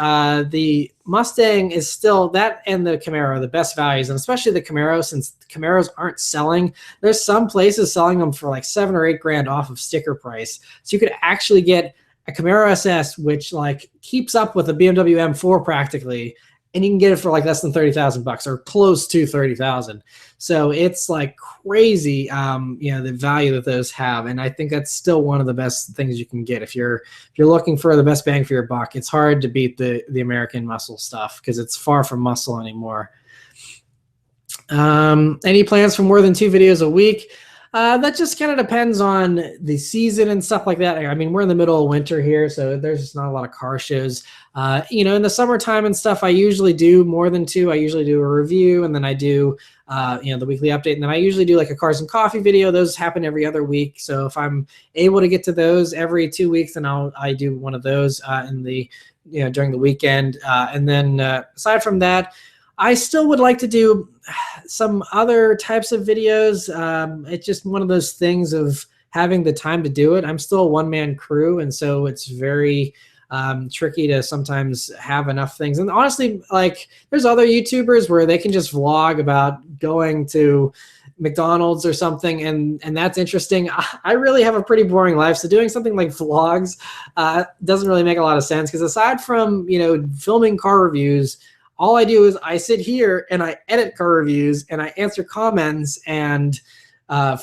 the Mustang is still, that and the Camaro, the best values, and especially the Camaro, since the Camaros aren't selling. There's some places selling them for like 7 or 8 grand off of sticker price. So you could actually get a Camaro SS, which like keeps up with a BMW M4 practically, and you can get it for like less than 30,000 bucks or close to 30,000. So it's like crazy, the value that those have. And I think that's still one of the best things you can get. If you're looking for the best bang for your buck, it's hard to beat the American muscle stuff because it's far from muscle anymore. Any plans for more than 2 videos a week? That just kind of depends on the season and stuff like that. I mean, we're in the middle of winter here, so there's just not a lot of car shows. In the summertime and stuff, I usually do more than 2. I usually do a review, and then I do, the weekly update. And then I usually do like a cars and coffee video. Those happen every other week. So if I'm able to get to those every 2 weeks, then I do one of those during the weekend. And then aside from that, I still would like to do some other types of videos. It's just one of those things of having the time to do it. I'm still a one-man crew, and so it's very tricky to sometimes have enough things. And honestly, like there's other YouTubers where they can just vlog about going to McDonald's or something, and that's interesting. I really have a pretty boring life, so doing something like vlogs doesn't really make a lot of sense, because aside from filming car reviews, all I do is I sit here and I edit car reviews and I answer comments and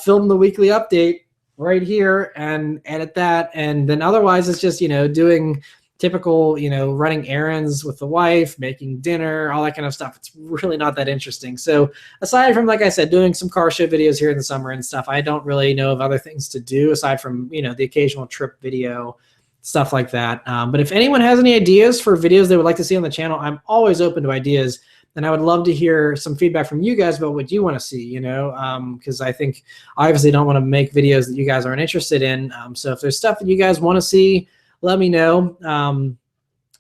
film the weekly update right here and edit that. And then otherwise it's just, doing typical, running errands with the wife, making dinner, all that kind of stuff. It's really not that interesting. So aside from, like I said, doing some car show videos here in the summer and stuff, I don't really know of other things to do aside from, the occasional trip video, stuff like that. But if anyone has any ideas for videos they would like to see on the channel, I'm always open to ideas. And I would love to hear some feedback from you guys about what you want to see, because I think I obviously don't want to make videos that you guys aren't interested in. So if there's stuff that you guys want to see, let me know.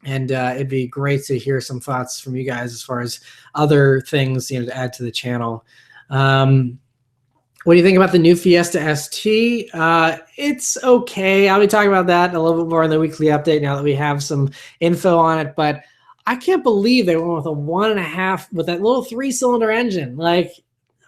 And it'd be great to hear some thoughts from you guys as far as other things, to add to the channel. What do you think about the new Fiesta ST? It's okay. I'll be talking about that a little bit more in the weekly update now that we have some info on it. But I can't believe they went with a 1.5 with that little 3-cylinder engine. Like,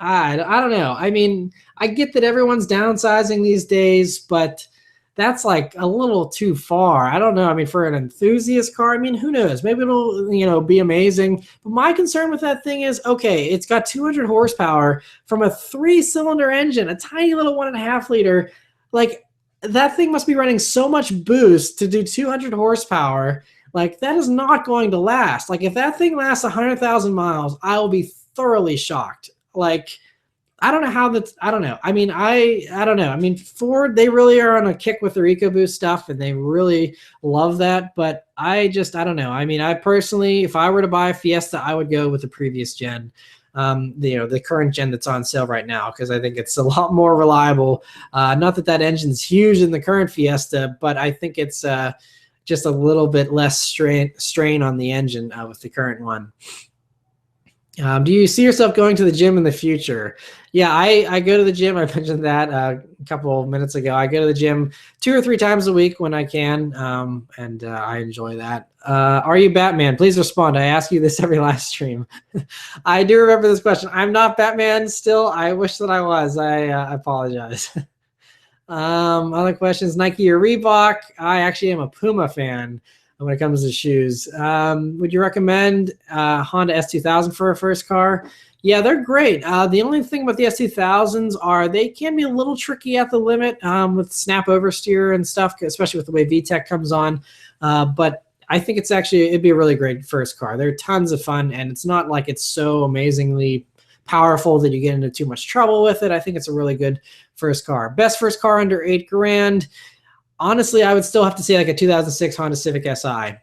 I don't know. I mean, I get that everyone's downsizing these days, but that's like a little too far. I don't know. I mean, for an enthusiast car, I mean, who knows? Maybe it'll, be amazing. But my concern with that thing is, okay, it's got 200 horsepower from a 3-cylinder engine, a tiny little 1.5 liter. Like, that thing must be running so much boost to do 200 horsepower. Like, that is not going to last. Like, if that thing lasts 100,000 miles, I will be thoroughly shocked. Like, I don't know how that's, I don't know. I mean, I don't know. I mean, Ford, they really are on a kick with their EcoBoost stuff, and they really love that. But I don't know. I mean, I personally, if I were to buy a Fiesta, I would go with the previous gen, the current gen that's on sale right now, because I think it's a lot more reliable. Not that engine's huge in the current Fiesta, but I think it's just a little bit less strain on the engine with the current one. Do you see yourself going to the gym in the future? Yeah, I go to the gym. I mentioned that a couple of minutes ago. I go to the gym 2 or 3 times a week when I can, and I enjoy that. Are you Batman? Please respond. I ask you this every live stream. I do remember this question. I'm not Batman still. I wish that I was. I apologize. Other questions, Nike or Reebok? I actually am a Puma fan when it comes to shoes. Would you recommend Honda S2000 for a first car? Yeah, they're great. The only thing about the S2000s are they can be a little tricky at the limit with snap oversteer and stuff, especially with the way VTEC comes on. But I think it'd be a really great first car. They're tons of fun, and it's not like it's so amazingly powerful that you get into too much trouble with it. I think it's a really good first car. Best first car under 8 grand. Honestly, I would still have to say like a 2006 Honda Civic Si.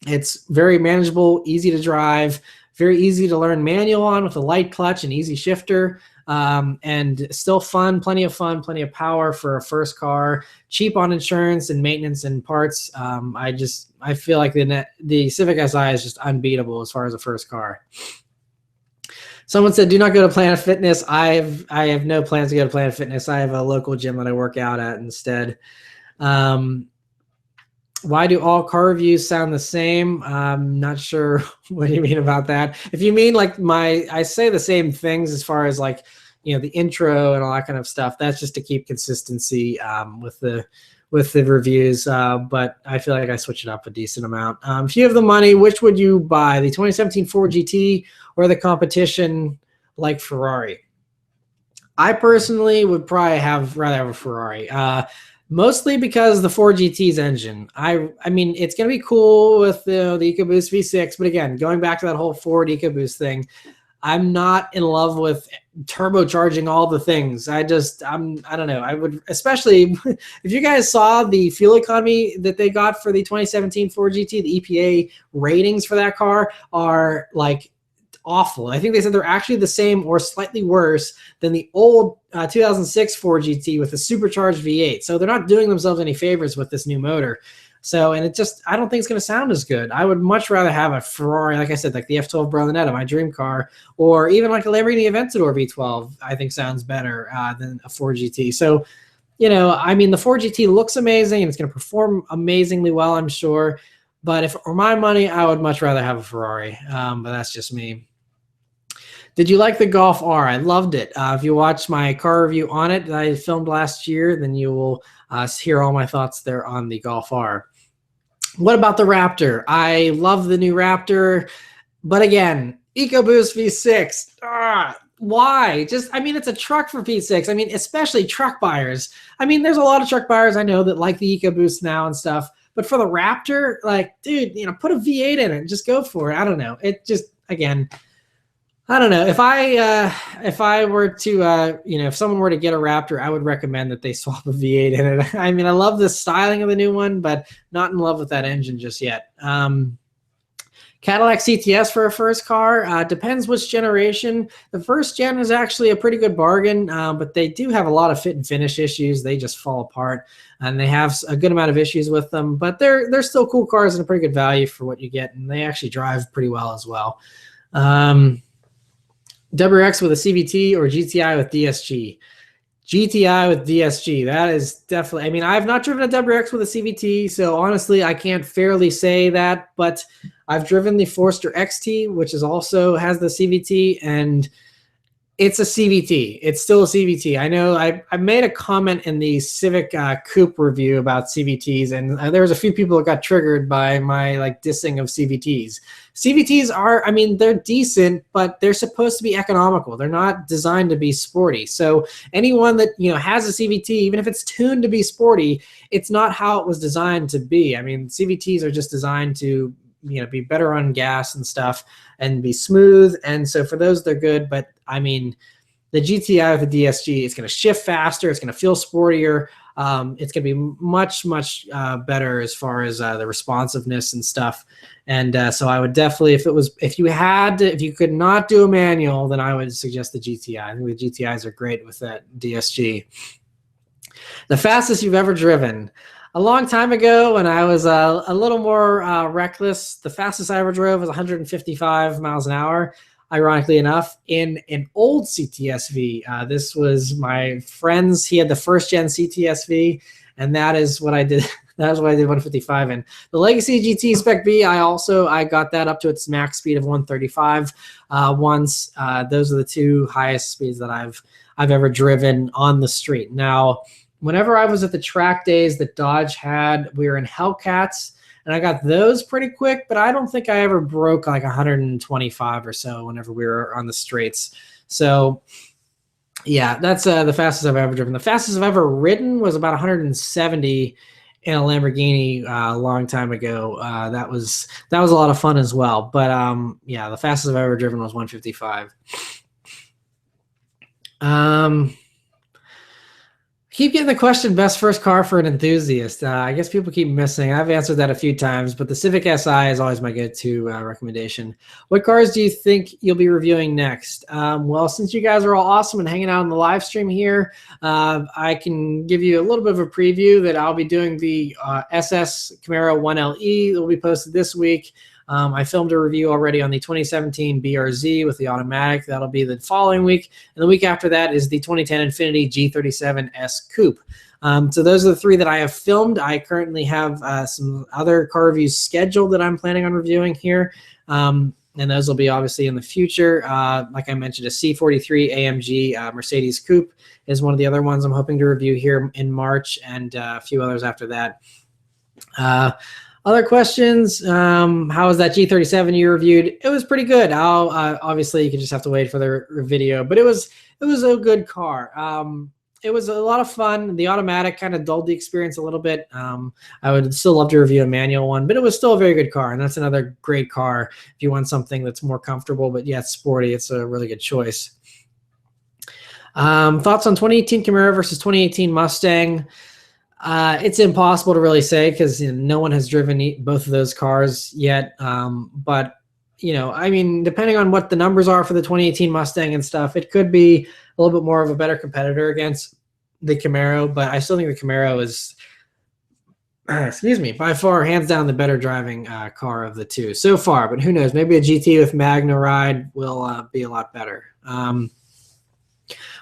It's very manageable, easy to drive, very easy to learn manual on with a light clutch and easy shifter. and still fun, plenty of power for a first car, cheap on insurance and maintenance and parts. I feel like the Civic Si is just unbeatable as far as a first car. Someone said, do not go to Planet Fitness. I have no plans to go to Planet Fitness. I have a local gym that I work out at instead. Why do all car reviews sound the same? I'm not sure what you mean about that. If you mean like I say the same things as far as like, the intro and all that kind of stuff, that's just to keep consistency with the reviews. But I feel like I switch it up a decent amount. If you have the money, which would you buy, the 2017 Ford GT or the competition like Ferrari? I personally would probably rather have a Ferrari. Mostly because the Ford GT's engine. I mean, it's going to be cool with the EcoBoost V6, but again, going back to that whole Ford EcoBoost thing, I'm not in love with turbocharging all the things. I don't know. I would, especially if you guys saw the fuel economy that they got for the 2017 Ford GT, the EPA ratings for that car are like awful. I think they said they're actually the same or slightly worse than the old 2006 Ford GT with the supercharged V8. So they're not doing themselves any favors with this new motor. So, and I don't think it's going to sound as good. I would much rather have a Ferrari, like I said, like the F12 Berlinetta, my dream car, or even like a Lamborghini Aventador V12, I think sounds better than a Ford GT. So, I mean, the Ford GT looks amazing and it's going to perform amazingly well, I'm sure. But if for my money, I would much rather have a Ferrari. But that's just me. Did you like the Golf R? I loved it. If you watch my car review on it that I filmed last year, then you will hear all my thoughts there on the Golf R. What about the Raptor? I love the new Raptor, but again, EcoBoost V6. Why? I mean, it's a truck for P6. I mean, especially truck buyers. I mean, there's a lot of truck buyers I know that like the EcoBoost now and stuff, but for the Raptor, like, dude, put a V8 in it and just go for it. I don't know. It just, again, I don't know. If I were to, if someone were to get a Raptor, I would recommend that they swap a V8 in it. I mean, I love the styling of the new one, but not in love with that engine just yet. Cadillac CTS for a first car, depends which generation. The first gen is actually a pretty good bargain, but they do have a lot of fit and finish issues. They just fall apart, and they have a good amount of issues with them. But they're still cool cars and a pretty good value for what you get, and they actually drive pretty well as well. WRX with a CVT or GTI with DSG? GTI with DSG. That is definitely, I mean, I've not driven a WRX with a CVT, so honestly, I can't fairly say that, but I've driven the Forester XT, which also has the CVT, and it's a CVT. It's still a CVT. I know I made a comment in the Civic Coupe review about CVTs, and there was a few people that got triggered by my dissing of CVTs. CVTs are, I mean, they're decent, but they're supposed to be economical. They're not designed to be sporty. So anyone that has a CVT, even if it's tuned to be sporty, it's not how it was designed to be. I mean, CVTs are just designed to be better on gas and stuff and be smooth. And so for those, they're good. But I mean, the GTI with the DSG, it's going to shift faster. It's going to feel sportier. It's going to be much, much better as far as the responsiveness and stuff. And so I would definitely, if you could not do a manual, then I would suggest the GTI. I think the GTIs are great with that DSG. The fastest you've ever driven. A long time ago, when I was a little more reckless, the fastest I ever drove was 155 miles an hour, ironically enough, in an old CTSV. This was my friend's. He had the first-gen CTSV, and that is what I did. That was what I did 155 in. The Legacy GT Spec B, I got that up to its max speed of 135 once. Those are the two highest speeds that I've ever driven on the street. Now, whenever I was at the track days that Dodge had, we were in Hellcats, and I got those pretty quick, but I don't think I ever broke 125 or so whenever we were on the straights. So, yeah, that's the fastest I've ever driven. The fastest I've ever ridden was about 170 in a Lamborghini a long time ago. That was a lot of fun as well. But, yeah, the fastest I've ever driven was 155. Keep getting the question, best first car for an enthusiast. I guess people keep missing. I've answered that a few times, but the Civic Si is always my go-to recommendation. What cars do you think you'll be reviewing next? Well, since you guys are all awesome and hanging out on the live stream here, I can give you a little bit of a preview that I'll be doing the SS Camaro 1LE that will be posted this week. I filmed a review already on the 2017 BRZ with the automatic. That'll be the following week. And the week after that is the 2010 Infiniti G37S Coupe. So those are the three that I have filmed. I currently have some other car reviews scheduled that I'm planning on reviewing here. And those will be obviously in the future. Like I mentioned, a C43 AMG Mercedes Coupe is one of the other ones I'm hoping to review here in March, and a few others after that. Other questions? How was that G37 you reviewed? It was pretty good. Obviously, you can just have to wait for the video, but it was a good car. It was a lot of fun. The automatic kind of dulled the experience a little bit. I would still love to review a manual one, but it was still a very good car, and that's another great car if you want something that's more comfortable, but yet sporty. It's a really good choice. Thoughts on 2018 Camaro versus 2018 Mustang? It's impossible to really say because no one has driven both of those cars yet. But, I mean, depending on what the numbers are for the 2018 Mustang and stuff, it could be a little bit more of a better competitor against the Camaro. But I still think the Camaro is, by far, hands down, the better driving car of the two so far. But who knows? Maybe a GT with Magna Ride will be a lot better.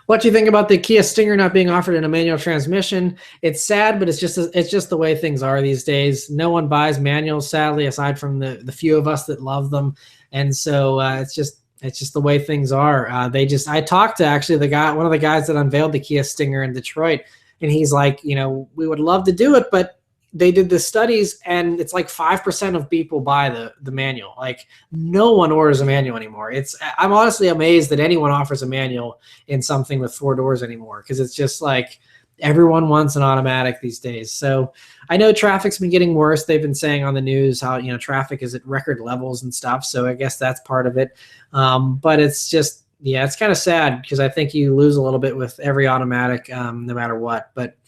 What do you think about the Kia Stinger not being offered in a manual transmission? It's sad, but it's just the way things are these days. No one buys manuals, sadly, aside from the few of us that love them, and so it's just the way things are. I talked to actually one of the guys that unveiled the Kia Stinger in Detroit, and he's like, we would love to do it, but they did the studies, and it's like 5% of people buy the manual. Like, no one orders a manual anymore. I'm honestly amazed that anyone offers a manual in something with 4 doors anymore, because it's just like everyone wants an automatic these days. So I know traffic's been getting worse. They've been saying on the news how traffic is at record levels and stuff. So I guess that's part of it. But it's just, yeah, it's kind of sad because I think you lose a little bit with every automatic, no matter what. But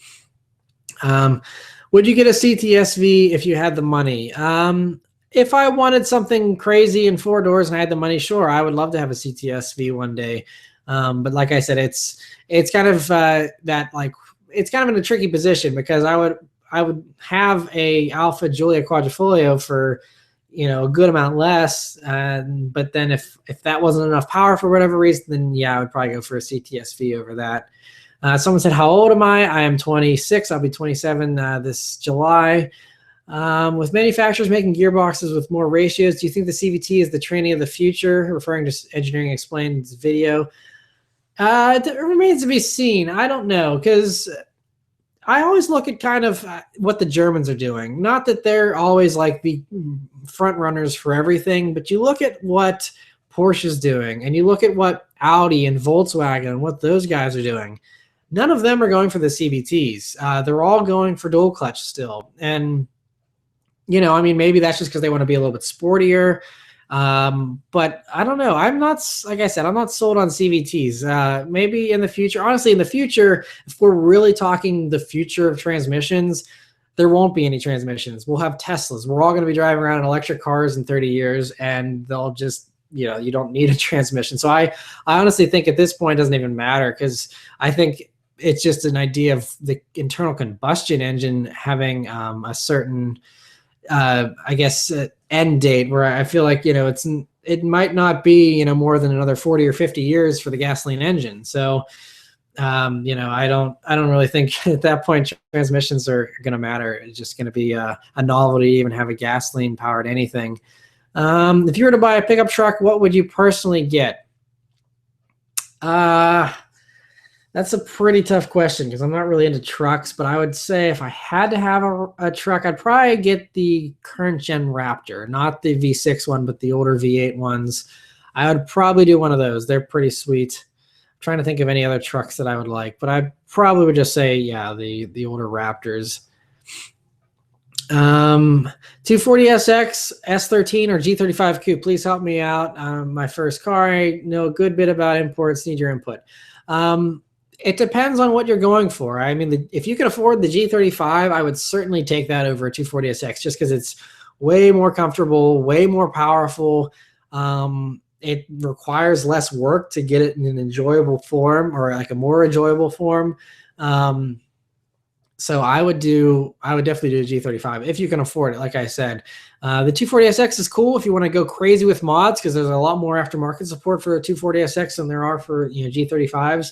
would you get a CTSV if you had the money? If I wanted something crazy in 4 doors and I had the money, sure, I would love to have a CTSV one day. But like I said, it's kind of it's kind of in a tricky position because I would have a Alpha Giulia Quadrifoglio for a good amount less. But then if that wasn't enough power for whatever reason, then yeah, I would probably go for a CTSV over that. Someone said, how old am I? I am 26. I'll be 27 this July. With manufacturers making gearboxes with more ratios, do you think the CVT is the tranny of the future? Referring to Engineering Explained's video. It remains to be seen. I don't know, because I always look at kind of what the Germans are doing. Not that they're always like the front runners for everything, but you look at what Porsche's doing, and you look at what Audi and Volkswagen and what those guys are doing. None of them are going for the CVTs. They're all going for dual clutch still. And, I mean, maybe that's just because they want to be a little bit sportier. But I don't know. I'm not, like I said, I'm not sold on CVTs. Maybe in the future, honestly, in the future, if we're really talking the future of transmissions, there won't be any transmissions. We'll have Teslas. We're all going to be driving around in electric cars in 30 years, and they'll just, you don't need a transmission. So I honestly think at this point it doesn't even matter, because I think it's just an idea of the internal combustion engine having a certain, I guess, end date where I feel like, it might not be, more than another 40 or 50 years for the gasoline engine. So, I don't really think at that point transmissions are going to matter. It's just going to be a novelty to even have a gasoline powered anything. If you were to buy a pickup truck, what would you personally get? That's a pretty tough question because I'm not really into trucks, but I would say if I had to have a truck, I'd probably get the current gen Raptor, not the V6 one, but the older V8 ones. I would probably do one of those. They're pretty sweet. I'm trying to think of any other trucks that I would like, but I probably would just say, yeah, the older Raptors. 240SX, S13, or G35 Coupe, please help me out. My first car. I know a good bit about imports. Need your input. It depends on what you're going for. I mean, if you can afford the G35, I would certainly take that over a 240SX just because it's way more comfortable, way more powerful. It requires less work to get it in an enjoyable form, or like a more enjoyable form. So I would definitely do a G35 if you can afford it. Like I said, the 240SX is cool if you want to go crazy with mods, because there's a lot more aftermarket support for a 240SX than there are for G35s.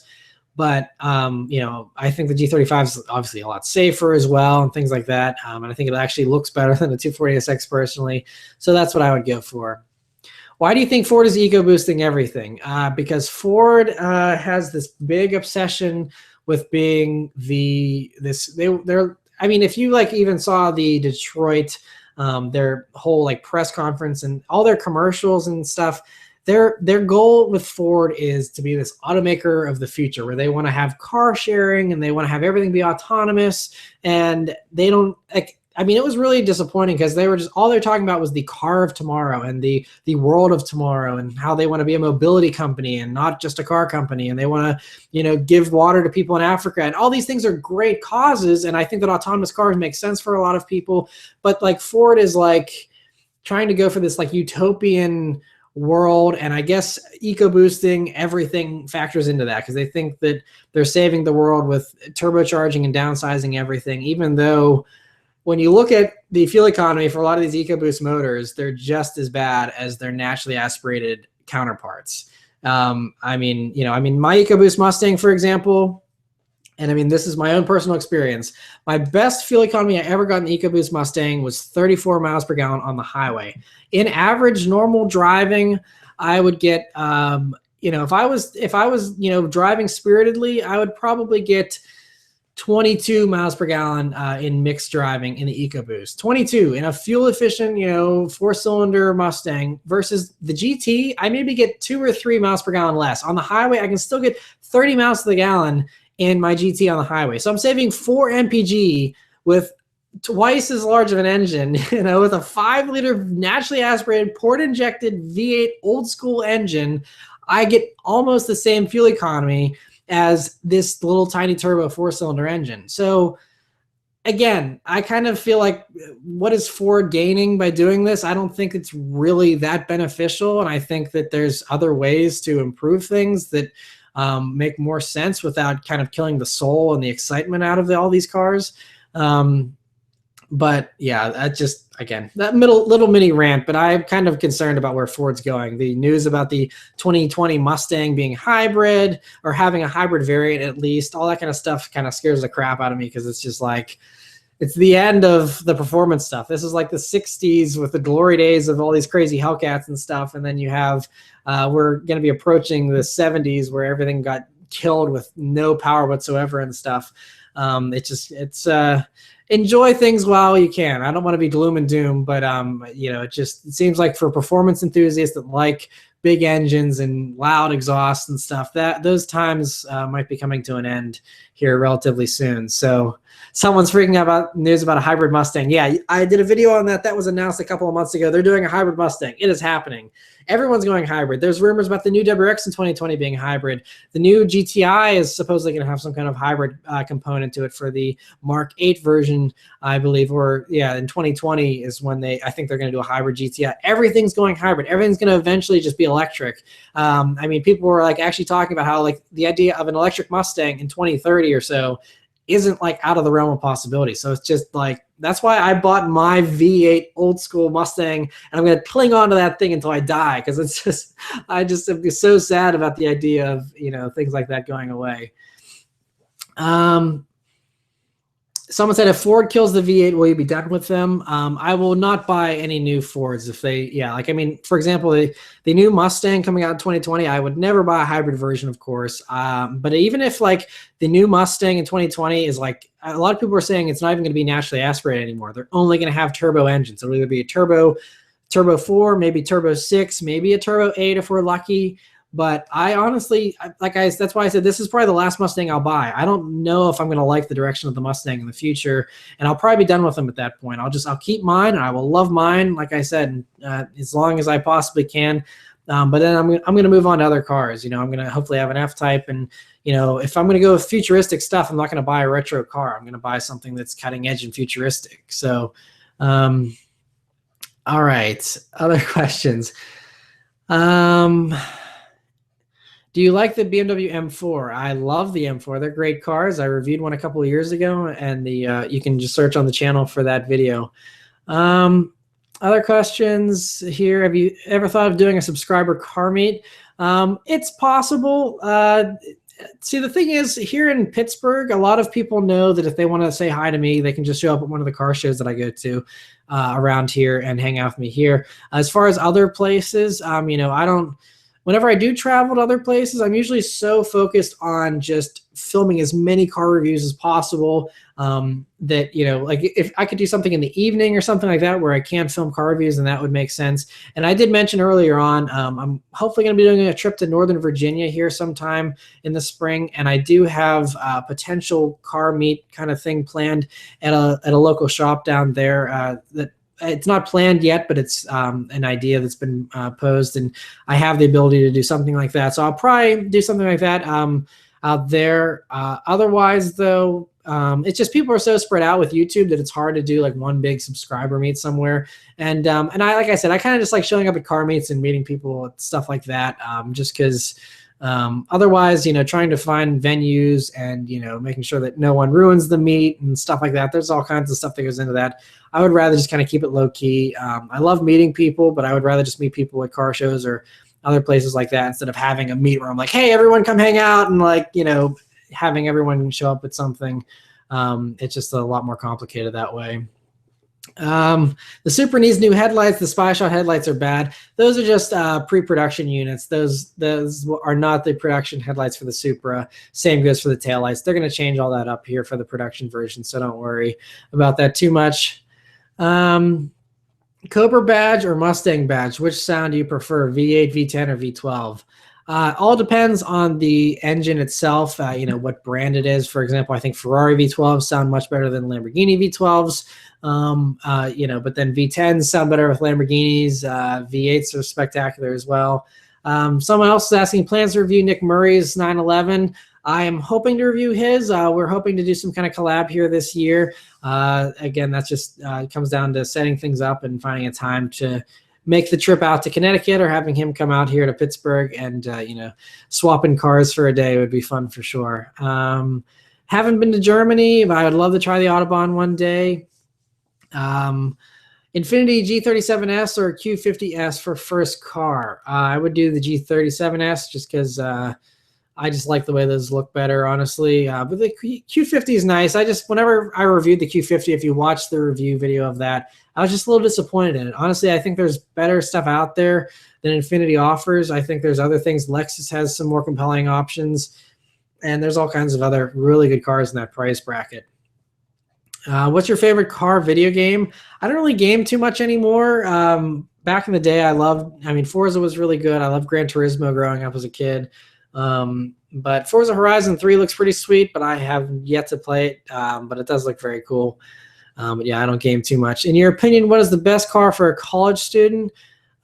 But I think the G35 is obviously a lot safer as well and things like that. And I think it actually looks better than the 240SX personally. So that's what I would go for. Why do you think Ford is eco-boosting everything? Because Ford has this big obsession with being I mean, if you like even saw the Detroit, their whole like press conference and all their commercials and stuff, their goal with Ford is to be this automaker of the future, where they want to have car sharing and they want to have everything be autonomous. And they don't like, I mean, it was really disappointing because they were just, all they're talking about was the car of tomorrow and the world of tomorrow, and how they want to be a mobility company and not just a car company. And they want to, give water to people in Africa. And all these things are great causes. And I think that autonomous cars make sense for a lot of people. But like Ford is like trying to go for this like utopian world, and I guess eco-boosting everything factors into that, because they think that they're saving the world with turbocharging and downsizing everything, even though when you look at the fuel economy for a lot of these EcoBoost motors, they're just as bad as their naturally aspirated counterparts. I mean, my EcoBoost Mustang, for example, and I mean, this is my own personal experience. My best fuel economy I ever got in the EcoBoost Mustang was 34 miles per gallon on the highway. In average normal driving, I would get, if I was driving spiritedly, I would probably get 22 miles per gallon in mixed driving in the EcoBoost. 22 in a fuel efficient, 4-cylinder Mustang, versus the GT. I maybe get 2 or 3 miles per gallon less. On the highway, I can still get 30 miles to the gallon in my GT on the highway. So I'm saving 4 mpg with twice as large of an engine, with a 5-liter naturally aspirated port injected V8 old school engine. I get almost the same fuel economy as this little tiny turbo 4-cylinder engine. So again, I kind of feel like, what is Ford gaining by doing this? I don't think it's really that beneficial. And I think that there's other ways to improve things that make more sense without kind of killing the soul and the excitement out of all these cars. But yeah, that just, again, that little mini rant, but I'm kind of concerned about where Ford's going. The news about the 2020 Mustang being hybrid, or having a hybrid variant at least, all that kind of stuff kind of scares the crap out of me, because it's just like, it's the end of the performance stuff. This is like the 60s with the glory days of all these crazy Hellcats and stuff. And then you have, we're going to be approaching the 70s where everything got killed with no power whatsoever and stuff. Enjoy things while you can. I don't want to be gloom and doom, but it seems like for performance enthusiasts that like big engines and loud exhaust and stuff, that those times might be coming to an end here relatively soon. So someone's freaking out about news about a hybrid Mustang. Yeah, I did a video on that. That was announced a couple of months ago. They're doing a hybrid Mustang. It is happening. Everyone's going hybrid. There's rumors about the new WRX in 2020 being hybrid. The new GTI is supposedly going to have some kind of hybrid component to it for the Mark 8 version, I believe. Or yeah, in 2020 is when I think they're going to do a hybrid GTI. Everything's going hybrid. Everything's going to eventually just be electric. I mean, people were like actually talking about how like the idea of an electric Mustang in 2030 or so isn't like out of the realm of possibility. So it's just like, that's why I bought my V8 old school Mustang, and I'm going to cling on to that thing until I die, because it's just, I just am so sad about the idea of, things like that going away. Someone said, if Ford kills the V8, will you be done with them? I will not buy any new Fords if they, for example, the new Mustang coming out in 2020, I would never buy a hybrid version, of course. But even if like the new Mustang in 2020 is like, a lot of people are saying it's not even going to be naturally aspirated anymore. They're only going to have turbo engines. It'll either be a turbo 4, maybe turbo 6, maybe a turbo 8 if we're lucky. But I honestly, that's why I said this is probably the last Mustang I'll buy. I don't know if I'm going to like the direction of the Mustang in the future, and I'll probably be done with them at that point. I'll keep mine, and I will love mine, like I said, as long as I possibly can. But then I'm gonna move on to other cars. You know, I'm gonna hopefully have an F-Type, and you know, if I'm gonna go with futuristic stuff, I'm not gonna buy a retro car. I'm gonna buy something that's cutting edge and futuristic. So, all right, other questions. Do you like the BMW M4? I love the M4. They're great cars. I reviewed one a couple of years ago, and you can just search on the channel for that video. Other questions here. Have you ever thought of doing a subscriber car meet? It's possible. See, the thing is, here in Pittsburgh, a lot of people know that if they want to say hi to me, they can just show up at one of the car shows that I go to around here and hang out with me here. As far as other places, you know, I don't. Whenever I do travel to other places, I'm usually so focused on just filming as many car reviews as possible that, you know, like if I could do something in the evening or something like that where I can film car reviews, then that would make sense. And I did mention earlier on, I'm hopefully going to be doing a trip to Northern Virginia here sometime in the spring. And I do have a potential car meet kind of thing planned at a local shop down there that it's not planned yet, but it's an idea that's been posed, and I have the ability to do something like that. So I'll probably do something like that out there. Otherwise, though, it's just people are so spread out with YouTube that it's hard to do like one big subscriber meet somewhere. And I, like I said, I kind of just like showing up at car meets and meeting people and stuff like that, just because. Otherwise, you know, trying to find venues and, you know, making sure that no one ruins the meet and stuff like that. There's all kinds of stuff that goes into that. I would rather just kind of keep it low key. I love meeting people, but I would rather just meet people at car shows or other places like that instead of having a meet where I'm like, hey, everyone come hang out, and like, you know, having everyone show up at something. It's just a lot more complicated that way. The Supra needs new headlights. The Spy Shot headlights are bad. Those are just pre-production units. Those are not the production headlights for the Supra. Same goes for the taillights. They're going to change all that up here for the production version, so don't worry about that too much. Cobra badge or Mustang badge? Which sound do you prefer, V8, V10, or V12? All depends on the engine itself, you know, what brand it is. For example, I think Ferrari V12s sound much better than Lamborghini V12s. You know, but then V10s sound better with Lamborghinis. V8s are spectacular as well. Someone else is asking, plans to review Nick Murray's 911. I am hoping to review his. We're hoping to do some kind of collab here this year. Again, that's just comes down to setting things up and finding a time to make the trip out to Connecticut, or having him come out here to Pittsburgh, and you know, swapping cars for a day would be fun for sure. Haven't been to Germany, but I would love to try the Autobahn one day. Infiniti G37S or Q50S for first car. I would do the G37S just because I just like the way those look better, honestly. But the Q50 is nice. Whenever I reviewed the Q50, if you watch the review video of that, I was just a little disappointed in it. Honestly, I think there's better stuff out there than Infiniti offers. I think there's other things. Lexus has some more compelling options, and there's all kinds of other really good cars in that price bracket. What's your favorite car video game? I don't really game too much anymore. Back in the day, Forza was really good. I loved Gran Turismo growing up as a kid. But Forza Horizon 3 looks pretty sweet, but I have yet to play it. But it does look very cool. But yeah, I don't game too much. In your opinion, what is the best car for a college student?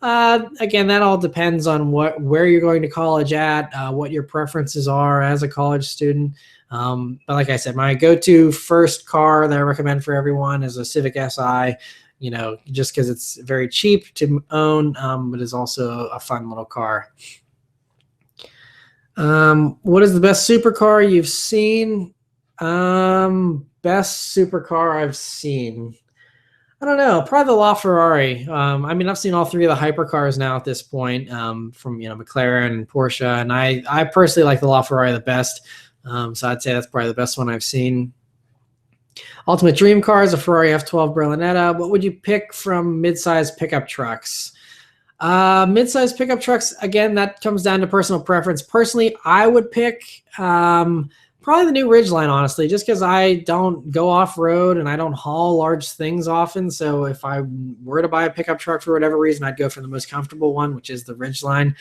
Again, that all depends on where you're going to college at, what your preferences are as a college student. But like I said, my go-to first car that I recommend for everyone is a Civic Si, you know, just because it's very cheap to own, but is also a fun little car. What is the best supercar you've seen? Best supercar I've seen. I don't know, probably the LaFerrari. I've seen all three of the hypercars now at this point, from, you know, McLaren and Porsche, and I personally like the LaFerrari the best. So I'd say that's probably the best one I've seen. Ultimate dream car is a Ferrari F12 Berlinetta. What would you pick from mid-size pickup trucks? Mid-size pickup trucks, again, that comes down to personal preference. Personally, I would pick probably the new Ridgeline, honestly, just because I don't go off-road and I don't haul large things often. So if I were to buy a pickup truck for whatever reason, I'd go for the most comfortable one, which is the Ridgeline.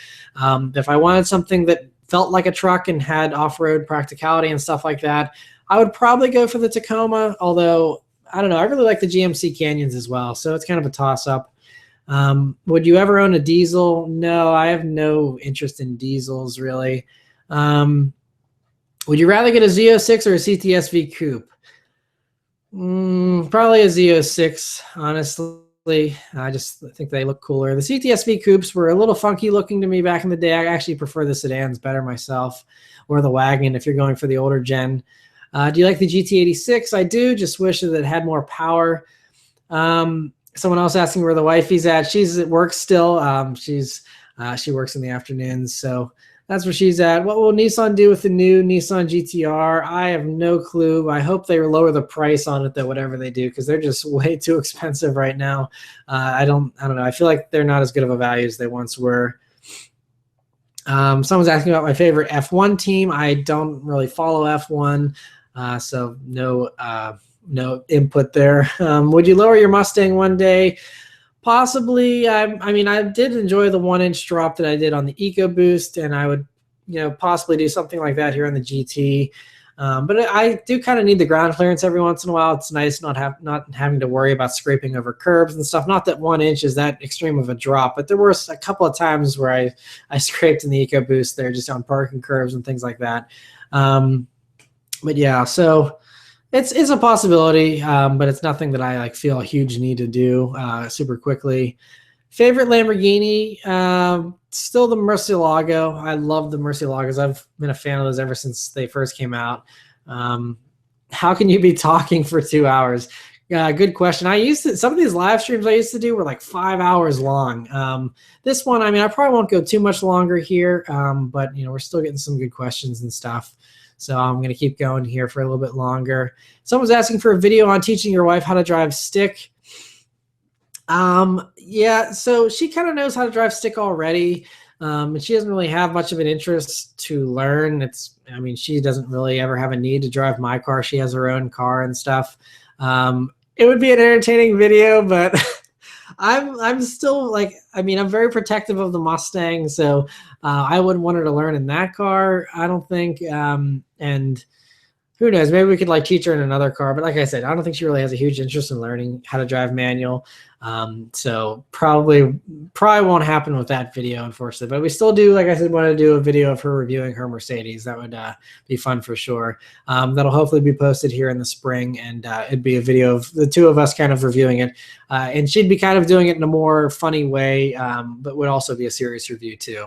If I wanted something that felt like a truck and had off-road practicality and stuff like that, I would probably go for the Tacoma, although, I don't know, I really like the GMC Canyons as well, so it's kind of a toss-up. Would you ever own a diesel? No, I have no interest in diesels really. Would you rather get a Z06 or a CTSV coupe? Probably a Z06, honestly. I just think they look cooler. The CTSV coupes were a little funky looking to me back in the day. I actually prefer the sedans better myself, or the wagon if you're going for the older gen. Do you like the GT86? I do. Just wish that it had more power. Someone else asking where the wifey's at. She's at work still. She works in the afternoons, so that's where she's at. What will Nissan do with the new Nissan GTR? I have no clue. I hope they lower the price on it though, whatever they do, because they're just way too expensive right now. I don't know. I feel like they're not as good of a value as they once were. Someone's asking about my favorite F1 team. I don't really follow F1, so no input there. Would you lower your Mustang one day? Possibly. I mean, I did enjoy the 1-inch drop that I did on the EcoBoost, and I would, possibly do something like that here on the GT. But I do kind of need the ground clearance every once in a while. It's nice not having to worry about scraping over curbs and stuff. Not that 1 inch is that extreme of a drop, but there were a couple of times where I scraped in the EcoBoost there just on parking curves and things like that. But yeah, so it's a possibility, but it's nothing that I feel a huge need to do super quickly. Favorite Lamborghini, still the Murcielago. I love the Murcielagos. I've been a fan of those ever since they first came out. How can you be talking for 2 hours? Good question. Some of these live streams I used to do were like 5 hours long. This one, I mean, I probably won't go too much longer here, but we're still getting some good questions and stuff. So I'm going to keep going here for a little bit longer. Someone's asking for a video on teaching your wife how to drive stick. Yeah, so she kind of knows how to drive stick already. And she doesn't really have much of an interest to learn. I mean, she doesn't really ever have a need to drive my car. She has her own car and stuff. It would be an entertaining video, but I'm still I'm very protective of the Mustang, so I wouldn't want her to learn in that car, I don't think. And who knows, maybe we could teach her in another car. But like I said, I don't think she really has a huge interest in learning how to drive manual. So probably won't happen with that video, unfortunately. But we still do, like I said, want to do a video of her reviewing her Mercedes. That would be fun for sure. That'll hopefully be posted here in the spring, and it'd be a video of the two of us kind of reviewing it. And she'd be kind of doing it in a more funny way, but would also be a serious review too.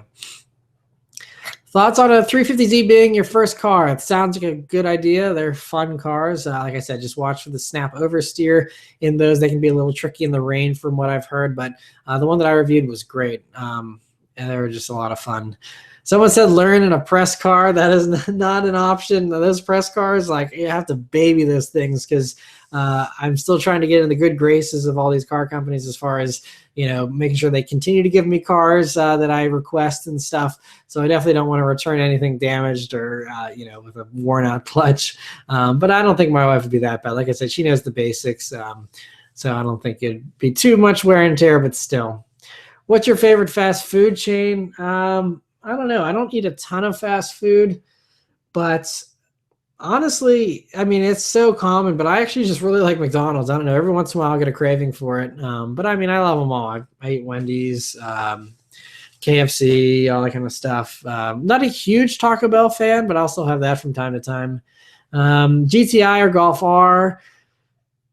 Thoughts on a 350Z being your first car? It sounds like a good idea. They're fun cars. Like I said, just watch for the snap oversteer in those. They can be a little tricky in the rain from what I've heard, but the one that I reviewed was great. And they were just a lot of fun. Someone said learn in a press car. That is not an option. Those press cars, you have to baby those things, because I'm still trying to get in the good graces of all these car companies as far as making sure they continue to give me cars that I request and stuff. So I definitely don't want to return anything damaged or with a worn out clutch. But I don't think my wife would be that bad. Like I said, she knows the basics, so I don't think it'd be too much wear and tear. But still, what's your favorite fast food chain? I don't know. I don't eat a ton of fast food, but honestly, I mean, it's so common, but I actually just really like McDonald's. I don't know. Every once in a while, I'll get a craving for it. But I mean, I love them all. I eat Wendy's, KFC, all that kind of stuff. Not a huge Taco Bell fan, but I'll still have that from time to time. GTI or Golf R.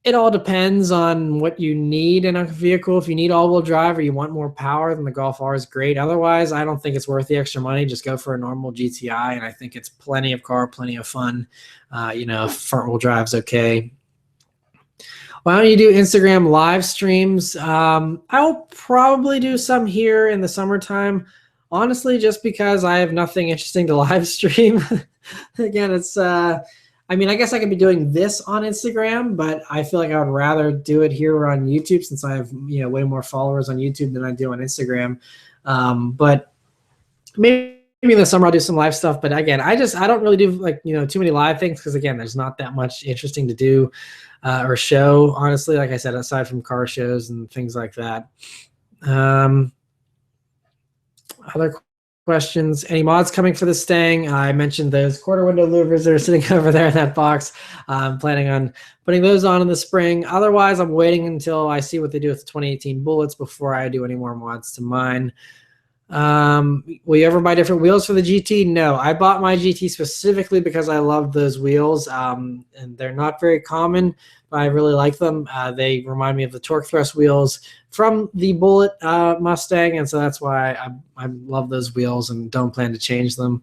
It all depends on what you need in a vehicle. If you need all-wheel drive or you want more power, then the Golf R is great. Otherwise, I don't think it's worth the extra money. Just go for a normal GTI, and I think it's plenty of car, plenty of fun. Front-wheel drive's okay. Why don't you do Instagram live streams? I'll probably do some here in the summertime, honestly, just because I have nothing interesting to live stream. Again, it's... I mean, I guess I could be doing this on Instagram, but I feel like I would rather do it here on YouTube, since I have way more followers on YouTube than I do on Instagram. But maybe in the summer I'll do some live stuff. But again, I don't really do too many live things, because again, there's not that much interesting to do or show, honestly. Like I said, aside from car shows and things like that. Other questions. Any mods coming for the Stang? I mentioned those quarter window louvers that are sitting over there in that box. I'm planning on putting those on in the spring. Otherwise, I'm waiting until I see what they do with the 2018 bullets before I do any more mods to mine. Will you ever buy different wheels for the GT? No, I bought my GT specifically because I love those wheels. And they're not very common, but I really like them. They remind me of the torque thrust wheels from the Bullet Mustang, and so that's why I love those wheels and don't plan to change them.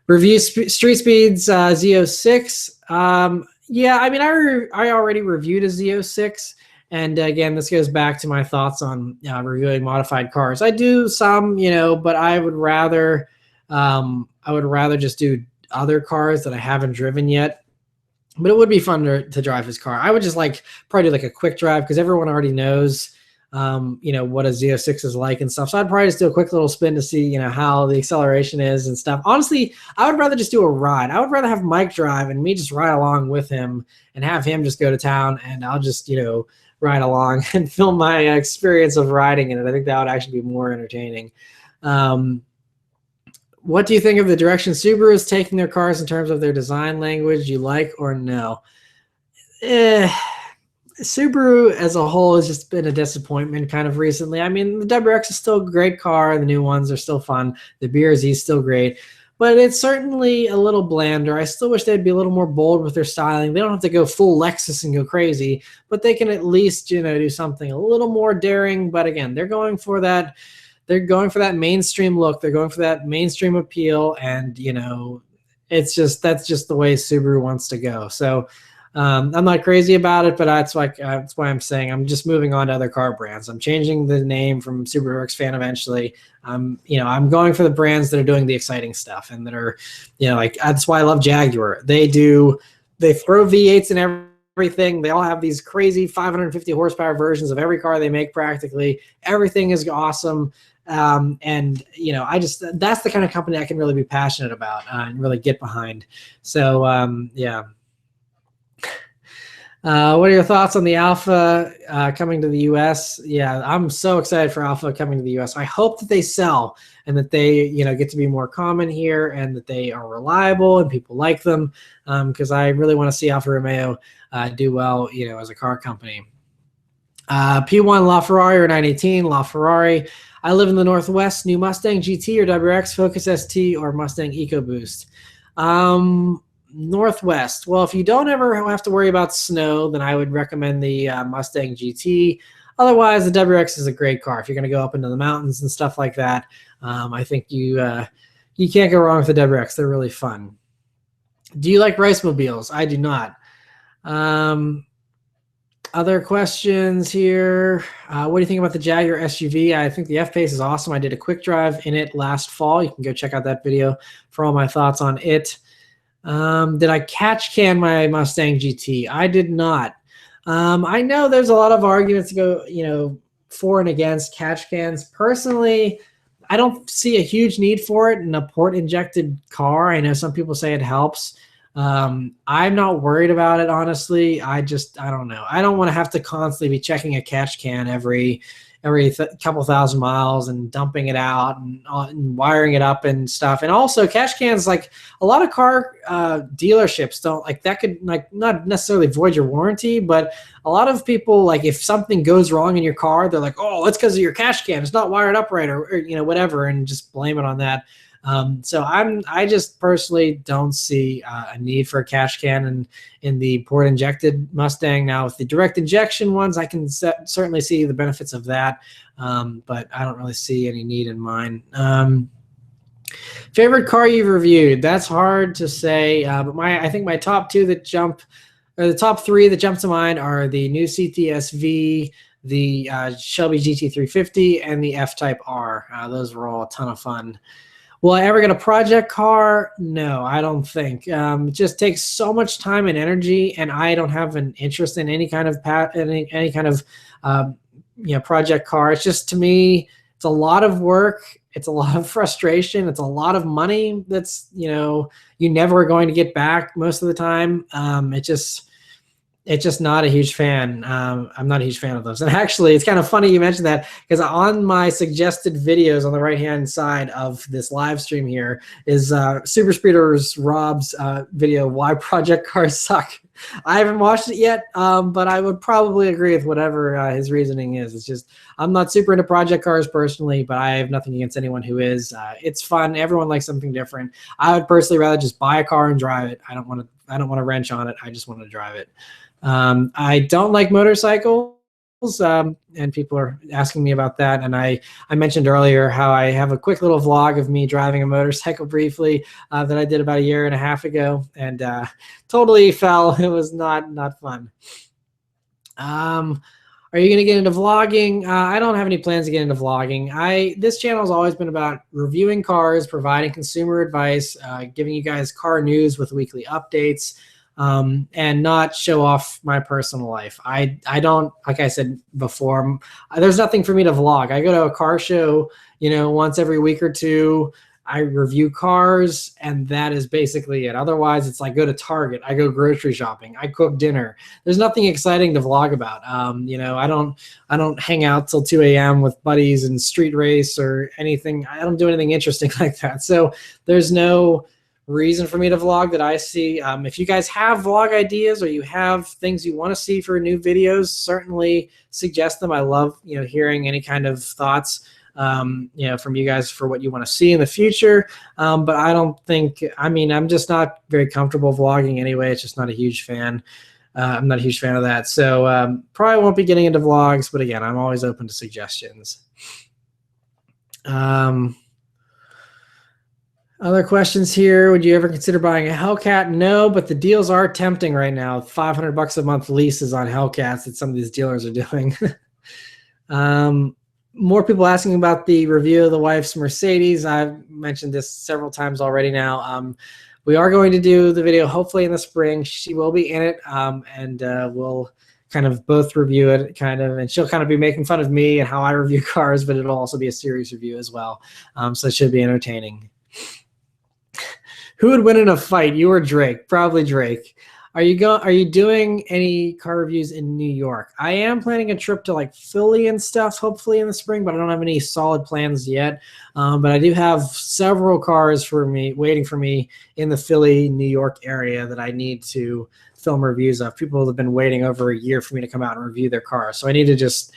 Review street speeds Z06. Yeah, I mean, I already reviewed a Z06. And again, this goes back to my thoughts on reviewing modified cars. I do some, but I would rather just do other cars that I haven't driven yet. But it would be fun to drive his car. I would just probably do like a quick drive because everyone already knows, what a Z06 is like and stuff. So I'd probably just do a quick little spin to see, how the acceleration is and stuff. Honestly, I would rather just do a ride. I would rather have Mike drive and me just ride along with him and have him just go to town, and I'll just, ride along and film my experience of riding in it. I think that would actually be more entertaining. What do you think of the direction Subaru is taking their cars in terms of their design language? You like or no? Subaru as a whole has just been a disappointment kind of recently. I mean, the WRX is still a great car. The new ones are still fun. The BRZ is still great. But it's certainly a little blander. I still wish they'd be a little more bold with their styling. They don't have to go full Lexus and go crazy, but they can at least, do something a little more daring. But again, they're going for that. They're going for that mainstream look. They're going for that mainstream appeal, and that's just the way Subaru wants to go. So I'm not crazy about it, but that's why I'm saying I'm just moving on to other car brands. I'm changing the name from Subaruwrxfan eventually. I'm going for the brands that are doing the exciting stuff and that are, that's why I love Jaguar. They throw V8s in everything. They all have these crazy 550 horsepower versions of every car they make practically. Everything is awesome. And that's the kind of company I can really be passionate about and really get behind. So, yeah. What are your thoughts on the Alpha coming to the U.S.? Yeah, I'm so excited for Alpha coming to the U.S. I hope that they sell and that they, get to be more common here and that they are reliable and people like them, because I really want to see Alfa Romeo do well, as a car company. P1 LaFerrari or 918 LaFerrari. I live in the Northwest. New Mustang GT or WRX, Focus ST or Mustang EcoBoost. Northwest. Well, if you don't ever have to worry about snow, then I would recommend the Mustang GT. Otherwise, the WRX is a great car. If you're going to go up into the mountains and stuff like that, I think you can't go wrong with the WRX. They're really fun. Do you like race mobiles? I do not. Other questions here. What do you think about the Jaguar SUV? I think the F-Pace is awesome. I did a quick drive in it last fall. You can go check out that video for all my thoughts on it. Did I catch can my Mustang GT? I did not. I know there's a lot of arguments to go, for and against catch cans. Personally, I don't see a huge need for it in a port injected car. I know some people say it helps. I'm not worried about it, honestly. I don't know. I don't want to have to constantly be checking a catch can every couple thousand miles and dumping it out and wiring it up and stuff. And also catch cans, like a lot of car dealerships don't that could not necessarily void your warranty, but a lot of people, if something goes wrong in your car, they're like, oh, it's because of your catch can. It's not wired up right or whatever, and just blame it on that. So I just personally don't see a need for a catch can in the port injected Mustang. Now with the direct injection ones, I can certainly see the benefits of that, but I don't really see any need in mine. Favorite car you've reviewed? That's hard to say, but I think my top two that the top three that jump to mind are the new CTS-V, the Shelby GT350, and the F-Type R. Those were all a ton of fun. Will I ever get a project car? No, I don't think. It just takes so much time and energy, and I don't have an interest in any kind of project car. It's just, to me, it's a lot of work. It's a lot of frustration. It's a lot of money that's you never are going to get back most of the time. It's just not a huge fan. I'm not a huge fan of those. And actually, it's kind of funny you mentioned that, because on my suggested videos on the right-hand side of this live stream here is Super Speeders Rob's video, Why Project Cars Suck. I haven't watched it yet, but I would probably agree with whatever his reasoning is. It's just, I'm not super into project cars personally, but I have nothing against anyone who is. It's fun. Everyone likes something different. I would personally rather just buy a car and drive it. I don't want to wrench on it. I just want to drive it. I don't like motorcycles, and people are asking me about that. And I mentioned earlier how I have a quick little vlog of me driving a motorcycle briefly that I did about 1.5 years ago, and totally fell. It was not fun. Are you going to get into vlogging? I don't have any plans to get into vlogging. This channel has always been about reviewing cars, providing consumer advice, giving you guys car news with weekly updates, and not show off my personal life. I don't, like I said before, there's nothing for me to vlog. I go to a car show, once every week or two. I review cars, and that is basically it. Otherwise, it's like go to Target, I go grocery shopping, I cook dinner. There's nothing exciting to vlog about. I don't hang out till 2 a.m. with buddies and street race or anything. I don't do anything interesting like that. So there's no reason for me to vlog that I see. If you guys have vlog ideas or you have things you want to see for new videos, certainly suggest them. I love hearing any kind of thoughts from you guys for what you want to see in the future. But I don't think, I'm just not very comfortable vlogging anyway. It's just not a huge fan. I'm not a huge fan of that. So probably won't be getting into vlogs, but again, I'm always open to suggestions. Other questions here. Would you ever consider buying a Hellcat? No, but the deals are tempting right now. $500 a month leases on Hellcats that some of these dealers are doing. More people asking about the review of the wife's Mercedes. I've mentioned this several times already now. We are going to do the video hopefully in the spring. She will be in it, and we'll kind of both review it, and she'll kind of be making fun of me and how I review cars, but it'll also be a serious review as well. So it should be entertaining. Who would win in a fight, you or Drake? Probably Drake. Are you doing any car reviews in New York? I am planning a trip to like Philly and stuff, hopefully in the spring, but I don't have any solid plans yet. But I do have several cars waiting for me in the Philly, New York area that I need to film reviews of. People have been waiting over 1 year for me to come out and review their cars. So I need to just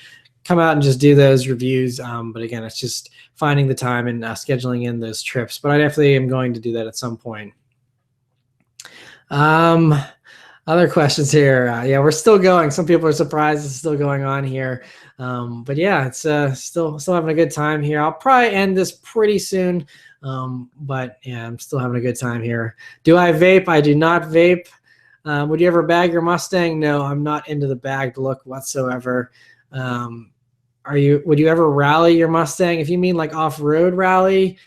come out and just do those reviews. But again, it's just finding the time and scheduling in those trips. But I definitely am going to do that at some point. Other questions here. Yeah, we're still going. Some people are surprised it's still going on here. But yeah, it's still having a good time here. I'll probably end this pretty soon. But yeah, I'm still having a good time here. Do I vape? I do not vape. Would you ever bag your Mustang? No, I'm not into the bagged look whatsoever. Would you ever rally your Mustang? If you mean like off-road rally,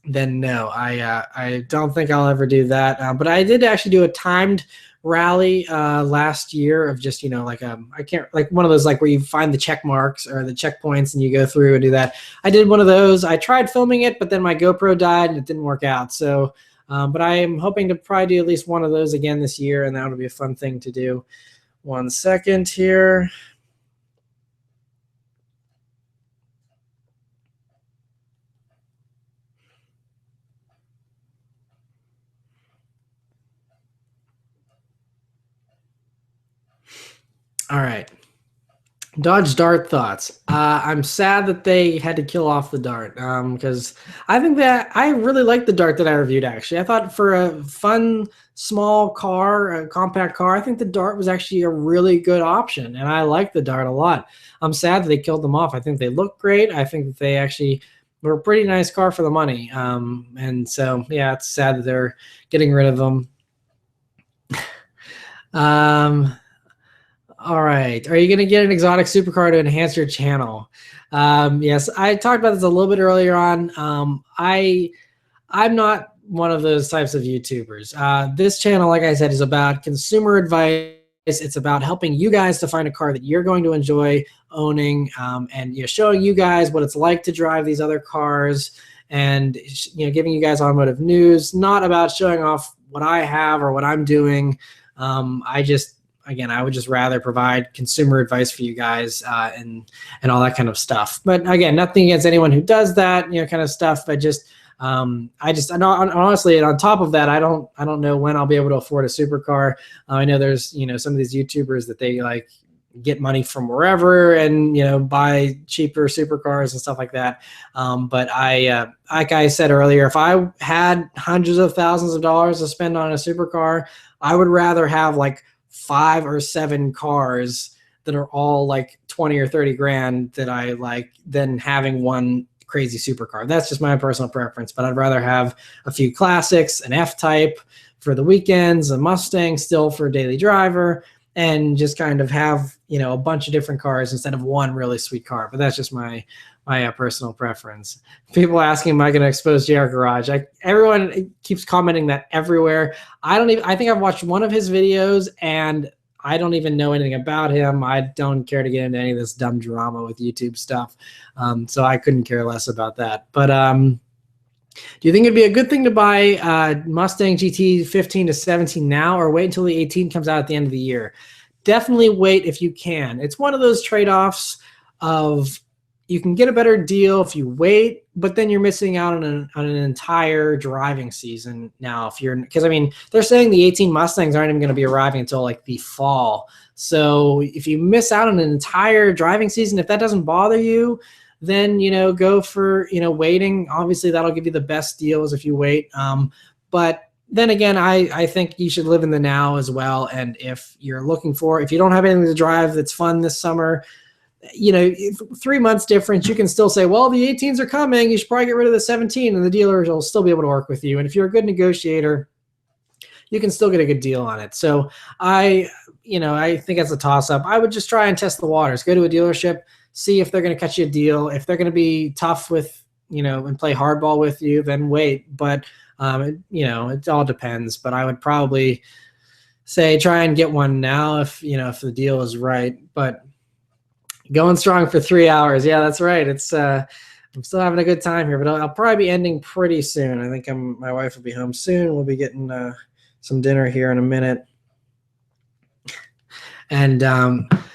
then no, I don't think I'll ever do that. But I did actually do a timed rally last year of just like one of those like where you find the check marks or the checkpoints and you go through and do that. I did one of those. I tried filming it, but then my GoPro died and it didn't work out. So, but I am hoping to probably do at least one of those again this year, and that would be a fun thing to do. 1 second here. All right. Dodge Dart thoughts. I'm sad that they had to kill off the Dart because I think that I really liked the Dart that I reviewed, actually. I thought for a fun, small car, a compact car, I think the Dart was actually a really good option, and I like the Dart a lot. I'm sad that they killed them off. I think they look great. I think that they actually were a pretty nice car for the money. And so, yeah, it's sad that they're getting rid of them. All right. Are you going to get an exotic supercar to enhance your channel? Yes, I talked about this a little bit earlier on. I'm not one of those types of YouTubers. This channel, like I said, is about consumer advice. It's about helping you guys to find a car that you're going to enjoy owning, and showing you guys what it's like to drive these other cars, and giving you guys automotive news. Not about showing off what I have or what I'm doing. I just, again, I would just rather provide consumer advice for you guys and all that kind of stuff. But again, nothing against anyone who does that, kind of stuff. But just I know, honestly, and on top of that, I don't know when I'll be able to afford a supercar. I know there's some of these YouTubers that they like get money from wherever and buy cheaper supercars and stuff like that. But I like I said earlier, if I had hundreds of thousands of dollars to spend on a supercar, I would rather have like 5 or 7 cars that are all like 20 or 30 grand that I like than having one crazy supercar. That's just my personal preference, but I'd rather have a few classics, an F-Type for the weekends, a Mustang still for a daily driver, and just kind of have a bunch of different cars instead of one really sweet car. But that's just my personal preference. People asking, am I going to expose JR Garage? Everyone keeps commenting that everywhere. I think I've watched one of his videos and I don't even know anything about him. I don't care to get into any of this dumb drama with YouTube stuff. So I couldn't care less about that. But do you think it'd be a good thing to buy Mustang GT 15 to 17 now, or wait until the 18 comes out at the end of the year? Definitely wait if you can. It's one of those trade-offs of you can get a better deal if you wait, but then you're missing out on an entire driving season now. Because I mean, they're saying the 18 Mustangs aren't even going to be arriving until like the fall. So if you miss out on an entire driving season, if that doesn't bother you, then go for waiting. Obviously, that'll give you the best deals if you wait. But then again, I think you should live in the now as well. And if you don't have anything to drive that's fun this summer, 3 months difference, you can still say, well, the 18s are coming, you should probably get rid of the 17, and the dealer will still be able to work with you. And if you're a good negotiator, you can still get a good deal on it. So I think that's a toss-up. I would just try and test the waters. Go to a dealership, see if they're going to cut you a deal. If they're going to be tough with, and play hardball with you, then wait. But it all depends. But I would probably say try and get one now if the deal is right. But going strong for 3 hours. Yeah, that's right. It's I'm still having a good time here, but I'll probably be ending pretty soon. I think my wife will be home soon. We'll be getting some dinner here in a minute. And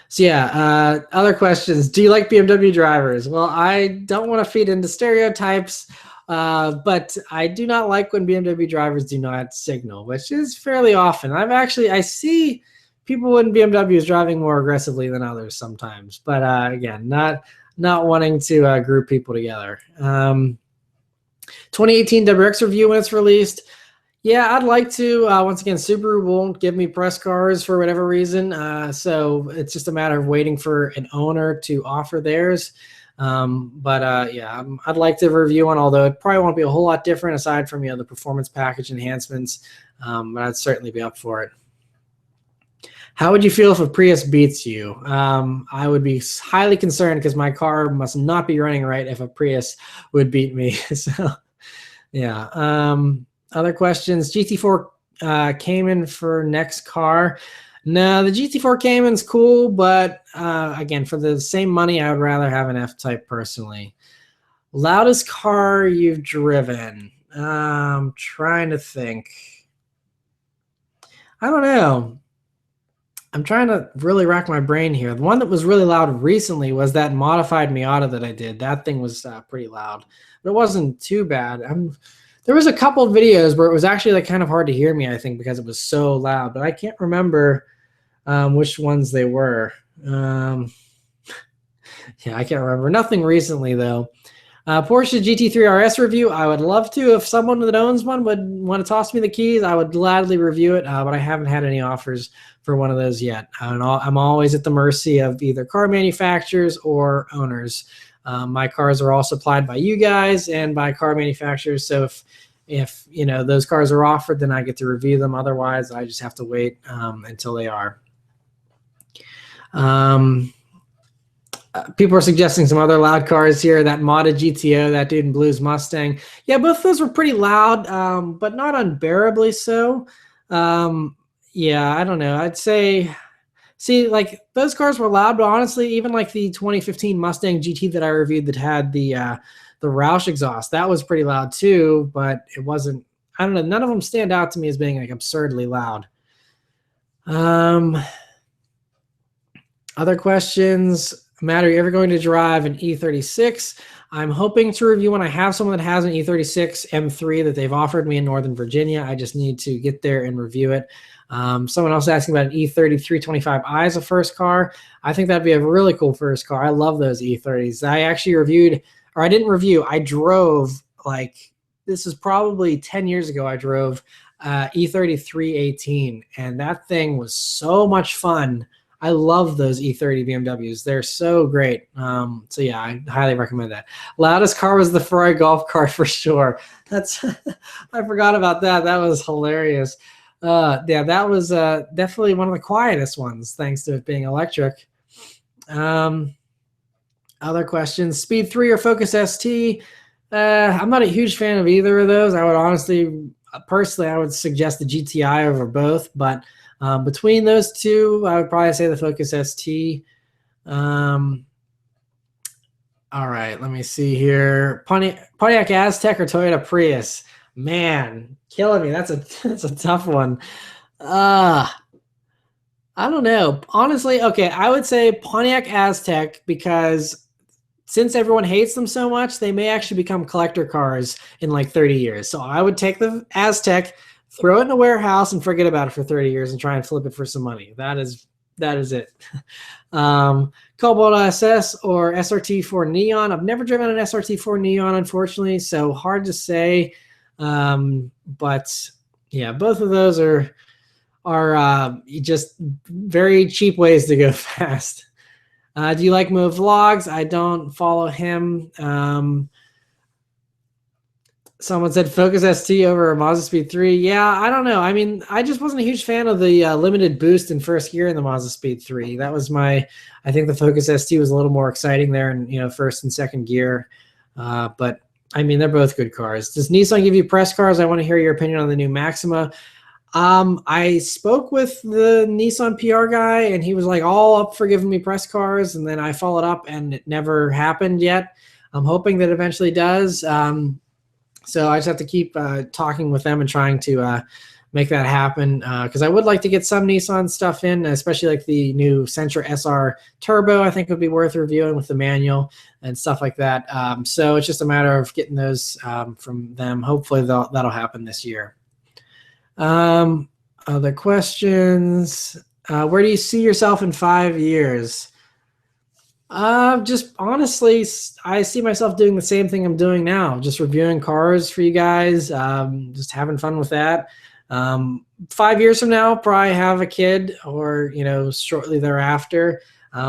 so yeah, other questions. Do you like BMW drivers? Well, I don't want to feed into stereotypes, but I do not like when BMW drivers do not signal, which is fairly often. I see people in BMWs driving more aggressively than others sometimes, but again, not wanting to group people together. 2018 WRX review when it's released. Yeah, I'd like to. Once again, Subaru won't give me press cars for whatever reason, so it's just a matter of waiting for an owner to offer theirs. Yeah, I'd like to review one, although it probably won't be a whole lot different aside from the performance package enhancements, but I'd certainly be up for it. How would you feel if a Prius beats you? I would be highly concerned because my car must not be running right if a Prius would beat me. So, yeah. Other questions? GT4 Cayman for next car. No, the GT4 Cayman's cool, but again, for the same money, I would rather have an F-Type personally. Loudest car you've driven? I'm trying to think. I don't know. I'm trying to really rack my brain here. The one that was really loud recently was that modified Miata that I did. That thing was pretty loud, but it wasn't too bad. There was a couple of videos where it was actually like kind of hard to hear me, I think, because it was so loud, but I can't remember which ones they were. Yeah, I can't remember. Nothing recently, though. Porsche GT3 RS review. I would love to. If someone that owns one would want to toss me the keys, I would gladly review it, but I haven't had any offers for one of those yet. I'm always at the mercy of either car manufacturers or owners. My cars are all supplied by you guys and by car manufacturers, so if those cars are offered, then I get to review them. Otherwise, I just have to wait until they are. People are suggesting some other loud cars here. That modded GTO, that dude in blue's Mustang. Yeah, both of those were pretty loud, but not unbearably so. Yeah, I don't know. I'd say, like those cars were loud, but honestly, even like the 2015 Mustang GT that I reviewed that had the Roush exhaust, that was pretty loud too, but it wasn't, I don't know, none of them stand out to me as being like absurdly loud. Um, Other questions. Matt, are you ever going to drive an E36? I'm hoping to review when I have someone that has an E36 M3 that they've offered me in Northern Virginia. I just need to get there and review it. Someone else asking about an E30 325i as a first car. I think that'd be a really cool first car. I love those E30s. I actually reviewed, or I didn't review, I drove, like, this is probably 10 years ago. I drove E30 318, and that thing was so much fun. I love those E30 BMWs. They're so great. So yeah, I highly recommend that. Loudest car was the Ferrari golf cart for sure. That's I forgot about that. That was hilarious. Yeah, that was definitely one of the quietest ones, thanks to it being electric. Other questions: Speed 3 or Focus ST? I'm not a huge fan of either of those. I would honestly, personally, I would suggest the GTI over both, but between those two, I would probably say the Focus ST. All right, let me see here. Pontiac Aztec or Toyota Prius? Man, killing me. That's a tough one. I don't know. Honestly, okay, I would say Pontiac Aztec because since everyone hates them so much, they may actually become collector cars in like 30 years. So I would take the Aztec, throw it in a warehouse, and forget about it for 30 years and try and flip it for some money. That is it. Cobalt SS or SRT4 Neon. I've never driven an SRT4 Neon, unfortunately, so hard to say. But yeah, both of those are just very cheap ways to go fast. Do you like Mo Vlogs? I don't follow him. Someone said Focus ST over Mazda Speed 3. Yeah, I don't know. I mean, I just wasn't a huge fan of the limited boost in first gear in the Mazda Speed 3. That was I think the Focus ST was a little more exciting there in first and second gear. But I mean, they're both good cars. Does Nissan give you press cars? I want to hear your opinion on the new Maxima. I spoke with the Nissan PR guy, and he was like all up for giving me press cars, and then I followed up, and it never happened yet. I'm hoping that eventually does. So I just have to keep talking with them and trying to make that happen because I would like to get some Nissan stuff in, especially like the new Sentra SR Turbo. I think would be worth reviewing with the manual and stuff like that. So it's just a matter of getting those from them. Hopefully that'll happen this year. Other questions? Where do you see yourself in 5 years? Just honestly, I see myself doing the same thing I'm doing now, just reviewing cars for you guys, just having fun with that. 5 years from now, probably have a kid or, shortly thereafter.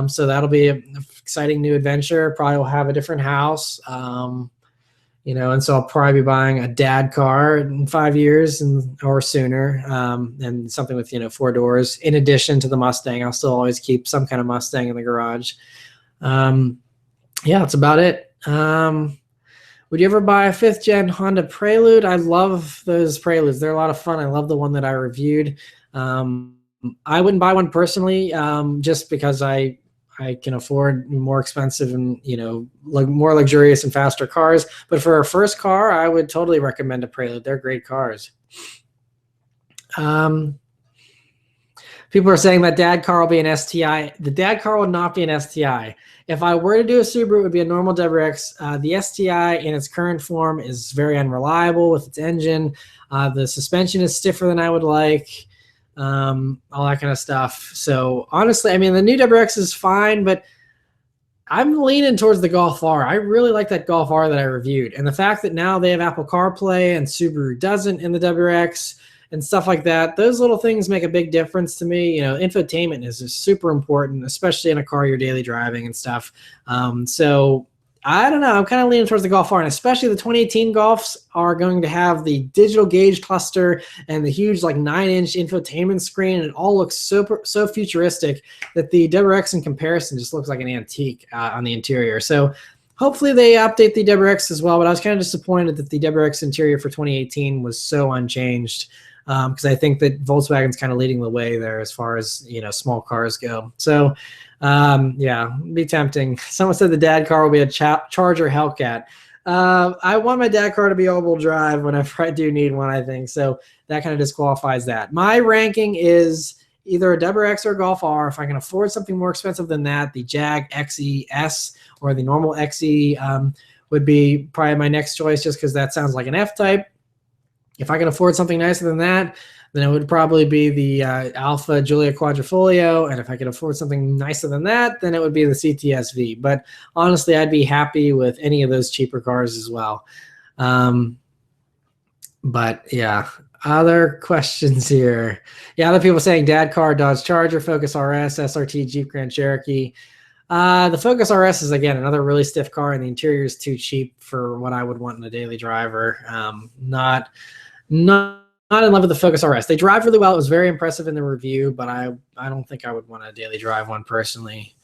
So that'll be an exciting new adventure. Probably will have a different house. And so I'll probably be buying a dad car in 5 years or sooner, and something with, 4 doors. In addition to the Mustang, I'll still always keep some kind of Mustang in the garage. Yeah, that's about it. Would you ever buy a 5th gen Honda Prelude? I love those Preludes. They're a lot of fun. I love the one that I reviewed. I wouldn't buy one personally, just because I can afford more expensive and, more luxurious and faster cars. But for a first car, I would totally recommend a Prelude. They're great cars. People are saying that dad car will be an STI. The dad car will not be an STI. If I were to do a Subaru, it would be a normal WRX. The STI in its current form is very unreliable with its engine. The suspension is stiffer than I would like. All that kind of stuff. So honestly, I mean, the new WRX is fine, but I'm leaning towards the Golf R. I really like that Golf R that I reviewed. And the fact that now they have Apple CarPlay and Subaru doesn't in the WRX and stuff like that, those little things make a big difference to me. Infotainment is just super important, especially in a car you're daily driving and stuff. So I don't know. I'm kind of leaning towards the Golf R, and especially the 2018 Golfs are going to have the digital gauge cluster and the huge 9-inch infotainment screen. And it all looks so futuristic that the WRX in comparison just looks like an antique on the interior. So hopefully they update the WRX as well. But I was kind of disappointed that the WRX interior for 2018 was so unchanged. Because I think that Volkswagen's kind of leading the way there as far as small cars go. So yeah, be tempting. Someone said the dad car will be a Charger Hellcat. I want my dad car to be all-wheel drive whenever I do need one, I think. So that kind of disqualifies that. My ranking is either a WRX or a Golf R. If I can afford something more expensive than that, the Jag XE-S or the normal XE would be probably my next choice, just because that sounds like an F-Type. If I can afford something nicer than that, then it would probably be the Alpha Giulia Quadrifoglio. And if I could afford something nicer than that, then it would be the CTS-V. But honestly, I'd be happy with any of those cheaper cars as well. But yeah, other questions here. Yeah, other people saying Dad car, Dodge Charger, Focus RS, SRT, Jeep Grand Cherokee. The Focus RS is, again, another really stiff car, and the interior is too cheap for what I would want in a daily driver. Not in love with the Focus RS. They drive really well. It was very impressive in the review, but I don't think I would want to daily drive one personally.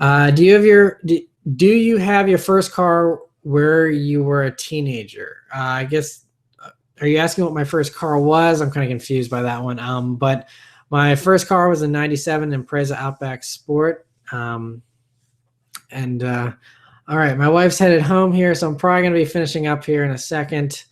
Do you have your first car where you were a teenager? I guess, are you asking what my first car was? I'm kind of confused by that one. But my first car was a '97 Impreza Outback Sport. All right, my wife's headed home here, so I'm probably going to be finishing up here in a second.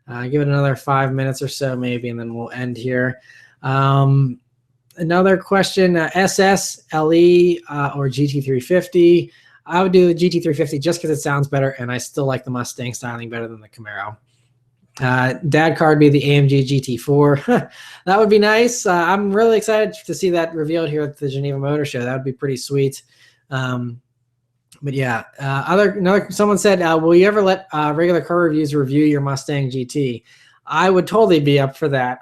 Give it another 5 minutes or so maybe, and then we'll end here. Another question, SS, LE, or GT350. I would do the GT350 just because it sounds better, and I still like the Mustang styling better than the Camaro. Dad car would be the AMG GT4. That would be nice. I'm really excited to see that revealed here at the Geneva Motor Show. That would be pretty sweet. But yeah, someone said, will you ever let regular car reviews review your Mustang GT? I would totally be up for that.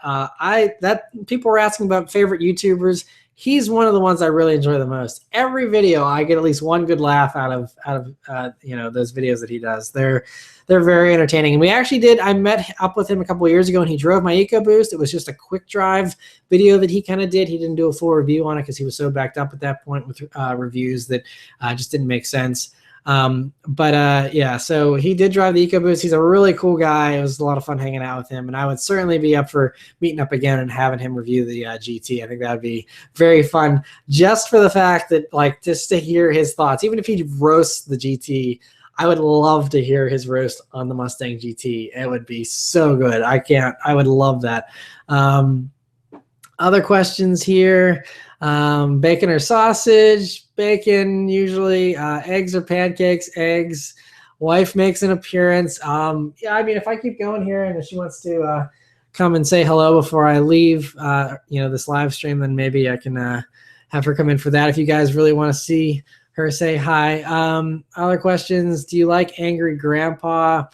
People were asking about favorite YouTubers. He's one of the ones I really enjoy the most. Every video, I get at least one good laugh out of those videos that he does. They're very entertaining. And I met up with him a couple of years ago, and he drove my EcoBoost. It was just a quick drive video that he kind of did. He didn't do a full review on it because he was so backed up at that point with reviews that just didn't make sense. Yeah, so he did drive the EcoBoost. He's a really cool guy. It was a lot of fun hanging out with him, and I would certainly be up for meeting up again and having him review the GT. I think that would be very fun, just for the fact that, just to hear his thoughts. Even if he roasts the GT, I would love to hear his roast on the Mustang GT. It would be so good. I would love that. Other questions here. Bacon or sausage? Bacon usually. Eggs or pancakes? Eggs. Wife makes an appearance. Yeah, I mean, if I keep going here and if she wants to come and say hello before I leave, this live stream, then maybe I can have her come in for that. If you guys really want to see her say hi. Other questions. Do you like Angry Grandpa?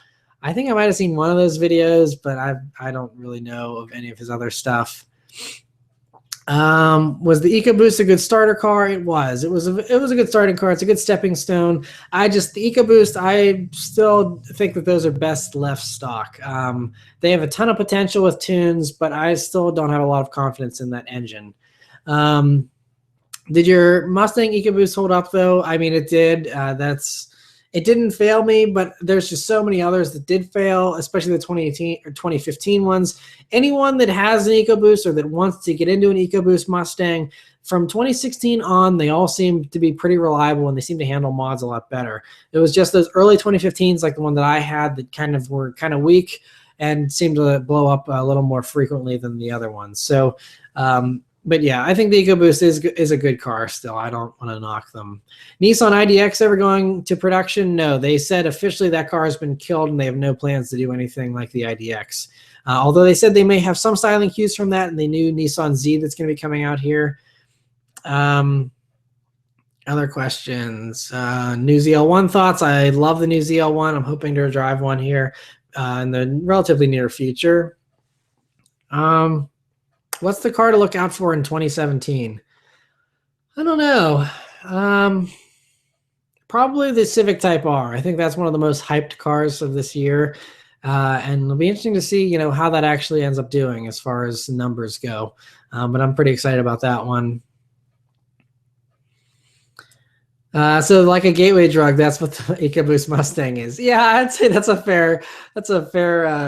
I think I might have seen one of those videos, but I don't really know of any of his other stuff. Was the EcoBoost a good starter car? It was. It was a good starting car. It's a good stepping stone. The EcoBoost, I still think that those are best left stock. They have a ton of potential with tunes, but I still don't have a lot of confidence in that engine. Did your Mustang EcoBoost hold up though? I mean, it did. It didn't fail me, but there's just so many others that did fail, especially the 2018 or 2015 ones. Anyone that has an EcoBoost or that wants to get into an EcoBoost Mustang, from 2016 on, they all seem to be pretty reliable and they seem to handle mods a lot better. It was just those early 2015s, like the one that I had, that were kind of weak and seemed to blow up a little more frequently than the other ones. So, but yeah, I think the EcoBoost is a good car still. I don't want to knock them. Nissan IDX ever going to production? No, they said officially that car has been killed and they have no plans to do anything like the IDX. Although they said they may have some styling cues from that and the new Nissan Z that's going to be coming out here. Other questions. New ZL1 thoughts. I love the new ZL1. I'm hoping to drive one here in the relatively near future. What's the car to look out for in 2017? I don't know. Probably the Civic Type R. I think that's one of the most hyped cars of this year. And it'll be interesting to see, how that actually ends up doing as far as numbers go. But I'm pretty excited about that one. So like a gateway drug, that's what the EcoBoost Mustang is. Yeah, I'd say that's a fair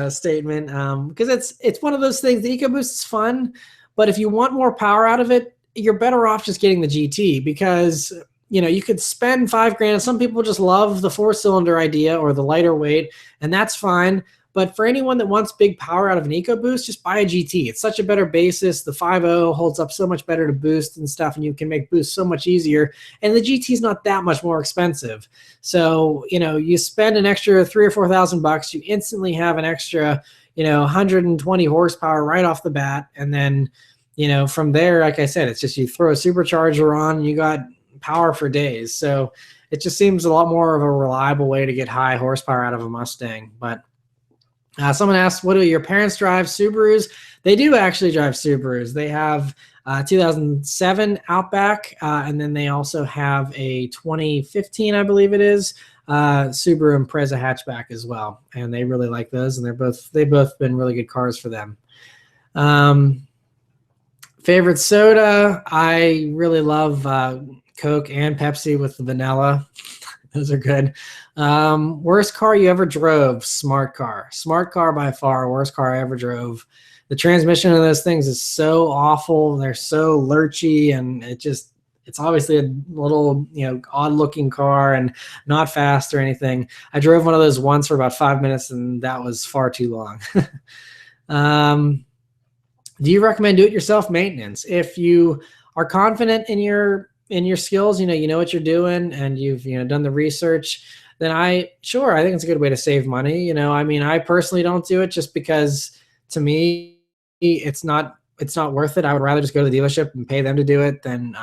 statement. Because it's one of those things. The EcoBoost is fun, but if you want more power out of it, you're better off just getting the GT, because you could spend $5,000. Some people just love the 4-cylinder idea or the lighter weight, and that's fine. But for anyone that wants big power out of an EcoBoost, just buy a GT. It's such a better basis. The 5.0 holds up so much better to boost and stuff, and you can make boost so much easier. And the GT is not that much more expensive. So, you spend an extra $3,000 or $4,000, you instantly have an extra, 120 horsepower right off the bat. And then, from there, like I said, it's just you throw a supercharger on, and you got power for days. So it just seems a lot more of a reliable way to get high horsepower out of a Mustang. But someone asked, what do your parents drive? Subarus? They do actually drive Subarus. They have 2007 Outback, and then they also have a 2015, I believe it is, Subaru Impreza hatchback as well. And they really like those, and they've both been really good cars for them. Favorite soda? I really love Coke and Pepsi with the vanilla. Those are good. Worst car you ever drove? Smart car. Smart car by far. Worst car I ever drove. The transmission of those things is so awful. They're so lurchy, and it's obviously a little, odd looking car and not fast or anything. I drove one of those once for about 5 minutes, and that was far too long. Do you recommend do-it-yourself maintenance? If you are confident in your skills, you know what you're doing, and you've done the research, then I think it's a good way to save money. I personally don't do it just because to me it's not worth it. I would rather just go to the dealership and pay them to do it than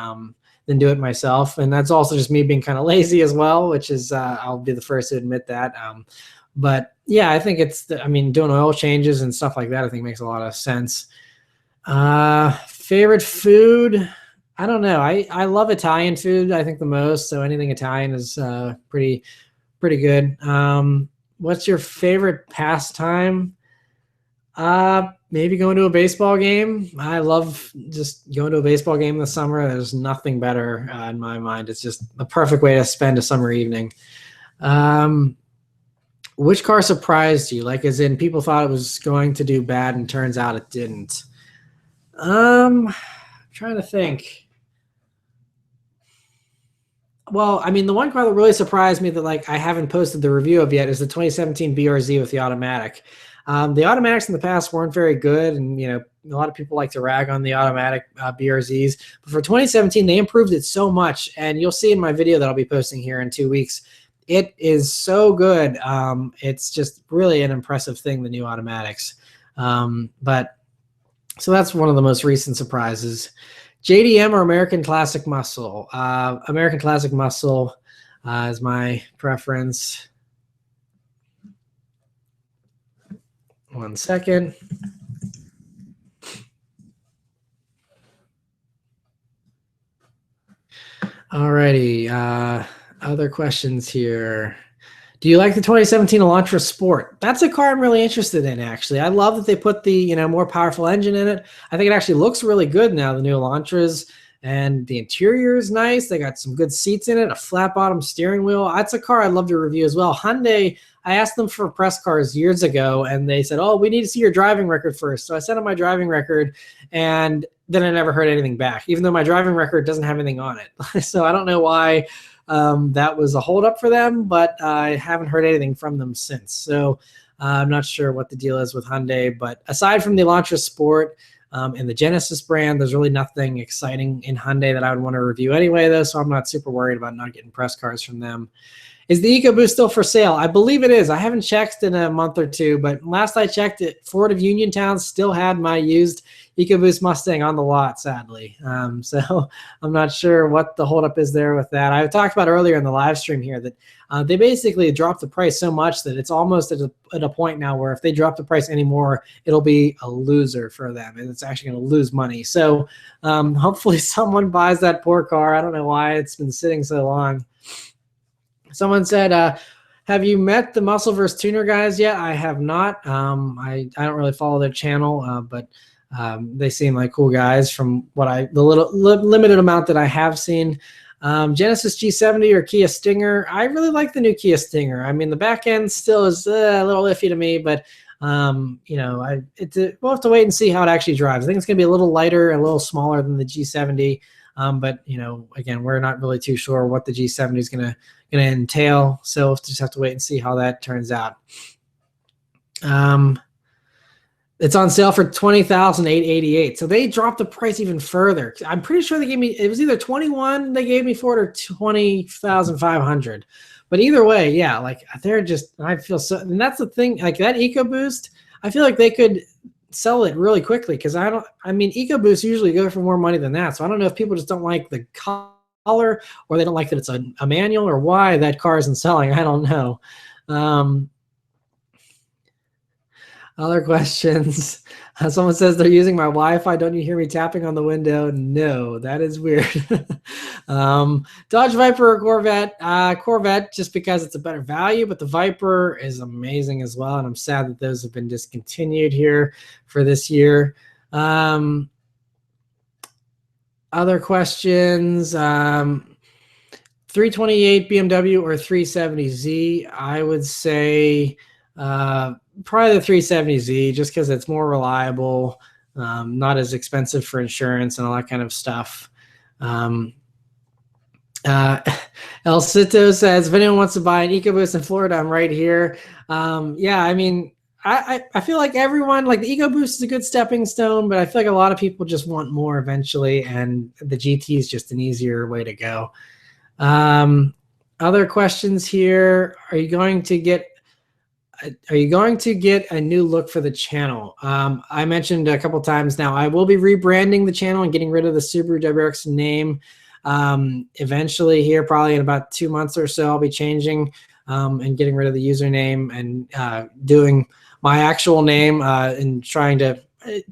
do it myself. And that's also just me being kind of lazy as well, which is I'll be the first to admit that. But yeah, I think doing oil changes and stuff like that, I think makes a lot of sense. Favorite food? I don't know. I love Italian food, I think, the most. So anything Italian is pretty good. What's your favorite pastime? Maybe going to a baseball game. I love just going to a baseball game in the summer. There's nothing better in my mind. It's just the perfect way to spend a summer evening. Which car surprised you? Like, as in people thought it was going to do bad and turns out it didn't. I'm trying to think. Well, the one car that really surprised me that I haven't posted the review of yet is the 2017 BRZ with the automatic. The automatics in the past weren't very good, and a lot of people like to rag on the automatic BRZs. But for 2017, they improved it so much, and you'll see in my video that I'll be posting here in 2 weeks. It is so good. It's just really an impressive thing, the new automatics. So that's one of the most recent surprises. JDM or American Classic Muscle? American Classic Muscle is my preference. One second. Alrighty. Other questions here. Do you like the 2017 Elantra Sport? That's a car I'm really interested in, actually. I love that they put the more powerful engine in it. I think it actually looks really good now, the new Elantras, and the interior is nice. They got some good seats in it, a flat bottom steering wheel. That's a car I'd love to review as well. Hyundai, I asked them for press cars years ago, and they said, oh, we need to see your driving record first. So I sent them my driving record, and then I never heard anything back, even though my driving record doesn't have anything on it. So I don't know why that was a holdup for them, but I haven't heard anything from them since. So I'm not sure what the deal is with Hyundai. But aside from the Elantra Sport and the Genesis brand, there's really nothing exciting in Hyundai that I would want to review anyway, though. So I'm not super worried about not getting press cars from them. Is the EcoBoost still for sale? I believe it is. I haven't checked in a month or two, but last I checked it, Ford of Uniontown still had my used EcoBoost Mustang on the lot, sadly. So I'm not sure what the holdup is there with that. I talked about earlier in the live stream here that they basically dropped the price so much that it's almost at a point now where if they drop the price anymore, it'll be a loser for them, and it's actually going to lose money. So hopefully someone buys that poor car. I don't know why it's been sitting so long. Someone said, have you met the Muscleverse Tuner guys yet? I have not. I don't really follow their channel, but they seem like cool guys from what the limited amount that I have seen. Genesis G70 or Kia Stinger. I really like the new Kia Stinger. The back end still is a little iffy to me, but we'll have to wait and see how it actually drives. I think it's going to be a little lighter, a little smaller than the G70. But again, we're not really too sure what the G70 is going to entail. So we'll just have to wait and see how that turns out. It's on sale for $20,888. So they dropped the price even further. I'm pretty sure they gave me, it was either 21 they gave me for it or 20,500. But either way, yeah, like they're just, I feel so, and that's the thing, like that EcoBoost, I feel like they could sell it really quickly because I mean, EcoBoost usually go for more money than that. So I don't know if people just don't like the color or they don't like that it's a manual or why that car isn't selling. I don't know. Other questions. Someone says they're using my Wi-Fi. Don't you hear me tapping on the window? No, that is weird. Dodge Viper or Corvette? Corvette, just because it's a better value, but the Viper is amazing as well, and I'm sad that those have been discontinued here for this year. Other questions. 328 BMW or 370Z? I would say probably the 370Z, just because it's more reliable, not as expensive for insurance and all that kind of stuff. El Cito says, if anyone wants to buy an EcoBoost in Florida, I'm right here. Yeah, I mean, I feel like everyone, like the EcoBoost is a good stepping stone, but I feel like a lot of people just want more eventually, and the GT is just an easier way to go. Other questions here. Are you going to get a new look for the channel? I mentioned a couple times now, I will be rebranding the channel and getting rid of the Subaruwrxfan name. Eventually here, probably in about 2 months or so, I'll be changing and getting rid of the username and doing my actual name and trying to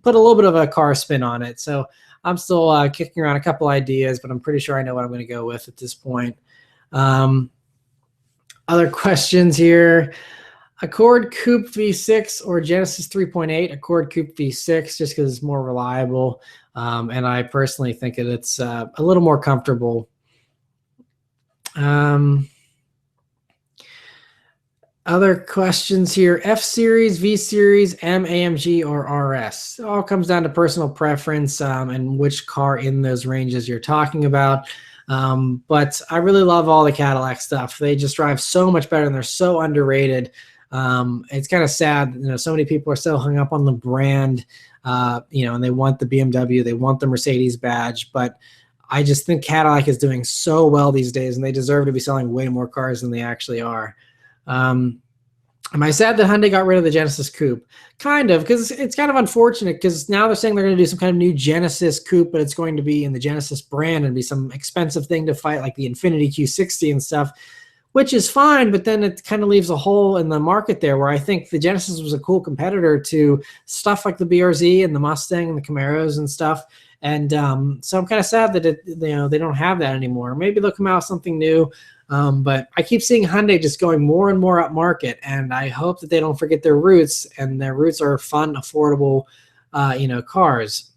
put a little bit of a car spin on it. So I'm still kicking around a couple ideas, but I'm pretty sure I know what I'm going to go with at this point. Other questions here. Accord Coupe V6 or Genesis 3.8? Accord Coupe V6, just because it's more reliable, and I personally think that it's a little more comfortable. Other questions here. F-Series, V-Series, M, AMG, or RS? It all comes down to personal preference and which car in those ranges you're talking about. But I really love all the Cadillac stuff. They just drive so much better and they're so underrated. It's kind of sad, so many people are so hung up on the brand, and they want the BMW, they want the Mercedes badge, but I just think Cadillac is doing so well these days and they deserve to be selling way more cars than they actually are. Am I sad that Hyundai got rid of the Genesis Coupe? Kind of, because it's kind of unfortunate, because now they're saying they're going to do some kind of new Genesis Coupe, but it's going to be in the Genesis brand and be some expensive thing to fight like the Infiniti Q60 and stuff, which is fine, but then it kind of leaves a hole in the market there where I think the Genesis was a cool competitor to stuff like the BRZ and the Mustang and the Camaros and stuff. And so I'm kind of sad that they don't have that anymore. Maybe they'll come out with something new. But I keep seeing Hyundai just going more and more up market, and I hope that they don't forget their roots, and their roots are fun, affordable, cars.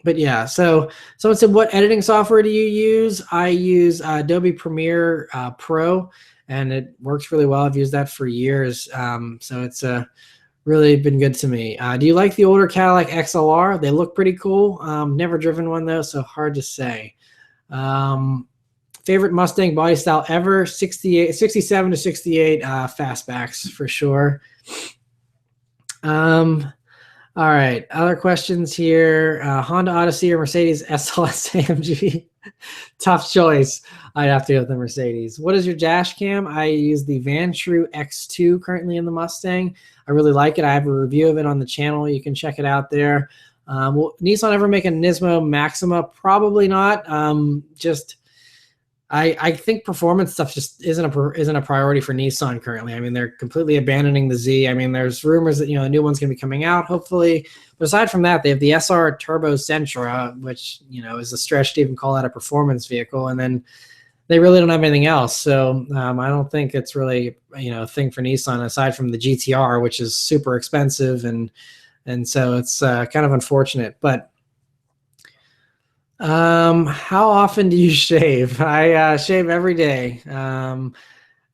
But yeah, so someone said, what editing software do you use? I use Adobe Premiere Pro, and it works really well. I've used that for years. So it's really been good to me. Do you like the older Cadillac XLR? They look pretty cool. Never driven one though, so hard to say. Favorite Mustang body style ever? 67 to 68 fastbacks for sure. All right, other questions here. Honda Odyssey or Mercedes SLS AMG? Tough choice. I'd have to go with the Mercedes. What is your dash cam? I use the Vantrue X2 currently in the Mustang. I really like it. I have a review of it on the channel. You can check it out there. Will Nissan ever make a Nismo Maxima? Probably not. I think performance stuff just isn't a priority for Nissan currently. I mean, they're completely abandoning the Z. I mean, there's rumors that a new one's going to be coming out, hopefully. But aside from that, they have the SR Turbo Sentra, which is a stretch to even call that a performance vehicle, and then they really don't have anything else. So I don't think it's really a thing for Nissan aside from the GTR, which is super expensive, and so it's kind of unfortunate, but. How often do you shave? I shave every day.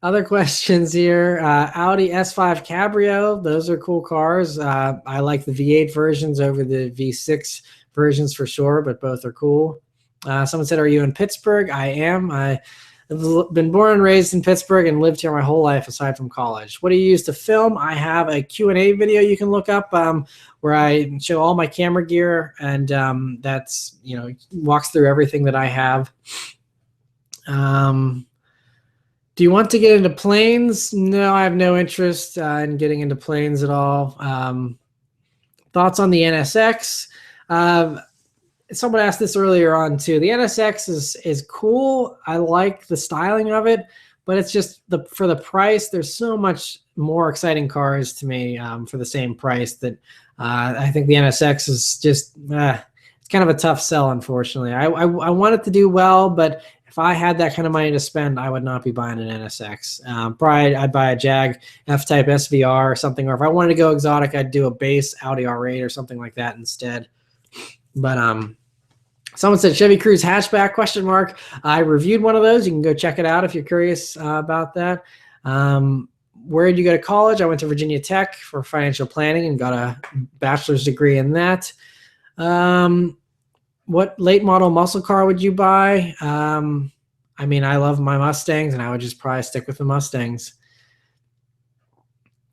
Other questions here. Audi S5 Cabrio. Those are cool cars. I like the V8 versions over the V6 versions for sure, but both are cool. Someone said, are you in Pittsburgh? I am. I've been born and raised in Pittsburgh and lived here my whole life aside from college. What do you use to film? I have a Q&A video you can look up where I show all my camera gear, and that's, walks through everything that I have. Do you want to get into planes? No, I have no interest in getting into planes at all. Thoughts on the NSX? Someone asked this earlier on too. The NSX is cool. I like the styling of it, but it's just for the price. There's so much more exciting cars to me for the same price that I think the NSX is just it's kind of a tough sell, unfortunately. I want it to do well, but if I had that kind of money to spend, I would not be buying an NSX. Probably I'd buy a Jag F-Type SVR or something, or if I wanted to go exotic, I'd do a base Audi R8 or something like that instead. But someone said Chevy Cruze hatchback, question mark. I reviewed one of those. You can go check it out if you're curious about that. Where did you go to college? I went to Virginia Tech for financial planning and got a bachelor's degree in that. What late model muscle car would you buy? I mean, I love my Mustangs, and I would just probably stick with the Mustangs.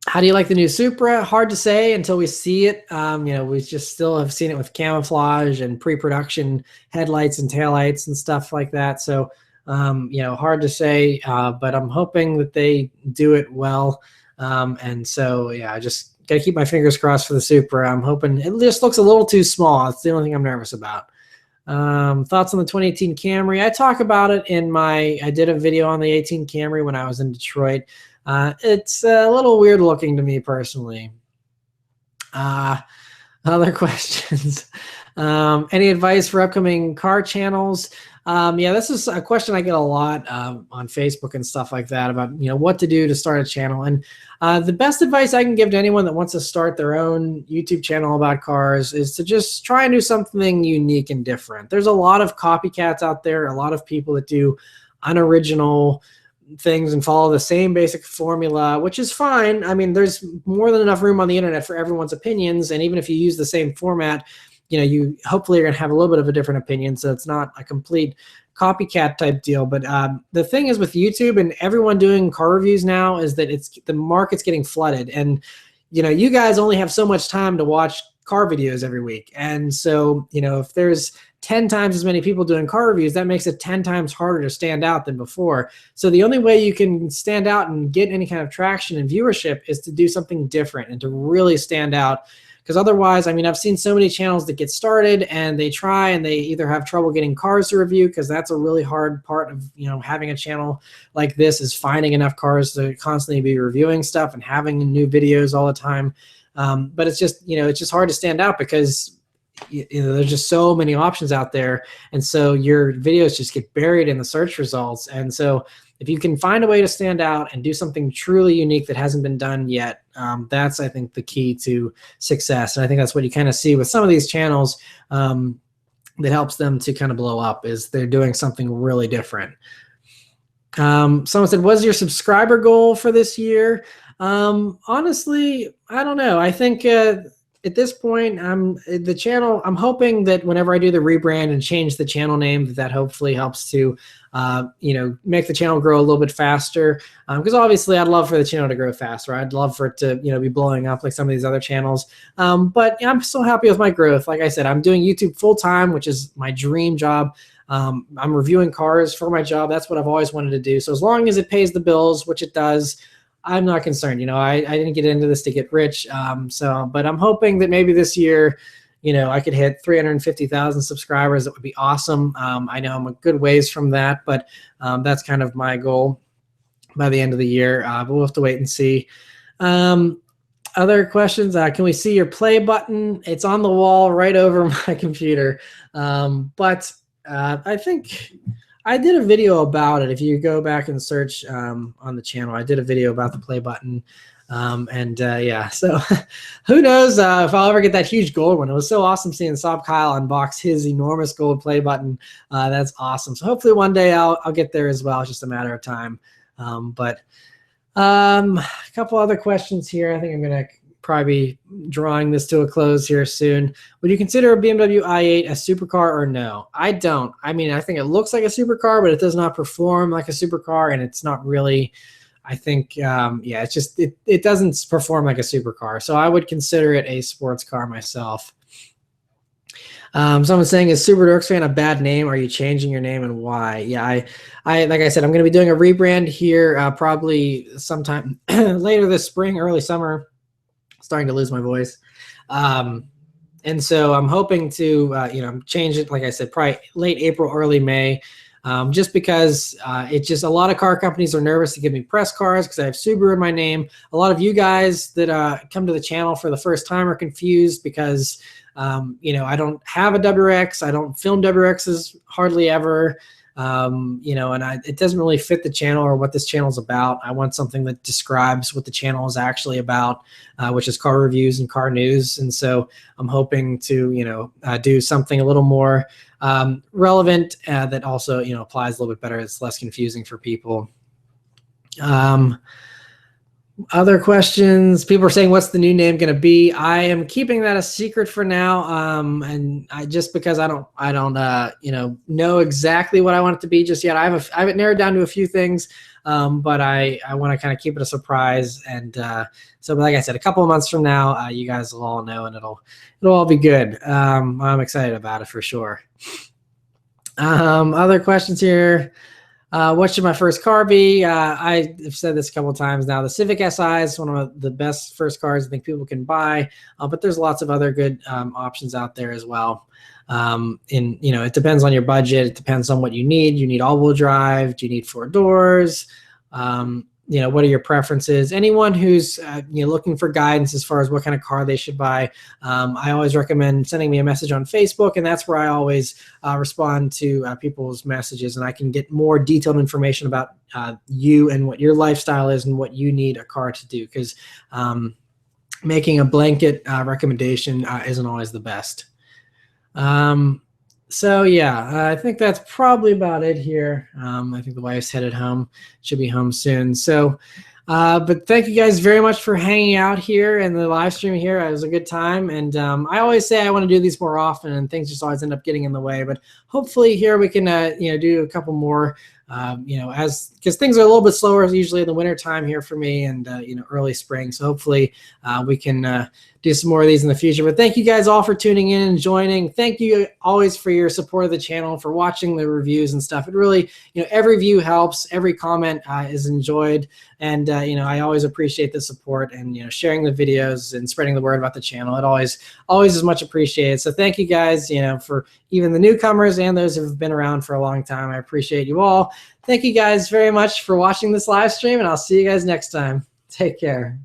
How do you like the new Supra? Hard to say until we see it. We just still have seen it with camouflage and pre-production headlights and taillights and stuff like that. So, hard to say, but I'm hoping that they do it well. And so, yeah, I just got to keep my fingers crossed for the Supra. I'm hoping it just looks a little too small. That's the only thing I'm nervous about. Thoughts on the 2018 Camry? I talk about it I did a video on the 18 Camry when I was in Detroit. It's a little weird looking to me personally. Other questions. Any advice for upcoming car channels? Yeah, this is a question I get a lot on Facebook and stuff like that about, what to do to start a channel. And the best advice I can give to anyone that wants to start their own YouTube channel about cars is to just try and do something unique and different. There's a lot of copycats out there, a lot of people that do unoriginal things and follow the same basic formula, which is fine. I mean, there's more than enough room on the internet for everyone's opinions. And even if you use the same format, you hopefully are going to have a little bit of a different opinion. So it's not a complete copycat type deal. But the thing is with YouTube and everyone doing car reviews now is that the market's getting flooded. And, you guys only have so much time to watch car videos every week. And so, if there's 10 times as many people doing car reviews, that makes it 10 times harder to stand out than before. So the only way you can stand out and get any kind of traction and viewership is to do something different and to really stand out. Because otherwise, I mean, I've seen so many channels that get started and they try and they either have trouble getting cars to review, because that's a really hard part of, having a channel like this is finding enough cars to constantly be reviewing stuff and having new videos all the time. But it's just, it's just hard to stand out because there's just so many options out there. And so your videos just get buried in the search results. And so if you can find a way to stand out and do something truly unique that hasn't been done yet, that's, I think, the key to success. And I think that's what you kind of see with some of these channels that helps them to kind of blow up, is they're doing something really different. Someone said, what's your subscriber goal for this year? Honestly, I don't know. I think at this point, I'm hoping that whenever I do the rebrand and change the channel name, that hopefully helps to, make the channel grow a little bit faster. Because obviously I'd love for the channel to grow faster. I'd love for it to, be blowing up like some of these other channels. But I'm so happy with my growth. Like I said, I'm doing YouTube full time, which is my dream job. I'm reviewing cars for my job. That's what I've always wanted to do. So as long as it pays the bills, which it does, I'm not concerned. I didn't get into this to get rich. But I'm hoping that maybe this year, I could hit 350,000 subscribers. That would be awesome. I know I'm a good ways from that, but that's kind of my goal by the end of the year. But we'll have to wait and see. Other questions? Can we see your play button? It's on the wall right over my computer. But I think I did a video about it. If you go back and search on the channel, I did a video about the play button. Yeah, so who knows if I'll ever get that huge gold one. It was so awesome seeing Saab Kyle unbox his enormous gold play button. That's awesome. So hopefully one day I'll get there as well. It's just a matter of time. A couple other questions here. I think I'm going to probably be drawing this to a close here soon. Would you consider a BMW i8 a supercar or no? I don't. I mean, I think it looks like a supercar, but it does not perform like a supercar, and it's not really. I think, yeah, it's just it doesn't perform like a supercar. So I would consider it a sports car myself. Someone's saying, is Subaruwrxfan a bad name? Are you changing your name and why? Yeah, I like I said, I'm going to be doing a rebrand here probably sometime later this spring, early summer. Starting to lose my voice. And so I'm hoping to, change it, like I said, probably late April, early May. Just because it's just a lot of car companies are nervous to give me press cars because I have Subaru in my name. A lot of you guys that come to the channel for the first time are confused because I don't have a WRX. I don't film WRXs hardly ever. And it doesn't really fit the channel or what this channel is about. I want something that describes what the channel is actually about, which is car reviews and car news. And so I'm hoping to, do something a little more relevant that also, applies a little bit better. It's less confusing for people. Other questions. People are saying, what's the new name going to be? I am keeping that a secret for now. And just because I don't know exactly what I want it to be just yet. I have it narrowed down to a few things, but I want to kind of keep it a surprise. And so, like I said, a couple of months from now, you guys will all know, and it'll all be good. I'm excited about it for sure. Other questions here. What should my first car be? I've said this a couple of times now. The Civic Si is one of the best first cars I think people can buy, but there's lots of other good options out there as well. It depends on your budget. It depends on what you need. You need all-wheel drive. Do you need 4 doors? What are your preferences? Anyone who's looking for guidance as far as what kind of car they should buy, I always recommend sending me a message on Facebook, and that's where I always respond to people's messages, and I can get more detailed information about you and what your lifestyle is and what you need a car to do, because making a blanket recommendation isn't always the best. So yeah, I think that's probably about it here. I think the wife's headed home, should be home soon. So, but thank you guys very much for hanging out here in the live stream here. It was a good time. And I always say I want to do these more often, and things just always end up getting in the way. But hopefully here we can, do a couple more, because things are a little bit slower usually in the winter time here for me, and, early spring. So hopefully we can do some more of these in the future. But thank you guys all for tuning in and joining. Thank you always for your support of the channel, for watching the reviews and stuff. It really, every view helps. Every comment is enjoyed. And, I always appreciate the support and, sharing the videos and spreading the word about the channel. It always is much appreciated. So thank you guys, for even the newcomers and those who have been around for a long time. I appreciate you all. Thank you guys very much for watching this live stream, and I'll see you guys next time. Take care.